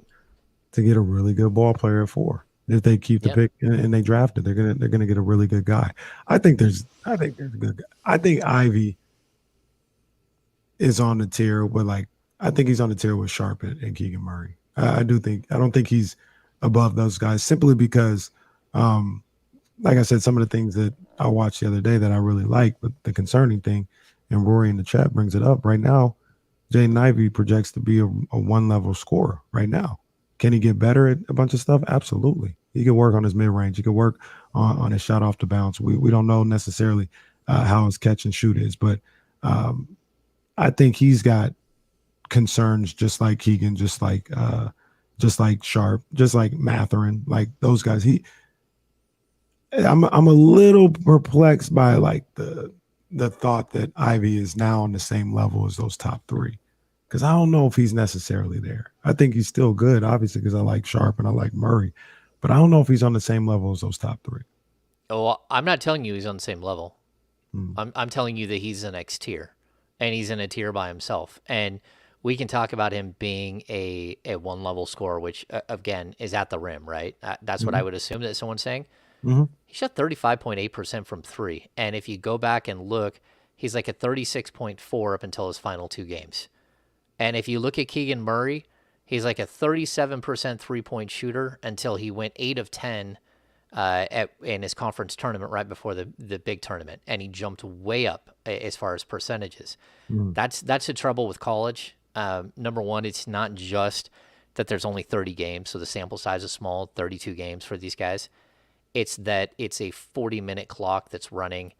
a really good ball player at 4. If they keep the pick and they draft it, they're gonna get a really good guy. I think there's a good guy. I think Ivy is on the tier with I think he's on the tier with Sharp and Keegan Murray. I don't think he's above those guys simply because like I said, some of the things that I watched the other day that I really like, but the concerning thing, and Rory in the chat brings it up right now, Jaden Ivey projects to be a 1-level scorer right now. Can he get better at a bunch of stuff? Absolutely. He can work on his mid-range. He can work on his shot off the bounce. We don't know necessarily how his catch and shoot is, but I think he's got concerns just like Keegan, just like Sharp, just like Matherin, like those guys. I'm a little perplexed by the thought that Ivy is now on the same level as those top 3, because I don't know if he's necessarily there. I think he's still good, obviously, because I like Sharp and I like Murray, but I don't know if he's on the same level as those top 3. Oh, I'm not telling you he's on the same level. I'm telling you that he's the next tier, and he's in a tier by himself. And we can talk about him being a 1-level scorer, which again is at the rim, right? That's what I would assume that someone's saying. Mm-hmm. He shot 35.8% from 3. And if you go back and look, he's at 36.4 up until his final 2 games. And if you look at Keegan Murray, he's a 37% 3-point shooter until he went 8 of 10 in his conference tournament right before the big tournament. And he jumped way up as far as percentages. That's the trouble with college. Number one, it's not just that there's only 30 games, so the sample size is small, 32 games for these guys. It's that it's a 40-minute clock that's running,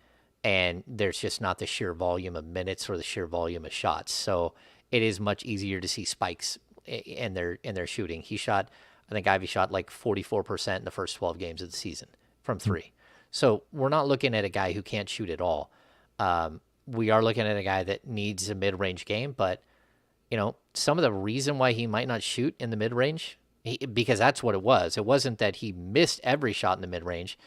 and there's just not the sheer volume of minutes or the sheer volume of shots. So it is much easier to see spikes in their shooting. I think Ivy shot 44% in the first 12 games of the season from 3. So we're not looking at a guy who can't shoot at all. We are looking at a guy that needs a mid-range game, but some of the reason why he might not shoot in the mid-range, because that's what it was. It wasn't that he missed every shot in the mid-range.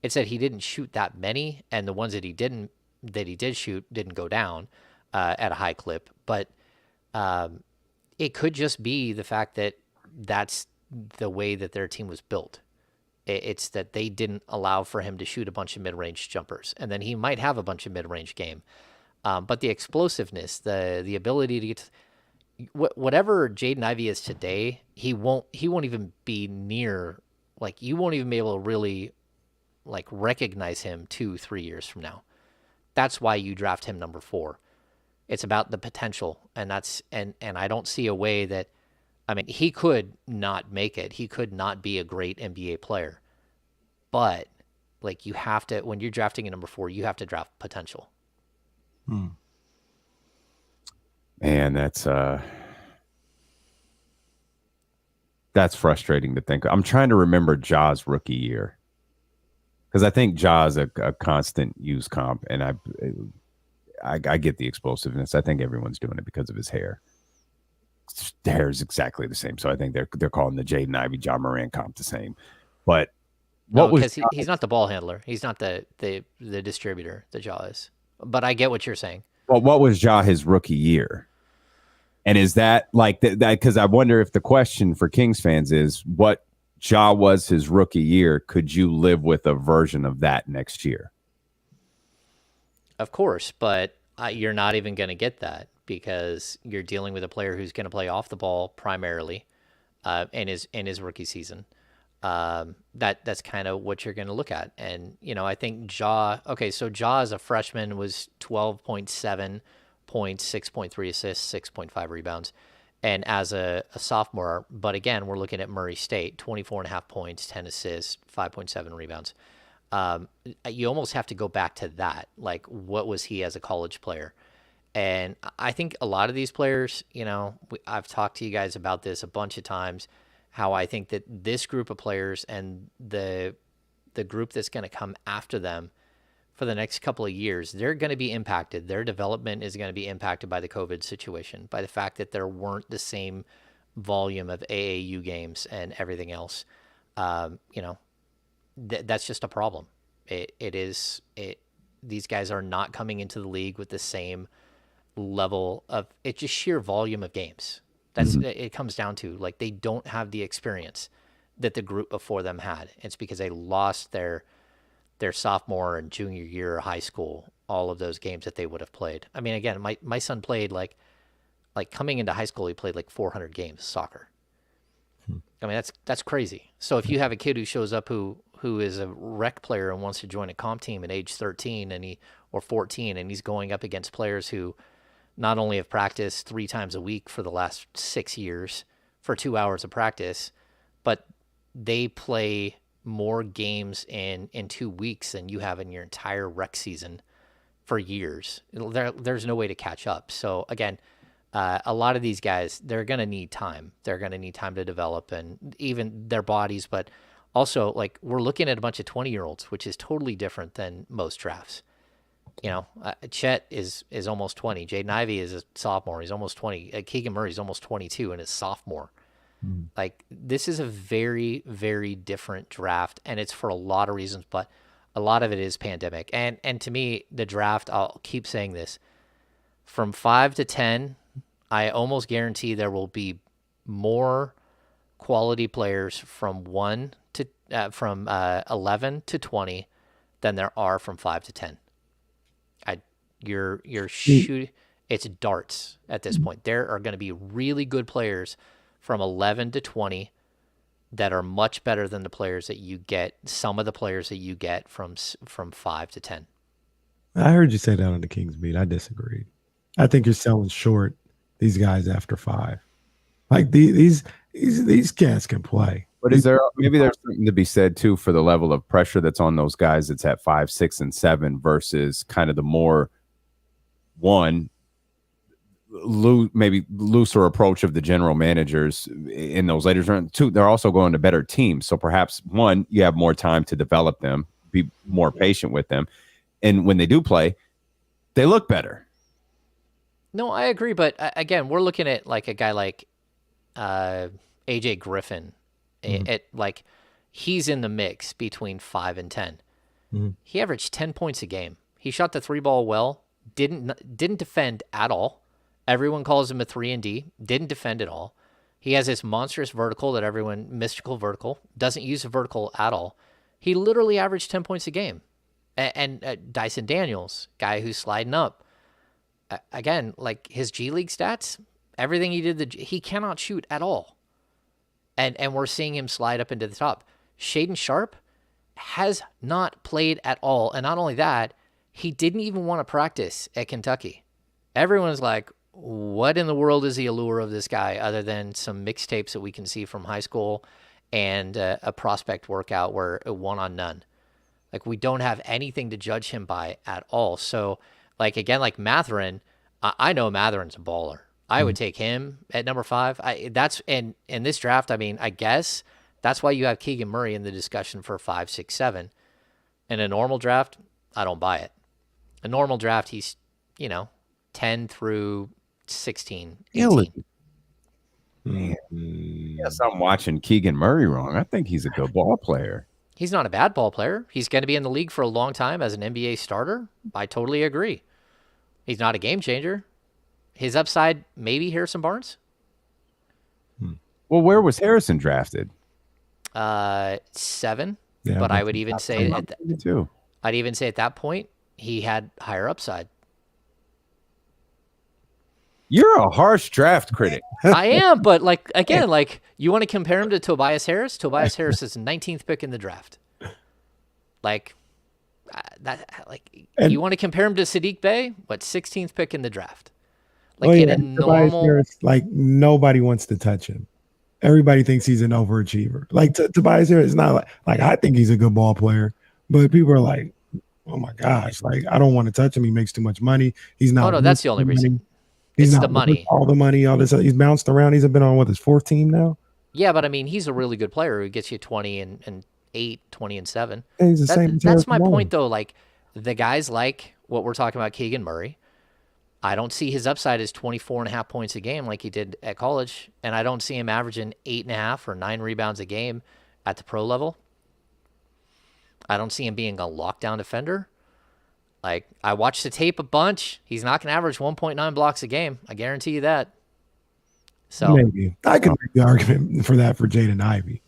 It's that he didn't shoot that many, and the ones that he did shoot didn't go down at a high clip. But it could just be the fact that that's the way that their team was built. It's that they didn't allow for him to shoot a bunch of mid-range jumpers, and then he might have a bunch of mid-range game. But the explosiveness, the ability to get whatever Jaden Ivey is today, he won't even be near, like, you won't even be able to really like recognize him 2-3 years from now. That's why you draft him number 4. It's about the potential, and I don't see a way that, I mean, he could not make it. He could not be a great NBA player. But like, you have to, when you're drafting a number 4, you have to draft potential. Man, that's frustrating to think. I'm trying to remember Ja's rookie year, because I think Ja's a constant use comp, and I get the explosiveness. I think everyone's doing it because of his hair. His hair is exactly the same, so I think they're calling the Jaden Ivey, Ja Morant comp the same. But because he's not the ball handler. He's not the distributor that Ja is. But I get what you're saying. Well, what was Ja his rookie year? And is that like that? Because I wonder if the question for Kings fans is, what Ja was his rookie year, could you live with a version of that next year? Of course, but you're not even going to get that, because you're dealing with a player who's going to play off the ball primarily in his rookie season. That's kind of what you're going to look at. And, I think Ja as a freshman was 12.7 points, 6.3 assists, 6.5 rebounds. And as a sophomore, but again, we're looking at Murray State, 24.5 points, 10 assists, 5.7 rebounds. You almost have to go back to that. Like, what was he as a college player? And I think a lot of these players, I've talked to you guys about this a bunch of times, how I think that this group of players and the group that's going to come after them for the next couple of years, they're going to be impacted. Their development is going to be impacted by the COVID situation, by the fact that there weren't the same volume of AAU games and everything else. That's just a problem. These guys are not coming into the league with the same level of, it's just sheer volume of games. That's it comes down to, like, they don't have the experience that the group before them had. It's because they lost their sophomore and junior year of high school, all of those games that they would have played. I mean, again, my son played like coming into high school, he played like 400 games of soccer. I mean, that's crazy. So if you have a kid who shows up who is a rec player and wants to join a comp team at age 13 or 14, and he's going up against players who not only have practiced 3 times a week for the last 6 years for 2 hours of practice, but they play more games in 2 weeks than you have in your entire rec season for years. There's no way to catch up. So again, a lot of these guys, they're going to need time. They're going to need time to develop, and even their bodies, but also, like, we're looking at a bunch of 20-year-olds, which is totally different than most drafts. Chet is almost 20. Jaden Ivey is a sophomore. He's almost 20. Keegan Murray's almost 22 and is sophomore. Like, this is a very, very different draft, and it's for a lot of reasons, but a lot of it is pandemic. And to me, the draft, I'll keep saying this, from 5 to 10, I almost guarantee there will be more quality players from 11 to 20 than there are from 5 to 10. You're shooting, it's darts at this point. There are going to be really good players from 11 to 20 that are much better than the players that you get, some of the players that you get from 5 to 10. I heard you say that on the Kings beat. I disagreed. I think you're selling short these guys after 5. Like, these cats can play. But is there maybe there's something to be said too for the level of pressure that's on those guys that's at 5, 6, and 7 versus kind of the more maybe looser approach of the general managers in those later rounds. 2, they're also going to better teams. So perhaps 1, you have more time to develop them be more patient with them. And when they do play, they look better. No, I agree. But again, we're looking at like a guy like AJ Griffin. Like he's in the mix between 5 and 10. He averaged 10 points a game. He shot the 3-ball well, didn't defend at all. Everyone calls him a 3-and-D, didn't defend at all. He has this monstrous vertical that everyone, mystical vertical, doesn't use a vertical at all. He literally averaged 10 points a game. And Dyson Daniels, guy who's sliding up. Again, like his G League stats, everything he did, he cannot shoot at all. And we're seeing him slide up into the top. Shaden Sharp has not played at all. And not only that, he didn't even want to practice at Kentucky. Everyone's like, what in the world is the allure of this guy other than some mixtapes that we can see from high school and a prospect workout where a one-on-none? Like, we don't have anything to judge him by at all. So, like, again, like Matherin, I know Matherin's a baller. I would take him at number 5. That's in this draft. I mean, I guess that's why you have Keegan Murray in the discussion for 5, 6, 7. In a normal draft, I don't buy it. A normal draft, he's 10 through 16, 18. Yes, I'm watching Keegan Murray wrong. I think he's a good ball player. He's not a bad ball player. He's going to be in the league for a long time as an NBA starter. I totally agree. He's not a game changer. His upside, maybe Harrison Barnes. Well, where was Harrison drafted? 7. Yeah, but I would even say too. I'd even say at that point he had higher upside. You're a harsh draft critic. I am, but like again, like you want to compare him to Tobias Harris? Tobias Harris is the 19th pick in the draft. Like that, like you want to compare him to Sadiq Bey? What 16th pick in the draft? Like in a normal, Harris, like nobody wants to touch him. Everybody thinks he's an overachiever. Like Tobias Harris is not like I think he's a good ball player, but people are like, oh my gosh, like I don't want to touch him. He makes too much money. He's not. Oh no, that's the only reason. He's it's not the money. All the money, all this. He's bounced around. He's been on his 4th team now. Yeah, but I mean, he's a really good player who gets you 20 and 8, 20 and 7. And he's the same. That's my point, though. Like the guys like what we're talking about, Keegan Murray. I don't see his upside as 24.5 points a game like he did at college, and I don't see him averaging 8.5 or 9 rebounds a game at the pro level. I don't see him being a lockdown defender. Like, I watched the tape a bunch. He's not going to average 1.9 blocks a game. I guarantee you that. So maybe I could make the argument for that for Jaden Ivey.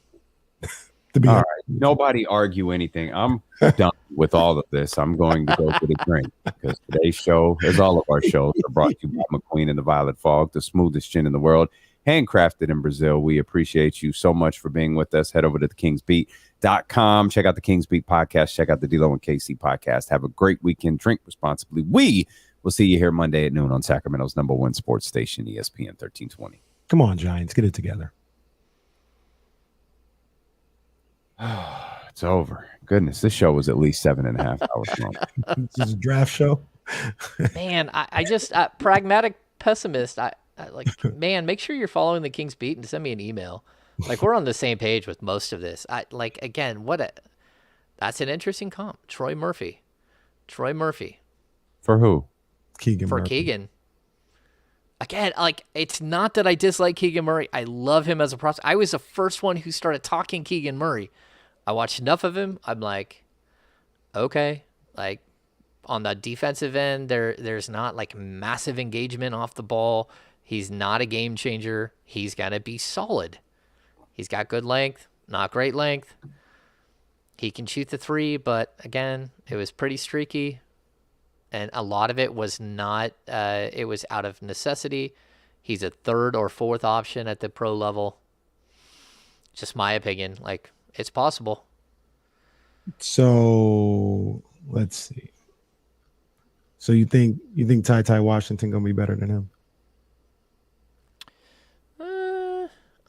All right. Nobody argue anything. I'm done with all of this. I'm going to go get a drink because today's show, as all of our shows, are brought to you by McQueen and the Violet Fog, the smoothest gin in the world, handcrafted in Brazil. We appreciate you so much for being with us. Head over to thekingsbeat.com. Check out the Kings Beat podcast. Check out the D-Lo and KC podcast. Have a great weekend. Drink responsibly. We will see you here Monday at noon on Sacramento's #1 sports station, ESPN 1320. Come on, Giants, get it together. It's over. Goodness, this show was at least 7.5 hours long. This is a draft show. Man, I just pragmatic pessimist. I like, man, make sure you're following the Kings Beat and send me an email. Like, we're on the same page with most of this. Again, that's an interesting comp. Troy Murphy. For who? Keegan For Murphy. Keegan. Again, like, it's not that I dislike Keegan Murray. I love him as a prospect. I was the first one who started talking Keegan Murray. I watched enough of him. I'm like, okay. Like, on the defensive end, there's not, like, massive engagement off the ball. He's not a game changer. He's got to be solid. He's got good length, not great length. He can shoot the 3, but, again, it was pretty streaky. And a lot of it was not, it was out of necessity. He's a 3rd or 4th option at the pro level. Just my opinion. Like, it's possible. So let's see. So you think Ty Washington gonna be better than him?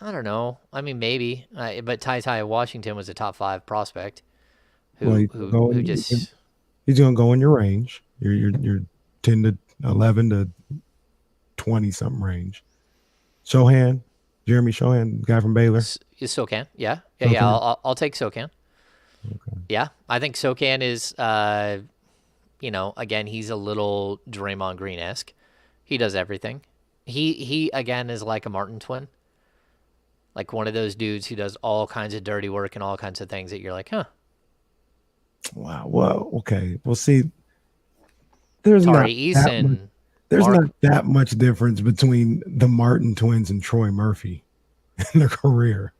I don't know. I mean, maybe. But Ty Washington was a top 5 prospect. Who just he's gonna go in your range. Your 10 to 11 to 20 something range. Jeremy Sohan, guy from Baylor. You Sokan, yeah. Okay. I'll take Sokan. Okay. Yeah, I think Sokan is, again, he's a little Draymond Green-esque. He does everything. He again is like a Martin twin, like one of those dudes who does all kinds of dirty work and all kinds of things that you're like, huh. Wow. Well, okay. Well, see, there's Tari there's Mark. not that much difference between the Martin twins and Troy Murphy in their career.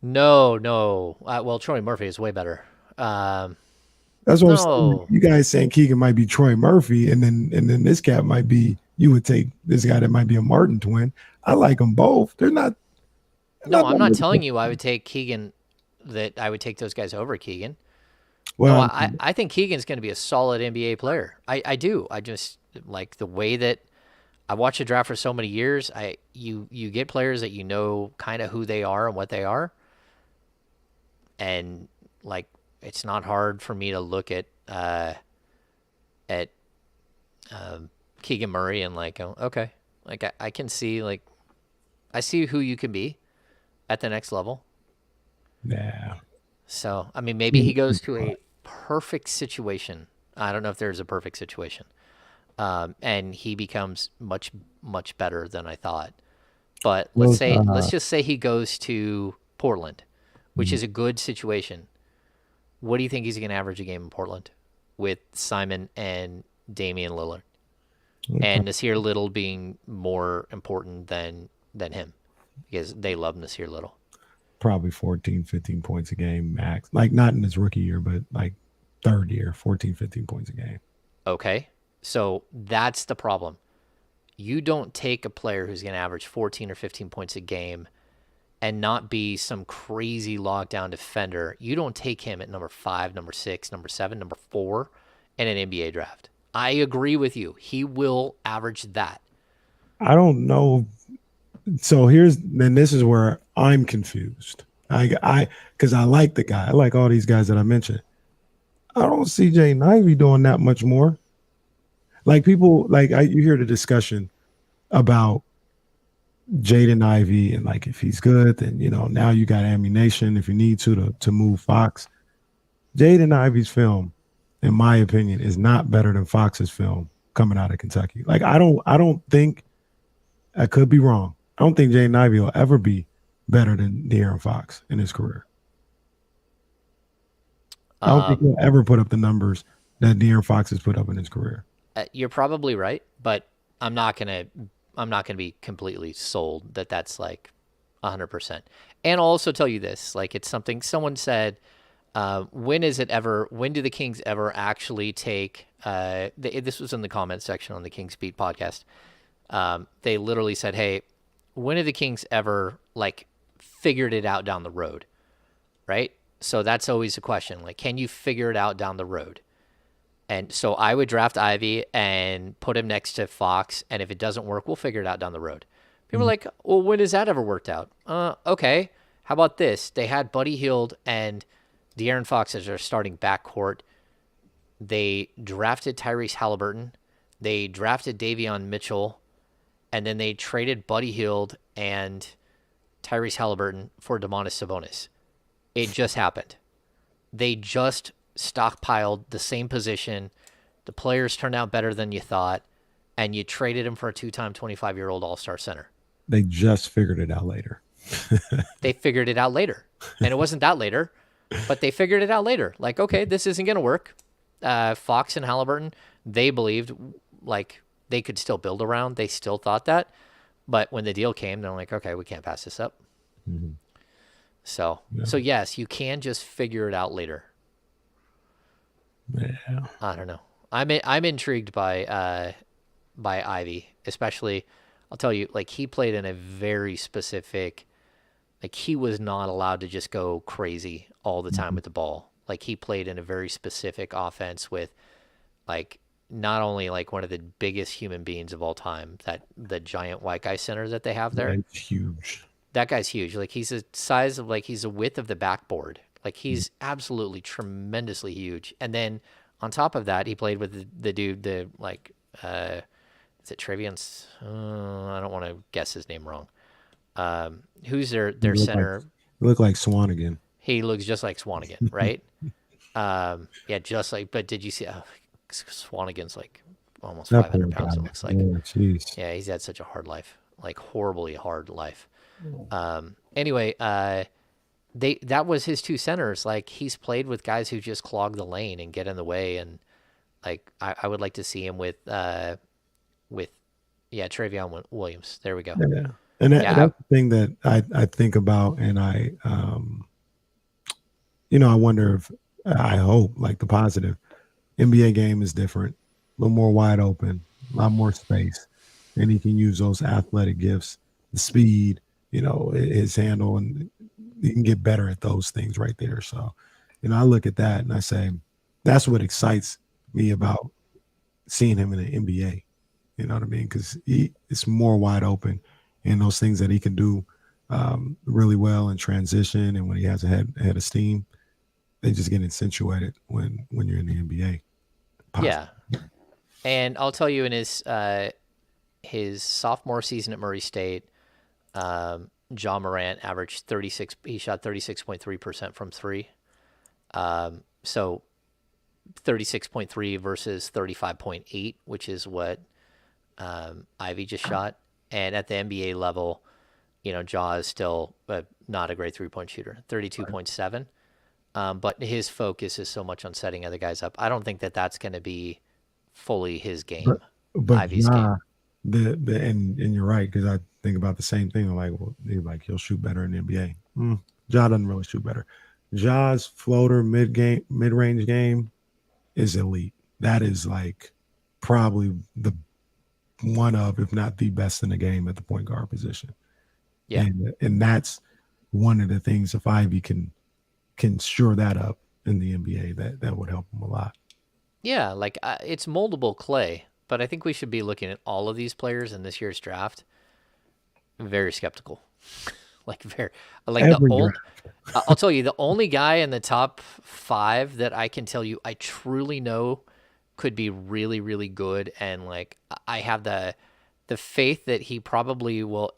No. Well, Troy Murphy is way better. That's what I'm saying. You guys saying Keegan might be Troy Murphy, and then this cat might be. You would take this guy that might be a Martin twin. I like them both. They're not. No, I'm not telling you I would take Keegan. That I would take those guys over Keegan. Well, no, I think Keegan's going to be a solid NBA player. I do. I just like the way that I watched the draft for so many years. You get players that you know kind of who they are and what they are, and like it's not hard for me to look at Keegan Murray and like, oh, okay, like I can see like I see who you can be at the next level. Yeah. So, I mean, maybe he goes to a perfect situation. I don't know if there's a perfect situation. And he becomes much, much better than I thought. But let's just say he goes to Portland, which is a good situation. What do you think he's going to average a game in Portland with Simon and Damian Lillard? And Nasir Little being more important than him because they love Nasir Little. Probably 14, 15 points a game max. Like not in his rookie year, but like third year, 14, 15 points a game. Okay. So that's the problem. You don't take a player who's going to average 14 or 15 points a game and not be some crazy lockdown defender. You don't take him at number 5, number 6, number 7, number 4 in an NBA draft. I agree with you. He will average that. I don't know. So this is where I'm confused. Because I like the guy. I like all these guys that I mentioned. I don't see Jaden Ivey doing that much more. Like people, you hear the discussion about Jaden Ivey and like if he's good, then now you got ammunition if you need to move Fox. Jaden Ivey's film, in my opinion, is not better than Fox's film coming out of Kentucky. Like I don't think, I could be wrong. I don't think Jaden Ivey will ever be better than De'Aaron Fox in his career. I don't think he'll ever put up the numbers that De'Aaron Fox has put up in his career. You're probably right, but I'm not gonna be completely sold that that's like 100%. And I'll also tell you this, like it's something someone said. When do the Kings ever actually take? This was in the comment section on the Kings Beat podcast. They literally said, "Hey, when have the Kings ever like figured it out down the road?" Right? So that's always a question. Like, can you figure it out down the road? And so I would draft Ivy and put him next to Fox. And if it doesn't work, we'll figure it out down the road. People are like, well, when has that ever worked out? Okay. How about this? They had Buddy Hield and De'Aaron Fox as their starting backcourt. They drafted Tyrese Halliburton. They drafted Davion Mitchell. And then they traded Buddy Hield and Tyrese Halliburton for Domantas Sabonis. It just happened. They just stockpiled the same position. The players turned out better than you thought, and you traded him for a 2-time 25-year-old all-star center. They just figured it out later. They figured it out later. And it wasn't that later, but they figured it out later. Like, okay, this isn't going to work. Fox and Halliburton, they believed like they could still build around. They still thought that. But when the deal came, they're like, okay, we can't pass this up. Mm-hmm. So yes, you can just figure it out later. Yeah. I don't know. I'm intrigued by Ivy, especially. I'll tell you, like he played in a very specific. Like he was not allowed to just go crazy all the time with the ball. Like he played in a very specific offense with, like not only like one of the biggest human beings of all time, that the giant white guy center that they have there. It's huge. That guy's huge. Like he's the size of he's the width of the backboard. Like he's absolutely tremendously huge. And then on top of that, he played with the dude, is it Trevian? I don't want to guess his name wrong. Who's their center? Look like Swanigan. He looks just like Swanigan, right? Yeah, just like. But did you see? Swanigan's like almost 500 pounds. It looks like. Yeah, he's had such a hard life, like horribly hard life. Anyway, that was his two centers. Like he's played with guys who just clog the lane and get in the way, and like I would like to see him with Travion Williams. There we go. Yeah. And that's the thing that I think about, and I wonder if, I hope, like the positive, NBA game is different, a little more wide open, a lot more space, and he can use those athletic gifts, the speed, his handle, and he can get better at those things right there. So, I look at that and I say, that's what excites me about seeing him in the NBA. You know what I mean? Because it's more wide open, and those things that he can do really well in transition, and when he has a head of steam, they just get accentuated when you're in the NBA. Yeah. And I'll tell you, in his sophomore season at Murray State, John Morant averaged 36. He shot 36.3% from three. So 36.3 versus 35.8, which is what Ivy just shot. And at the NBA level, Ja is still not a great 3-point shooter, 32.7. But his focus is so much on setting other guys up. I don't think that's going to be fully his game. But Ivy's game. And you're right, because I think about the same thing. I'm like, he'll shoot better in the NBA. Ja doesn't really shoot better. Ja's floater mid-range game is elite. That is like probably the one of, if not the best in the game at the point guard position. Yeah. And that's one of the things, if Ivy can shore that up in the NBA, that would help him a lot. Yeah, like it's moldable clay, but I think we should be looking at all of these players in this year's draft very skeptical. I'll tell you, the only guy in the top 5 that I can tell you I truly know could be really, really good, and like I have the faith that he probably will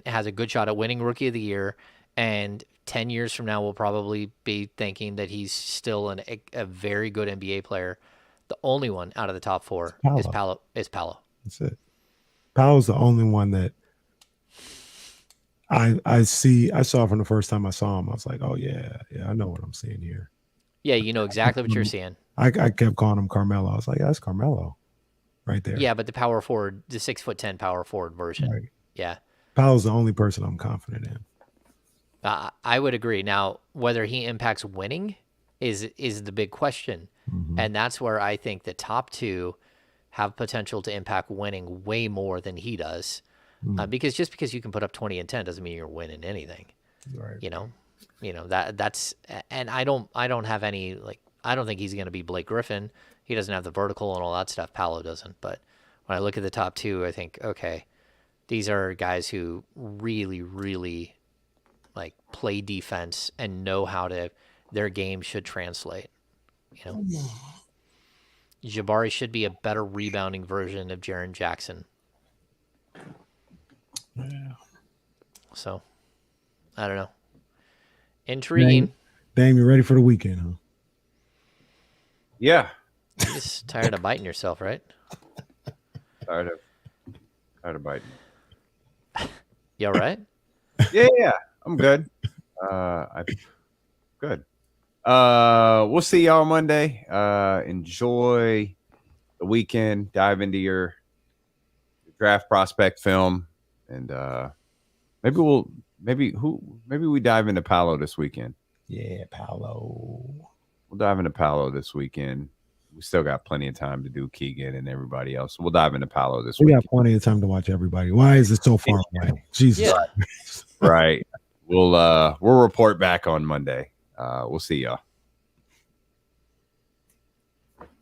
has a good shot at winning Rookie of the Year, and 10 years from now we'll probably be thinking that he's still a very good NBA player. The only one out of the top 4 is Paolo. That's it. Paolo's the only one that I saw from the first time I saw him. I was like, oh yeah, I know what I'm seeing here. Yeah, you know exactly what you're seeing. I kept calling him Carmelo. I was like, that's Carmelo right there. Yeah, but the power forward, the 6'10" power forward version. Right. Yeah. Paolo's the only person I'm confident in. I would agree. Now, whether he impacts winning is the big question. Mm-hmm. And that's where I think the top 2 have potential to impact winning way more than he does. Because just because you can put up 20 and 10 doesn't mean you're winning anything. Right. That's, and I don't have any, like, I don't think he's going to be Blake Griffin. He doesn't have the vertical and all that stuff. Paolo doesn't. But when I look at the top 2, I think, okay, these are guys who really, really like play defense and know how their game should translate. Jabari should be a better rebounding version of Jaren Jackson. Yeah. So, I don't know. Intriguing. Dame, you ready for the weekend, huh? Yeah. You're just tired of biting yourself, right? Tired of biting. You all right? Yeah. I'm good. Good. We'll see y'all Monday. Enjoy the weekend. Dive into your draft prospect film, and maybe we dive into Paolo this weekend. Yeah, Paolo. We'll dive into Paolo this weekend. We still got plenty of time to do Keegan and everybody else. So we'll dive into Paolo this weekend. We got plenty of time to watch everybody. Why is it so far away? Jesus. Yeah. Right. We'll report back on Monday. We'll see y'all.